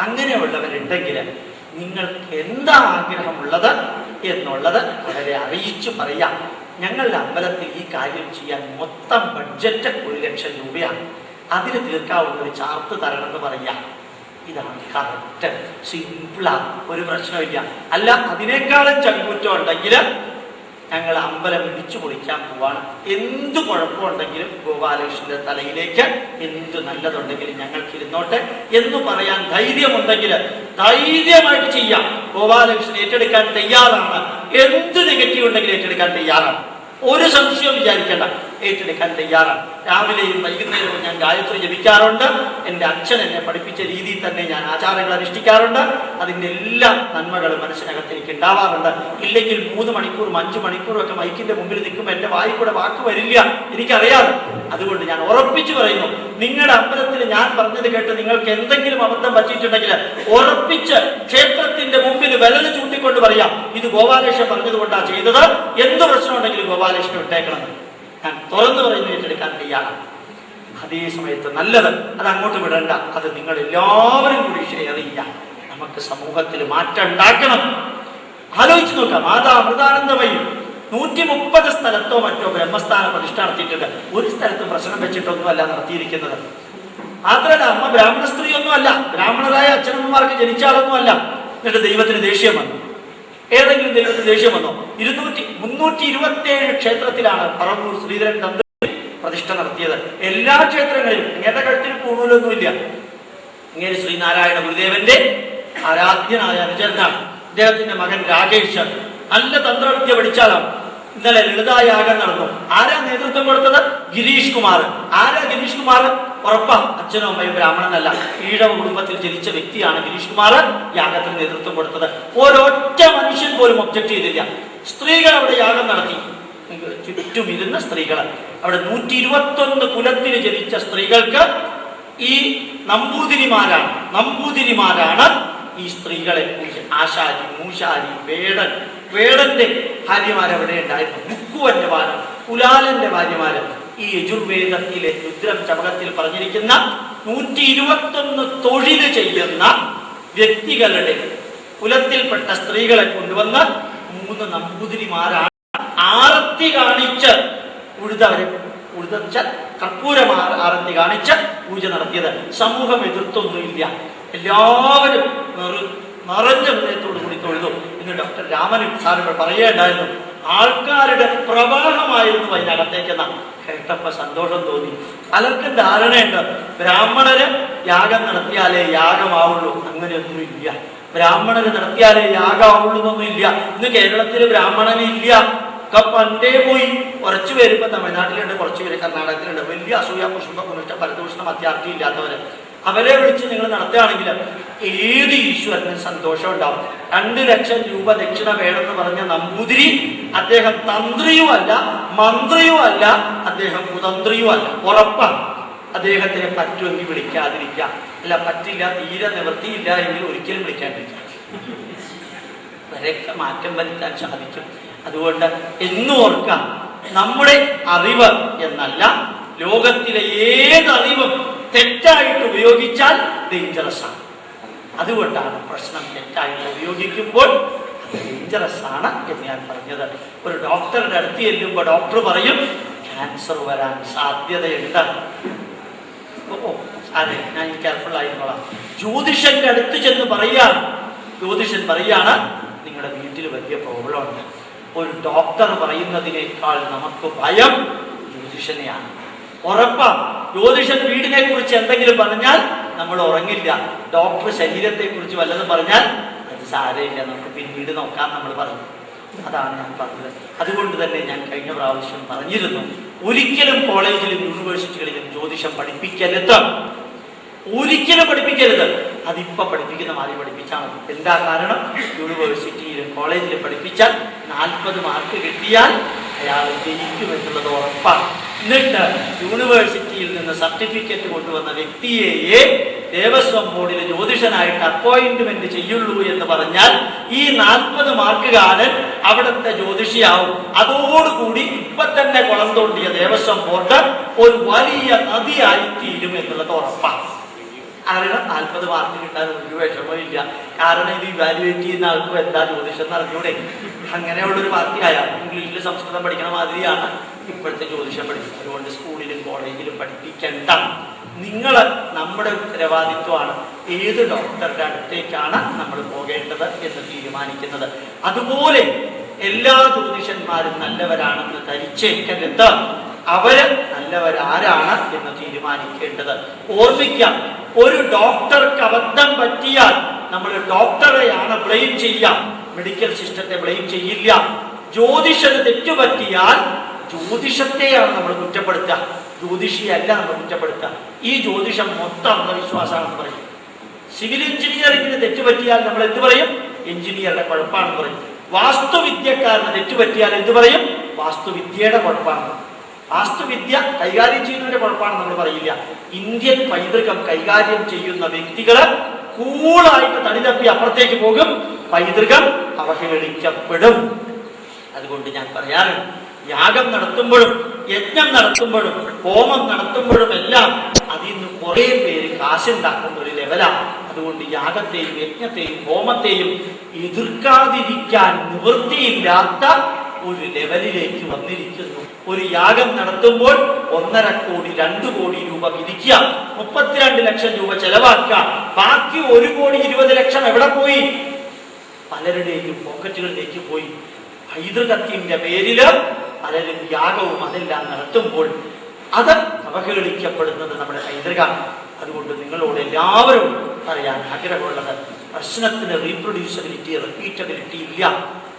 അങ്ങനെയുള്ളവരുണ്ടെങ്കിൽ നിങ്ങൾക്ക് എന്താ ആഗ്രഹമുള്ളത് എന്നുള്ളത് അവരെ അറിയിച്ചു പറയാം. ഞങ്ങളുടെ അമ്പലത്തിൽ ഈ കാര്യം ചെയ്യാൻ മൊത്തം ബഡ്ജറ്റ് 1 ലക്ഷം രൂപയാണ്. അതിന് തീർക്കാവുന്ന ഒരു ചാർട്ട് തരണമെന്ന് പറയാം. ഇതാണ് കറക്റ്റ്, സിമ്പിളാണ്, ഒരു പ്രശ്നമില്ല. അല്ല അതിനേക്കാളും ചങ്കൂറ്റം ഉണ്ടെങ്കിൽ ഞങ്ങൾ അമ്പലം ഇടിച്ചു പൊളിക്കാൻ പോവാണ്. എന്ത് കുഴപ്പമുണ്ടെങ്കിലും ഗോപാലകൃഷ്ണന്റെ തലയിലേക്ക് എന്ത് നല്ലതുണ്ടെങ്കിലും ഞങ്ങൾക്ക് ഇരുന്നോട്ടെ എന്ന് പറയാൻ ധൈര്യമുണ്ടെങ്കിൽ ധൈര്യമായിട്ട് ചെയ്യാം. ഗോപാലകൃഷ്ണൻ ഏറ്റെടുക്കാൻ തയ്യാറാണ്. എന്ത് നെഗറ്റീവ് ഉണ്ടെങ്കിലും ഏറ്റെടുക്കാൻ തയ്യാറാണ്. ഒരു സംശയവും വിചാരിക്കേണ്ട, ഏറ്റെടുക്കാൻ തയ്യാറാണ്. രാവിലെയും വൈകുന്നേരവും ഞാൻ ഗായത്രി ജപിക്കാറുണ്ട്. എൻ്റെ അച്ഛൻ എന്നെ പഠിപ്പിച്ച രീതിയിൽ തന്നെ ഞാൻ ആചാരങ്ങൾ അനുഷ്ഠിക്കാറുണ്ട്. അതിൻ്റെ എല്ലാ നന്മകളും മനസ്സിനകത്ത് എനിക്ക് ഉണ്ടാവാറുണ്ട്. ഇല്ലെങ്കിൽ 3 മണിക്കൂറും 5 മണിക്കൂറും ഒക്കെ മൈക്കിന്റെ മുമ്പിൽ നിൽക്കുമ്പോൾ എൻ്റെ വായിൽ കൂടെ വാക്ക് വരില്ല, എനിക്കറിയാതെ. അതുകൊണ്ട് ഞാൻ ഉറപ്പിച്ചു പറയുന്നു, നിങ്ങളുടെ അമ്പലത്തിൽ ഞാൻ പറഞ്ഞത് കേട്ട് നിങ്ങൾക്ക് എന്തെങ്കിലും അബദ്ധം പറ്റിയിട്ടുണ്ടെങ്കിൽ ഉറപ്പിച്ച് ക്ഷേത്രത്തിന്റെ മുമ്പിൽ വിരൽ ചൂണ്ടിക്കൊണ്ട് പറയാം, ഇത് ഗോപാലകൃഷ്ണൻ പറഞ്ഞതുകൊണ്ടാണ് ചെയ്തത്. എന്ത് പ്രശ്നമുണ്ടെങ്കിലും ഗോപാലകൃഷ്ണൻ വിട്ടേക്കണം. ഞാൻ തുറന്നു പറയുന്നു, ഏറ്റെടുക്കാൻ തയ്യാറാണ്. അതേ സമയത്ത് നല്ലത് അത് അങ്ങോട്ട് വിടണ്ട, അത് നിങ്ങൾ എല്ലാവരും കൂടി ഷെയർ ചെയ്യാം. നമുക്ക് സമൂഹത്തിൽ മാറ്റം ഉണ്ടാക്കണം. ആലോചിച്ച് നോക്കാം, മാതാ അമൃതാനന്ദമയി 130 സ്ഥലത്തോ മറ്റോ ബ്രഹ്മസ്ഥാന പ്രതിഷ്ഠ നടത്തിയിട്ടുണ്ട്. ഒരു സ്ഥലത്തും പ്രശ്നം വെച്ചിട്ടൊന്നുമല്ല നടത്തിയിരിക്കുന്നത്. മാത്രമല്ല അമ്മ ബ്രാഹ്മണ സ്ത്രീ ഒന്നുമല്ല, ബ്രാഹ്മണരായ അച്ഛനമ്മമാർക്ക് ജനിച്ചാളൊന്നുമല്ല. എന്നിട്ട് ദൈവത്തിന് ദേഷ്യം വന്നു. ഏതെങ്കിലും ദൈവത്തിന് ദേഷ്യം വന്നോ? 327 ക്ഷേത്രത്തിലാണ് പറവൂർ ശ്രീധരൻ തന്ത്രി പ്രതിഷ്ഠ നടത്തിയത്. എല്ലാ ക്ഷേത്രങ്ങളിലും ഇങ്ങനത്തെ കഴുത്തിന് പൂണൂലൊന്നുമില്ല. ഇങ്ങനെ ശ്രീനാരായണ ഗുരുദേവന്റെ ആരാധ്യനായ അനുചരനാണ്. അദ്ദേഹത്തിന്റെ മകൻ രാകേഷ് നല്ല തന്ത്രവിദ്യ പഠിച്ചാലാണ്. ഇന്നലെ ലളിതായാഗം നടന്നു. ആരാ നേതൃത്വം കൊടുത്തത്? ഗിരീഷ് കുമാർ. ആരാ ഗിരീഷ് കുമാർ? ഉറപ്പാ അച്ഛനും അമ്മയും ബ്രാഹ്മണനല്ല, ഈഴവ കുടുംബത്തിൽ ജനിച്ച വ്യക്തിയാണ് ഗിരീഷ് കുമാർ യാഗത്തിന് നേതൃത്വം കൊടുത്തത്. ഒരൊറ്റ മനുഷ്യൻ പോലും ഒബ്ജക്ട് ചെയ്തില്ല. സ്ത്രീകൾ അവിടെ യാഗം നടത്തി. ചുറ്റും ഇരുന്ന സ്ത്രീകൾ അവിടെ 121 കുലത്തിന് ജനിച്ച സ്ത്രീകൾക്ക് ഈ നമ്പൂതിരിമാരാണ് ഈ സ്ത്രീകളെ ആശാരി, മൂശാരി, വേടന്റെ ഭാര്യമാരവിടെ ഉണ്ടായിരുന്നു. മുക്കുവന്റെ ഭാര്യ, കുലാലന്റെ ഭാര്യമാര്. ഈ യജുർവേദത്തിലെ രുദ്രം ചമകത്തിൽ പറഞ്ഞിരിക്കുന്ന 121 തൊഴില് ചെയ്യുന്ന വ്യക്തികളുടെ കുലത്തിൽപ്പെട്ട സ്ത്രീകളെ കൊണ്ടുവന്ന് 3 നമ്പൂതിരിമാരാണ് ആരത്തി കാണിച്ച് ഉഴുതച്ച കർപ്പൂരം ആരത്തി കാണിച്ച് പൂജ നടത്തിയത്. സമൂഹം എതിർത്തൊന്നുമില്ല, എല്ലാവരും നിറഞ്ഞ ഹൃദയത്തോടു കൂടി തൊഴുതു എന്ന് ഡോക്ടർ രാമൻ സാറുകൾ പറയുകയുണ്ടായിരുന്നു. ആൾക്കാരുടെ പ്രവാഹമായിരുന്നു അതിനകത്തേക്കെന്ന. കേട്ടപ്പോ സന്തോഷം തോന്നി. പലർക്കും ധാരണയുണ്ട് ബ്രാഹ്മണര് യാഗം നടത്തിയാലേ യാഗമാവുള്ളൂ. അങ്ങനെയൊന്നും ഇല്ല. ബ്രാഹ്മണര് നടത്തിയാലേ യാഗമാവുള്ളൂ എന്നൊന്നും ഇല്ല. ഇന്ന് കേരളത്തില് ബ്രാഹ്മണനില്ല, ഒക്കെ പണ്ടേ പോയി. കുറച്ചു പേര് ഇപ്പൊ തമിഴ്നാട്ടിലുണ്ട്, കുറച്ചു പേര് കർണാടകത്തിലുണ്ട്. വലിയ അസൂയ, കുശുംബ, കുനിഷ്ട, പരദൂഷണം, അത്യാർത്ഥി ഇല്ലാത്തവര്. അവരെ വിളിച്ച് നിങ്ങൾ നടത്തുകയാണെങ്കിൽ ഏത് ഈശ്വരനും സന്തോഷം ഉണ്ടാവും. 2 ലക്ഷം രൂപ ദക്ഷിണ വേണമെന്ന് പറഞ്ഞ നമ്പൂതിരി അദ്ദേഹം തന്ത്രിയുമല്ല, മന്ത്രിയുമല്ല, അദ്ദേഹം കുതന്ത്രിയുമല്ല. ഉറപ്പാണ്. അദ്ദേഹത്തിനെ പറ്റുമെങ്കിൽ വിളിക്കാതിരിക്കാം. അല്ല, പറ്റില്ല, തീരെ നിവൃത്തിയില്ല എങ്കിൽ ഒരിക്കലും വിളിക്കാണ്ടിരിക്കാം. വരെയൊക്കെ മാറ്റം വരുത്താൻ സാധിക്കും. അതുകൊണ്ട് എന്നും ഓർക്കാം, നമ്മുടെ അറിവ് എന്നല്ല, ലോകത്തിലെ ഏതറിവും തെറ്റായിട്ട് ഉപയോഗിച്ചാൽ ഡേഞ്ചറസ് ആണ്. അതുകൊണ്ടാണ് പ്രശ്നം തെറ്റായിട്ട് ഉപയോഗിക്കുമ്പോൾ ഡേഞ്ചറസ് ആണ് എന്ന് ഞാൻ പറഞ്ഞത്. ഒരു ഡോക്ടറുടെ അടുത്ത് ചെല്ലുമ്പോൾ ഡോക്ടർ പറയും ക്യാൻസർ വരാൻ സാധ്യതയുണ്ട്. അതെ, ഞാൻ കെയർഫുൾ ആയിരുന്നോളാം. ജ്യോതിഷന്റെ അടുത്ത് ചെന്ന് പറയാണ്, ജ്യോതിഷൻ പറയാണ് നിങ്ങളുടെ വീട്ടിൽ വലിയ പ്രോബ്ലം ഉണ്ട്. ഒരു ഡോക്ടർ പറയുന്നതിനേക്കാൾ നമുക്ക് ഭയം ജ്യോതിഷനെയാണ്. ഉറപ്പാണ്. ജ്യോതിഷൻ വീടിനെ കുറിച്ച് എന്തെങ്കിലും പറഞ്ഞാൽ നമ്മൾ ഉറങ്ങില്ല. ഡോക്ടർ ശരീരത്തെ കുറിച്ച് വല്ലതും പറഞ്ഞാൽ അത് സാരമില്ല, നമുക്ക് പിന്നീട് നോക്കാം നമ്മൾ പറയും. അതാണ് ഞാൻ പറഞ്ഞത്. അതുകൊണ്ട് തന്നെ ഞാൻ കഴിഞ്ഞ പ്രാവശ്യം പറഞ്ഞിരുന്നു, ഒരിക്കലും കോളേജിലും യൂണിവേഴ്സിറ്റികളിലും ജ്യോതിഷം പഠിപ്പിക്കരുത്. ഒരിക്കലും പഠിപ്പിക്കരുത്. അതിപ്പോ പഠിപ്പിക്കുന്ന മാതിരി പഠിപ്പിച്ചാൽ മതി. എന്താ കാരണം? യൂണിവേഴ്സിറ്റിയിലും കോളേജിലും പഠിപ്പിച്ചാൽ 40 മാർക്ക് കിട്ടിയാൽ അയാൾ ജയിക്കുമെന്നുള്ളത് ഉറപ്പാണ്. എന്നിട്ട് യൂണിവേഴ്സിറ്റിയിൽ നിന്ന് സർട്ടിഫിക്കറ്റ് കൊണ്ടുവന്ന വ്യക്തിയെ ദേവസ്വം ബോർഡിൽ ജ്യോതിഷനായിട്ട് അപ്പോയിന്റ്മെന്റ് ചെയ്യുള്ളൂ എന്ന് പറഞ്ഞാൽ ഈ 40 മാർക്കുകാരൻ അവിടുത്തെ ജ്യോതിഷിയാവും. അതോടുകൂടി ഇപ്പൊ തന്നെ കുളം തോണ്ടിയ ദേവസ്വം ബോർഡ് ഒരു വലിയ നദിയായി തീരും എന്നുള്ളത് ഉറപ്പാണ്. കാരണം 40 മാർക്ക് കിട്ടാൻ ഒരു വിഷമമില്ല. കാരണം ഇത് ഇവാലുവേറ്റ് ചെയ്യുന്ന ആൾക്കും എന്താ ജ്യോതിഷം അറിഞ്ഞൂടെ. അങ്ങനെയുള്ളൊരു പാർട്ടിയായ ഇംഗ്ലീഷിൽ സംസ്കൃതം പഠിക്കണ മാതിരിയാണ് ഇപ്പോഴത്തെ ജ്യോതിഷം പഠിക്കുന്നത്. അതുകൊണ്ട് സ്കൂളിലും കോളേജിലും പഠിപ്പിക്കേണ്ട. നിങ്ങൾ നമ്മുടെ ഉത്തരവാദിത്വമാണ് ഏത് ഡോക്ടറുടെ അടുത്തേക്കാണ് നമ്മൾ പോകേണ്ടത് എന്ന് തീരുമാനിക്കുന്നത്. അതുപോലെ എല്ലാ ജ്യോതിഷന്മാരും നല്ലവരാണെന്ന് ധരിച്ചേക്കരുത്. അവര് നല്ലവരാരാണ് എന്ന് തീരുമാനിക്കേണ്ടത്. ഓർമ്മിക്കാം, ഒരു ഡോക്ടർക്ക് അബദ്ധം പറ്റിയാൽ നമ്മൾ ഡോക്ടറെയാണ് ബ്ലെയിം ചെയ്യാം, മെഡിക്കൽ സിസ്റ്റത്തെ ബ്ലെയിം ചെയ്യില്ല. ജ്യോതിഷന് തെറ്റുപറ്റിയാൽ ജ്യോതിഷത്തെയാണ് നമ്മൾ കുറ്റപ്പെടുത്തുക, ജ്യോതിഷിയല്ല നമ്മൾ കുറ്റപ്പെടുത്തുക. ഈ ജ്യോതിഷം മൊത്തം അന്ധവിശ്വാസമാണെന്ന് പറയും. സിവിൽ എഞ്ചിനീയറിംഗിന് തെറ്റുപറ്റിയാൽ നമ്മൾ എന്ത് പറയും? എഞ്ചിനീയറുടെ കുഴപ്പമാണെന്ന് പറയും. വാസ്തുവിദ്യക്കാരന് തെറ്റുപറ്റിയാൽ എന്ത് പറയും? വാസ്തുവിദ്യയുടെ കുഴപ്പമാണ്. വാസ്തുവിദ്യ കൈകാര്യം ചെയ്യുന്നതിന്റെ കുഴപ്പമാണ് നമ്മൾ പറയില്ല. ഇന്ത്യൻ പൈതൃകം കൈകാര്യം ചെയ്യുന്ന വ്യക്തികള് കൂളായിട്ട് തടിതപ്പി അപ്പുറത്തേക്ക് പോകും, പൈതൃകം അവഹേളിക്കപ്പെടും. അതുകൊണ്ട് ഞാൻ പറയാറുണ്ട്, യാഗം നടത്തുമ്പോഴും യജ്ഞം നടത്തുമ്പോഴും ഹോമം നടത്തുമ്പോഴും എല്ലാം അതിൽ നിന്ന് കുറെ പേര് കാശുണ്ടാക്കുന്ന ഒരു ലെവലാണ്. അതുകൊണ്ട് യാഗത്തെയും യജ്ഞത്തെയും ഹോമത്തെയും എതിർക്കാതിരിക്കാൻ നിവൃത്തിയില്ലാത്ത ഒരു ലെവലിലേക്ക് വന്നിരിക്കുന്നു. ഒരു യാഗം നടത്തുമ്പോൾ 1.5 കോടി 2 കോടി രൂപ വിധിക്കുക, 32 ലക്ഷം രൂപ ചെലവാക്കുക, ബാക്കി 1 കോടി 20 ലക്ഷം എവിടെ പോയി? പലരുടെയും പോക്കറ്റുകളിലേക്ക് പോയി. പൈതൃകത്തിന്റെ പേരില് പലരും യാഗവും അതെല്ലാം നടത്തുമ്പോൾ അത് അവഹേളിക്കപ്പെടുന്നത് നമ്മുടെ പൈതൃകമാണ്. അതുകൊണ്ട് നിങ്ങളോട് എല്ലാവരും പറയാൻ ആഗ്രഹമുള്ളത്, പ്രശ്നത്തിന് റീപ്രൊഡ്യൂസബിലിറ്റി, റിപ്പീറ്റബിലിറ്റി ഇല്ല.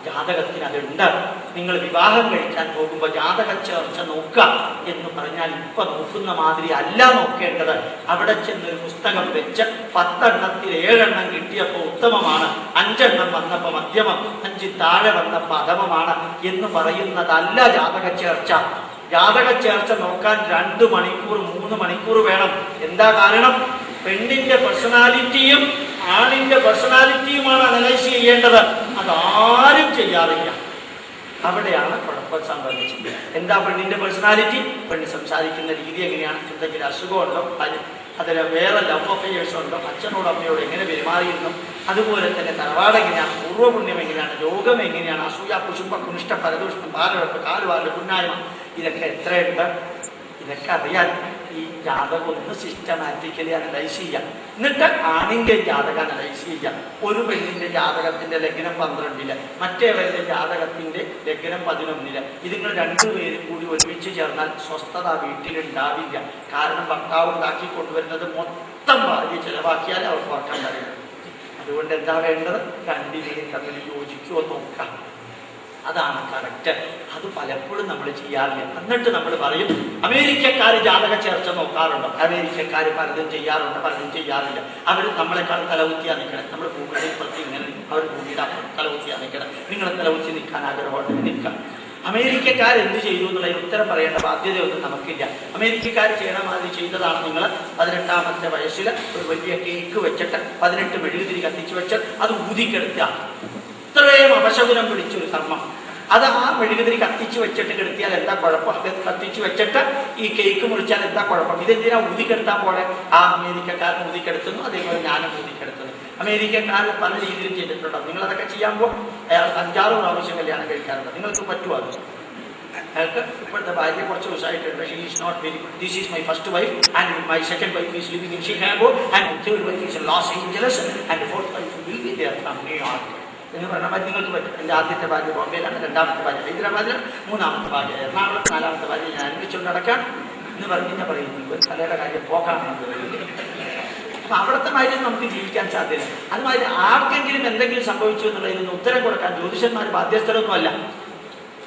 ജാതകത്തിന് അതുണ്ട്. നിങ്ങൾ വിവാഹം കഴിക്കാൻ പോകുമ്പോൾ ജാതക ചേർച്ച നോക്കുക എന്ന് പറഞ്ഞാൽ ഇപ്പൊ നോക്കുന്ന മാതിരി അല്ല നോക്കേണ്ടത്. അവിടെ ചെന്നൊരു പുസ്തകം വെച്ച് 10 എണ്ണത്തിൽ 7 എണ്ണം കിട്ടിയപ്പോൾ ഉത്തമമാണ്, 5 എണ്ണം വന്നപ്പോൾ മധ്യമം, 5 താഴെ വന്നപ്പോൾ അധമമാണ് എന്ന് പറയുന്നതല്ല ജാതക ചേർച്ച. ജാതക ചേർച്ച നോക്കാൻ 2 മണിക്കൂർ 3 മണിക്കൂർ വേണം. എന്താ കാരണം? പെണ്ണിന്റെ പേഴ്സണാലിറ്റിയും ആണിന്റെ പേഴ്സണാലിറ്റിയുമാണ് അനലൈസ് ചെയ്യേണ്ടത്. അതാരും ചെയ്യാറില്ല. അവിടെയാണ് കുഴപ്പം സംഭവിച്ചത്. എന്താ പെണ്ണിന്റെ പേഴ്സണാലിറ്റി? പെണ്ണ് സംസാരിക്കുന്ന രീതി എങ്ങനെയാണ്? എന്തെങ്കിലും അസുഖമുണ്ടോ? അതിന് വേറെ ലവ് അഫെയേഴ്സ് ഉണ്ടോ? അച്ഛനോട് അമ്മയോട് എങ്ങനെ പെരുമാറിയിരുന്നു? അതുപോലെ തന്നെ തറവാട് എങ്ങനെയാണ്? പൂർവ്വപുണ്യം എങ്ങനെയാണ്? രോഗം എങ്ങനെയാണ്? അസൂയ, കുശുംബ, കുനിഷ്ട, പരദൂഷണം, പാലവെപ്പ്, കാലുവാരൽ, പുന്നായ്മ, ഇതൊക്കെ എത്രയുണ്ട്? ഇതൊക്കെ അറിയാൻ ഈ ജാതകം ഒന്ന് സിസ്റ്റമാറ്റിക്കലി അനലൈസ് ചെയ്യാം. എന്നിട്ട് ആണിന്റെ ജാതകം അനലൈസ് ചെയ്യാം. ഒരു പെണ്ണിന്റെ ജാതകത്തിന്റെ ലഗ്നം 12, മറ്റേവരുടെ ജാതകത്തിന്റെ ലഗ്നം 11. ഇതുങ്ങൾ രണ്ടുപേരും കൂടി ഒരുമിച്ച് ചേർന്നാൽ സ്വസ്ഥത വീട്ടിലുണ്ടാവില്ല. കാരണം ഭർത്താവ് ഉണ്ടാക്കി കൊണ്ടുവരുന്നത് മൊത്തം ഭാര്യ ചെലവാക്കിയാൽ അവർക്ക് വർക്കാൻ കഴിയും. അതുകൊണ്ട് എന്താ വേണ്ടത്? രണ്ടിനെയും തമ്മിൽ യോജിക്കുമോ നോക്കാം. അതാണ് കറക്റ്റ്. അത് പലപ്പോഴും നമ്മൾ ചെയ്യാറില്ല. എന്നിട്ട് നമ്മൾ പറയും അമേരിക്കക്കാർ ജാതക ചേർച്ച നോക്കാറുണ്ടോ? അമേരിക്കക്കാർ പലതും ചെയ്യാറുണ്ട്, പലതും ചെയ്യാറില്ല. അവർ നമ്മളെക്കാൾ തലകുത്തിയാ നിൽക്കണം. നമ്മൾ ഭൂമിയുടെ ഇപ്പുറത്ത് ഇങ്ങനെ, അവർ ഭൂമിയുടെ അപ്പുറം തലകുത്തിയാ നിൽക്കണം. നിങ്ങൾ തലകുത്തി നിൽക്കാൻ ആഗ്രഹമുണ്ടെങ്കിൽ നിൽക്കാം. അമേരിക്കക്കാർ എന്ത് ചെയ്തു എന്നുള്ളതിന് ഉത്തരം പറയേണ്ട ബാധ്യതയൊന്നും നമുക്കില്ല. അമേരിക്കക്കാർ ചെയ്യണ മാതിരി ചെയ്തതാണ് നിങ്ങൾ 18ാമത്തെ വയസ്സിൽ ഒരു വലിയ കേക്ക് വെച്ചിട്ട് 18 മെഴുകുതിരി കത്തിച്ചു വെച്ച് അത് ഊതിക്കെടുത്തുക. ഇത്രയും അപശകുനം പിടിച്ചൊരു കർമ്മം. അത് ആ മെഴുകുതിരി കത്തിച്ചു വെച്ചിട്ട് കെടുത്തിയാൽ എന്താ കുഴപ്പം? അത് കത്തിച്ചു വെച്ചിട്ട് ഈ കേക്ക് മുറിച്ചാൽ എന്താ കുഴപ്പം? ഇതെന്തിനാ ഊതിക്കെടുത്താൻ പോലെ? ആ അമേരിക്കക്കാരൻ ഊതിക്കെടുത്തുന്നു, അതേപോലെ ഞാനും ഊതിക്കെടുത്തുന്നു. അമേരിക്കക്കാരൻ പല രീതിയിലും ചെയ്തിട്ടുണ്ടോ? നിങ്ങളതൊക്കെ ചെയ്യാമ്പോൾ അയാൾ 5-6 പ്രാവശ്യം കല്യാണം കഴിക്കാറുണ്ട്. നിങ്ങൾക്ക് പറ്റുമോ? അത് അയാൾക്ക് ഇപ്പോഴത്തെ ഭാര്യ കുറച്ച് ദിവസമായിട്ടുണ്ട്. She is not very good. This is my first wife and my second wife is living in Chicago and third wife is in Los Angeles and fourth wife will be there from New York എന്ന് പറഞ്ഞാൽ മതി. നിങ്ങൾക്ക് പറ്റും. എൻ്റെ ആദ്യത്തെ ഭാര്യ ബോംബെയിലാണ്, 2ാമത്തെ ഭാര്യ ഹൈദരാബാദിലാണ്, 3ാമത്തെ ഭാര്യ എറണാകുളത്ത്, 4ാമത്തെ ഭാര്യ ഞാൻ അന്വേഷിച്ചുകൊണ്ട് നടക്കാം എന്ന് പറഞ്ഞ് ഞാൻ പറയുന്നു. തലയുടെ കാര്യം പോകാമെന്നത്. അപ്പം അവിടുത്തെ മാതിരി നമുക്ക് ജീവിക്കാൻ സാധ്യത. അതുമാതിരി ആർക്കെങ്കിലും എന്തെങ്കിലും സംഭവിച്ചു എന്നുള്ളതിന് ഉത്തരം കൊടുക്കാൻ ജ്യോതിഷന്മാർ ബാധ്യസ്ഥരൊന്നുമല്ല.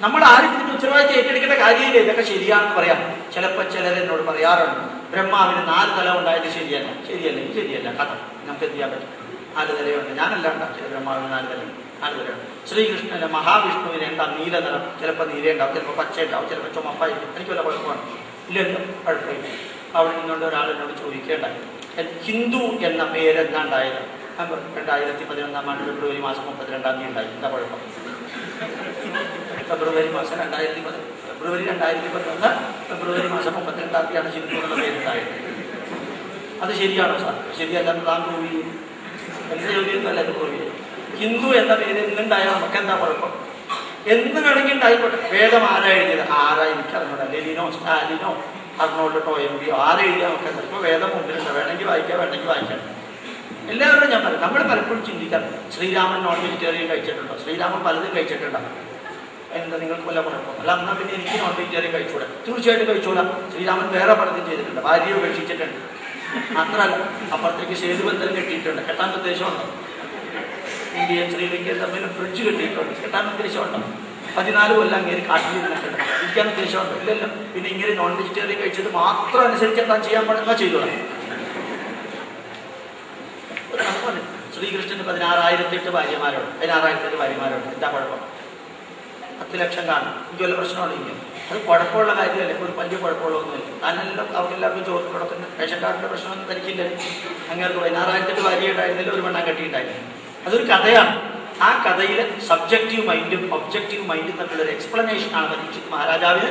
നമ്മൾ ആരും ഇതിന് ഉത്തരവാദിത്വം ഏറ്റെടുക്കേണ്ട കാര്യമില്ല. ഇതൊക്കെ ശരിയാണെന്ന് പറയാം. ചിലപ്പോൾ ചിലരെന്നോട് പറയാറുണ്ട്, ബ്രഹ്മാവിന് 4 തല ഉണ്ടായത് ശരിയല്ല. ശരിയല്ല, ഇത് ശരിയല്ല. കഥ നമുക്ക് എന്ത് ചെയ്യാൻ പറ്റും? 4 തലയുണ്ട്. ഞാനല്ല ഉണ്ടാക്കിയത്. ബ്രഹ്മാവിന് 4 തലയുണ്ട്. ശ്രീകൃഷ്ണന് മഹാവിഷ്ണുവിന് എന്താ നീല നിറം? ചിലപ്പോൾ നീല ഉണ്ടാവും, ചിലപ്പോൾ പച്ച ഉണ്ടാവും, ചിലപ്പോൾ ചുമപ്പായിരിക്കും. എനിക്ക് വല്ല കുഴപ്പമാണ്? ഇല്ലല്ലോ, കുഴപ്പമില്ല. അവിടെ നിന്നുകൊണ്ട് ഒരാൾ എന്നോട് ചോദിക്കേണ്ടായി, ഹിന്ദു എന്ന പേരെന്താണ്ടായത്? 2011 ഫെബ്രുവരി മാസം 32 ഉണ്ടായി. എന്താ കുഴപ്പം? ഫെബ്രുവരി മാസം 2011 ഫെബ്രുവരി മാസം 32 ഹിന്ദു എന്നുള്ള പേരുണ്ടായത്. അത് ശരിയാണോ സാർ? ശരിയല്ലെന്ന് താൻ പ്രൂവ് ചെയ്യും. എന്റെ ജോലിയൊന്നുമല്ല അത് പ്രൂവ് ചെയ്യും. ഹിന്ദു എന്ന പേര് എന്നുണ്ടായാൽ നമുക്ക് എന്താ കുഴപ്പം? എന്ന് വേണമെങ്കിൽ ഉണ്ടായിക്കോട്ടെ. വേദം ആരാ എഴുതിയത്? ആരാ എനിക്കറിഞ്ഞൂടാ. ലെനിനോ, സ്റ്റാലിനോ, അർണോൾഡ് ടോയൻബിയോ ആരെഴുതിയാൽ നമുക്ക് എന്താ? ഇപ്പോൾ വേദം മുമ്പിലുണ്ട്. വേണമെങ്കിൽ വായിക്കാം, വേണമെങ്കിൽ വായിക്കാം. എല്ലാവരും ഞാൻ പറയും. നമ്മൾ പലപ്പോഴും ചിന്തിക്കാം, ശ്രീരാമൻ നോൺ വെജിറ്റേറിയൻ കഴിച്ചിട്ടുണ്ടോ? ശ്രീരാമൻ പലതും കഴിച്ചിട്ടുണ്ടോ? എന്താ നിങ്ങൾക്ക് വല്ല കുഴപ്പം? അല്ല, എന്നാൽ പിന്നെ എനിക്ക് നോൺ വെജിറ്റേറിയൻ കഴിച്ചൂടെ? തീർച്ചയായിട്ടും കഴിച്ചൂടാ. ശ്രീരാമൻ വേറെ പലതും ചെയ്തിട്ടുണ്ട്. ഭാര്യയെ ഉപേക്ഷിച്ചിട്ടുണ്ട്. മാത്രമല്ല, അപ്പുറത്തേക്ക് സേതുബന്ധനം കെട്ടിയിട്ടുണ്ട്. കെട്ടാൻ ഉദ്ദേശമുണ്ടോ? ഇന്ത്യയും ശ്രീലങ്കയും തമ്മിൽ ബ്രിഡ്ജ് കെട്ടിയിട്ടുണ്ട്. കെട്ടാൻ ഉദ്ദേശമുണ്ടോ? 14 കൊല്ലം അങ്ങേര് കാട്ടിൽ നിന്നിട്ടുണ്ട്. ഇരിക്കാൻ ഉദ്ദേശമുണ്ടോ? ഇല്ലല്ലോ. പിന്നെ ഇങ്ങനെ നോൺ വെജിറ്റേറിയൻ കഴിച്ചത് മാത്രം അനുസരിച്ച് എന്താ ചെയ്യാൻ പാടില്ല? ചെയ്തോളാം. ശ്രീകൃഷ്ണന് 16,008 ഭാര്യമാരുണ്ട്. 16,008 ഭാര്യമാരുണ്ട്. എന്താ കുഴപ്പം? 10 ലക്ഷം കാണും. എനിക്ക് വല്ല പ്രശ്നമുള്ള ഇല്ല. അത് കുഴപ്പമുള്ള കാര്യമല്ല. ഒരു വലിയ കുഴപ്പമുള്ളതൊന്നുമില്ല. താനെല്ലാം അവർക്കെല്ലാവർക്കും ചോറ് കൊടുക്കുന്ന റേഷൻ കാർഡിൻ്റെ പ്രശ്നമൊന്നും തനിക്കില്ല. അങ്ങേർക്ക് 16,008 ഭാര്യ ഉണ്ടായിരുന്നില്ല, ഒരു പെണ്ണാൻ കെട്ടിയിട്ടുണ്ടായിരുന്നു. അതൊരു കഥയാണ്. ആ കഥയിൽ സബ്ജക്റ്റീവ് മൈൻഡും ഒബ്ജക്റ്റീവ് മൈൻഡും തമ്മിലൊരു എക്സ്പ്ലനേഷനാണ് പരീക്ഷിത് മഹാരാജാവിന്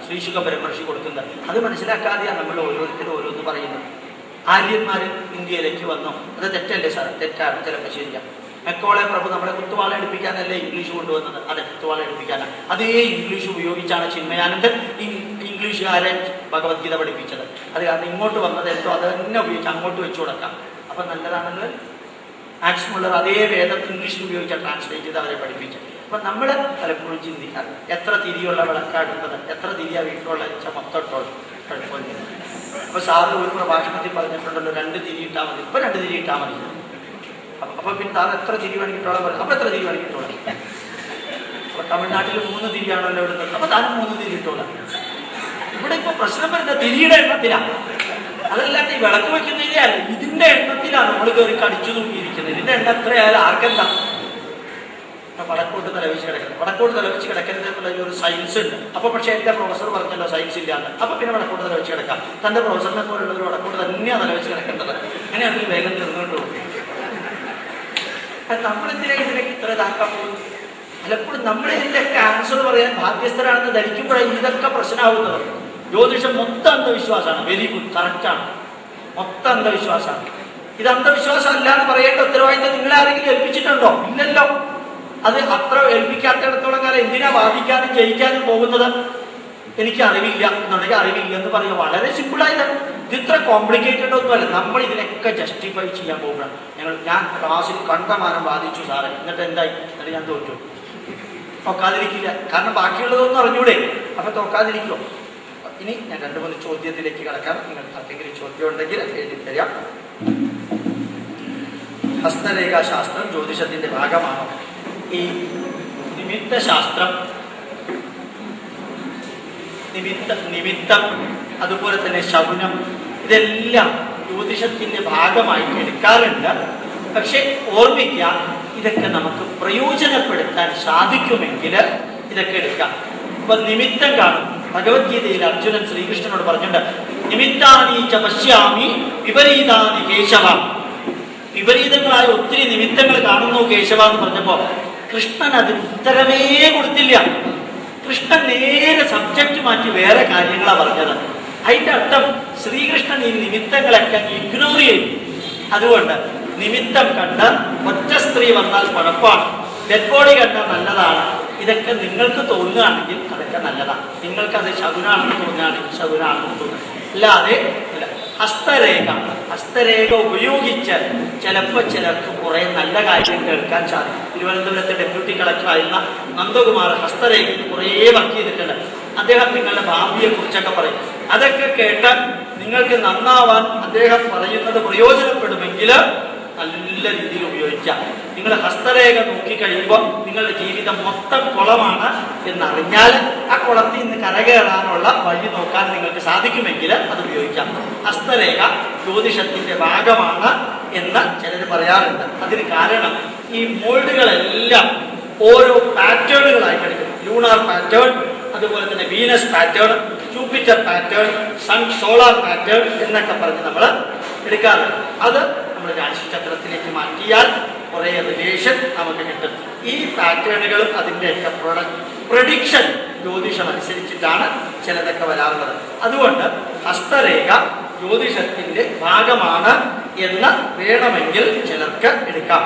ശ്രീശുഖ ബ്രഹ്മർഷി കൊടുക്കുന്നത്. അത് മനസ്സിലാക്കാതെയാണ് നമ്മൾ ഓരോരുത്തരും ഓരോന്ന് പറയുന്നത്. ആര്യന്മാർ ഇന്ത്യയിലേക്ക് വന്നു. അത് തെറ്റല്ലേ സാർ? തെറ്റാണ്. ചിലപ്പോൾ ശരിയാണ്. മെക്കോളെ പ്രഭു നമ്മളെ കുത്തുവാള എടുപ്പിക്കാനല്ലേ ഇംഗ്ലീഷ് കൊണ്ടുവന്നത്? അതെ, കുത്തുവാള എടുപ്പിക്കാനാണ്. അതേ ഇംഗ്ലീഷ് ഉപയോഗിച്ചാണ് ചിന്മയാനന്ദൻ ഇംഗ്ലീഷുകാരെ ഭഗവത്ഗീത പഠിപ്പിച്ചത്. അത് കാരണം ഇങ്ങോട്ട് വന്നത് എന്തോ അത് തന്നെ ഉപയോഗിച്ച് അങ്ങോട്ട് വെച്ചു കൊടുക്കാം. അപ്പം നല്ലതാണല്ലോ. മാക്സ് മുള്ളർ അതേ വേദം ഇംഗ്ലീഷിൽ ഉപയോഗിച്ചാൽ ട്രാൻസ്ലേറ്റ് ചെയ്ത് അവരെ പഠിപ്പിച്ചു. അപ്പം നമ്മൾ പലപ്പോഴും ചിന്തിക്കാറ്, എത്ര തിരിയുള്ള വിളക്കാടുന്നത്, എത്ര തിരിയാ വീട്ടിലുള്ള മൊത്തത്തോളം കുഴപ്പമില്ല. അപ്പോൾ സാറ് ഒരു പ്രഭാഷണത്തിൽ പറഞ്ഞിട്ടുണ്ടല്ലോ, 2 തിരി ഇട്ടാൽ മതി. ഇപ്പം 2 തിരി ഇട്ടാൽ മതി. അപ്പൊ പിന്നെ താൻ എത്ര തിരി വേണമെങ്കിട്ടോളം പറയും. അപ്പൊ എത്ര തിരി വേണമെങ്കിട്ടോളാം. അപ്പൊ തമിഴ്നാട്ടിൽ 3 തിരിയാണല്ലോ ഇവിടെ. അപ്പൊ താനും 3 തിരി ഇട്ടോളാം. ഇവിടെ ഇപ്പൊ പ്രശ്നം വരുന്നത് തിരിയുടെ എണ്ണത്തിലാണ്. അതല്ലാണ്ട് ഈ വിളക്ക് വെക്കുന്നതിന്റെ അല്ല, ഇതിന്റെ എണ്ണത്തിലാണ് നമ്മൾ കയറി കടിച്ചു തൂക്കിയിരിക്കുന്നത്. ഇതിന്റെ എണ്ണ എത്രയായാലും ആർക്കെന്താ? വടക്കോട്ട് തലവെച്ച് കിടക്കുന്നത്. വടക്കോട്ട് തലവെച്ച് കിടക്കുന്നത് എന്നുള്ളതിൽ ഒരു സയൻസ് ഉണ്ട്. അപ്പൊ പക്ഷെ എന്റെ പ്രൊഫസർ പറഞ്ഞല്ലോ സയൻസ് ഇല്ലാന്ന്. അപ്പൊ പിന്നെ വടക്കോട്ട് തലവെച്ച് കിടക്കാം. തന്റെ പ്രൊഫസറിനെ പോലുള്ളവർ വടക്കോട്ട് തന്നെയാണ് തലവെച്ച് കിടക്കേണ്ടത്. അങ്ങനെയാണെങ്കിൽ വേഗം തീർന്നുകൊണ്ട് പോകും. നമ്മളെന്തിനാ ഇതിലേക്ക് ഇത്ര ഇതാക്കാൻ പോകും? പലപ്പോഴും നമ്മൾ ഇതിൻ്റെയൊക്കെ ആൻസർ പറയാൻ ബാധ്യസ്ഥരാണെന്ന് ധരിക്കുമ്പോഴാണ് ഇതൊക്കെ പ്രശ്നമാവുന്നത്. ജ്യോതിഷം മൊത്തം അന്ധവിശ്വാസമാണ്. വെരി ഗുഡ്, കറക്റ്റാണ്. മൊത്തം അന്ധവിശ്വാസമാണ്. ഇത് അന്ധവിശ്വാസം അല്ല എന്ന് പറയേണ്ട ഉത്തരവാദിത്തം നിങ്ങളാരെങ്കിലും ഏൽപ്പിച്ചിട്ടുണ്ടോ? ഇല്ലല്ലോ. അത് അത്ര ഏൽപ്പിക്കാത്തിടത്തോളം കാലം എന്തിനാ വാദിക്കാനും ജയിക്കാനും പോകുന്നത്? എനിക്ക് അറിവില്ല എന്നുണ്ടെങ്കിൽ അറിവില്ല എന്ന് പറയുക വളരെ സിമ്പിളായതാണ്. ഇത് ഇത്ര കോംപ്ലിക്കേറ്റഡ് ഒന്നുമല്ല. നമ്മൾ ഇതിനൊക്കെ ജസ്റ്റിഫൈ ചെയ്യാൻ പോകുമ്പോഴാണ് ഞാൻ ക്ലാസ്സിൽ കണ്ടമാനം വാദിച്ചു സാറേ, എന്നിട്ട് എന്തായി, എന്നിട്ട് ഞാൻ തോറ്റു. തോക്കാതിരിക്കില്ല, കാരണം ബാക്കിയുള്ളതൊന്നും അറിഞ്ഞൂടെ, അപ്പൊ തോക്കാതിരിക്കുമോ? ഇനി ഞാൻ 2-3 ചോദ്യത്തിലേക്ക് കിടക്കാം. നിങ്ങൾക്ക് എന്തെങ്കിലും ചോദ്യം ഉണ്ടെങ്കിൽ എഴുതി തരാം. ഹസ്തരേഖാശാസ്ത്രം ജ്യോതിഷത്തിന്റെ ഭാഗമാണോ? ഈ നിമിത്തശാസ്ത്രം, നിമിത്തം, അതുപോലെ തന്നെ ശകുനം, ഇതെല്ലാം ജ്യോതിഷത്തിന്റെ ഭാഗമായിട്ട് എടുക്കാറുണ്ട്. പക്ഷെ ഓർമ്മിക്കുക, ഇതൊക്കെ നമുക്ക് പ്രയോജനപ്പെടുത്താൻ സാധിക്കുമെങ്കിൽ ഇതൊക്കെ എടുക്കാം. ഇപ്പൊ നിമിത്തം കാണും. ഭഗവത്ഗീതയിൽ അർജുനൻ ശ്രീകൃഷ്ണനോട് പറഞ്ഞിട്ടുണ്ട്, നിമിത്താനി ച പശ്യാമി വിപരീതാനി കേശവ. വിപരീതങ്ങളായ ഒത്തിരി നിമിത്തങ്ങൾ കാണുന്നു കേശവ എന്ന് പറഞ്ഞപ്പോ കൃഷ്ണൻ അതിന് ഉത്തരമേ കൊടുത്തില്ല. കൃഷ്ണൻ നേരെ സബ്ജക്റ്റ് മാറ്റി വേറെ കാര്യങ്ങളാണ് പറഞ്ഞത്. അതിന്റെ അർത്ഥം ശ്രീകൃഷ്ണൻ ഈ നിമിത്തങ്ങളൊക്കെ ഇഗ്നോർ ചെയ്യും. അതുകൊണ്ട് നിമിത്തം കണ്ട് ഒറ്റ സ്ത്രീ വന്നാൽ കുഴപ്പമാണ്, ഡെഡ് ബോഡി കണ്ടാൽ നല്ലതാണ്, ഇതൊക്കെ നിങ്ങൾക്ക് തോന്നുകയാണെങ്കിൽ അതൊക്കെ നല്ലതാണ്. നിങ്ങൾക്കത് ശകുനാണെന്ന് തോന്നുകയാണെങ്കിൽ ശകുനാണെന്ന് തോന്നുക, അല്ലാതെ ഇല്ല. ഹസ്തരേഖ ഉപയോഗിച്ച് ചിലപ്പോൾ ചിലർക്ക് കുറെ നല്ല കാര്യം കേൾക്കാൻ സാധിക്കും. തിരുവനന്തപുരത്തെ ഡെപ്യൂട്ടി കളക്ടറായിരുന്ന നന്ദകുമാർ ഹസ്തരേഖയ്ക്ക് കുറേ വർക്ക് ചെയ്തിട്ടുണ്ട്. അദ്ദേഹം നിങ്ങളുടെ ഭാവിയെ കുറിച്ചൊക്കെ പറയും. അതൊക്കെ കേട്ട് നിങ്ങൾക്ക് നന്നാവാൻ അദ്ദേഹം പറയുന്നത് പ്രയോജനപ്പെടുമെങ്കിൽ നല്ല രീതിയിൽ ഉപയോഗിക്കാം. നിങ്ങൾ ഹസ്തരേഖ നോക്കിക്കഴിയുമ്പോൾ നിങ്ങളുടെ ജീവിതം മൊത്തം കുളമാണ് എന്നറിഞ്ഞാൽ ആ കുളത്തിൽ നിന്ന് കരകയറാനുള്ള വഴി നോക്കാൻ നിങ്ങൾക്ക് സാധിക്കുമെങ്കിൽ അത് ഉപയോഗിക്കാം. ഹസ്തരേഖ ജ്യോതിഷത്തിന്റെ ഭാഗമാണ് എന്ന് ചിലർ പറയാറുണ്ട്. അതിന് കാരണം ഈ മോൾഡുകളെല്ലാം ഓരോ പാറ്റേണുകളായിട്ട് എടുക്കും. ലൂണാർ പാറ്റേൺ, അതുപോലെ തന്നെ Venus pattern, Jupiter pattern, sun solar pattern എന്നൊക്കെ പറഞ്ഞ് നമ്മൾ എടുക്കാറുണ്ട്. അത് നമ്മൾ രാശിചക്രത്തിലേക്ക് മാറ്റിയാൽ കുറേ റിലേഷൻ നമുക്ക് കിട്ടും. ഈ പാറ്റേണുകളും അതിൻ്റെയൊക്കെ പ്രഡിക്ഷൻ ജ്യോതിഷം അനുസരിച്ചിട്ടാണ് ചിലതൊക്കെ വരാറുള്ളത്. അതുകൊണ്ട് ഹസ്തരേഖ ജ്യോതിഷത്തിന്റെ ഭാഗമാണ് എന്ന് വേണമെങ്കിൽ ചിലർക്ക് എടുക്കാം.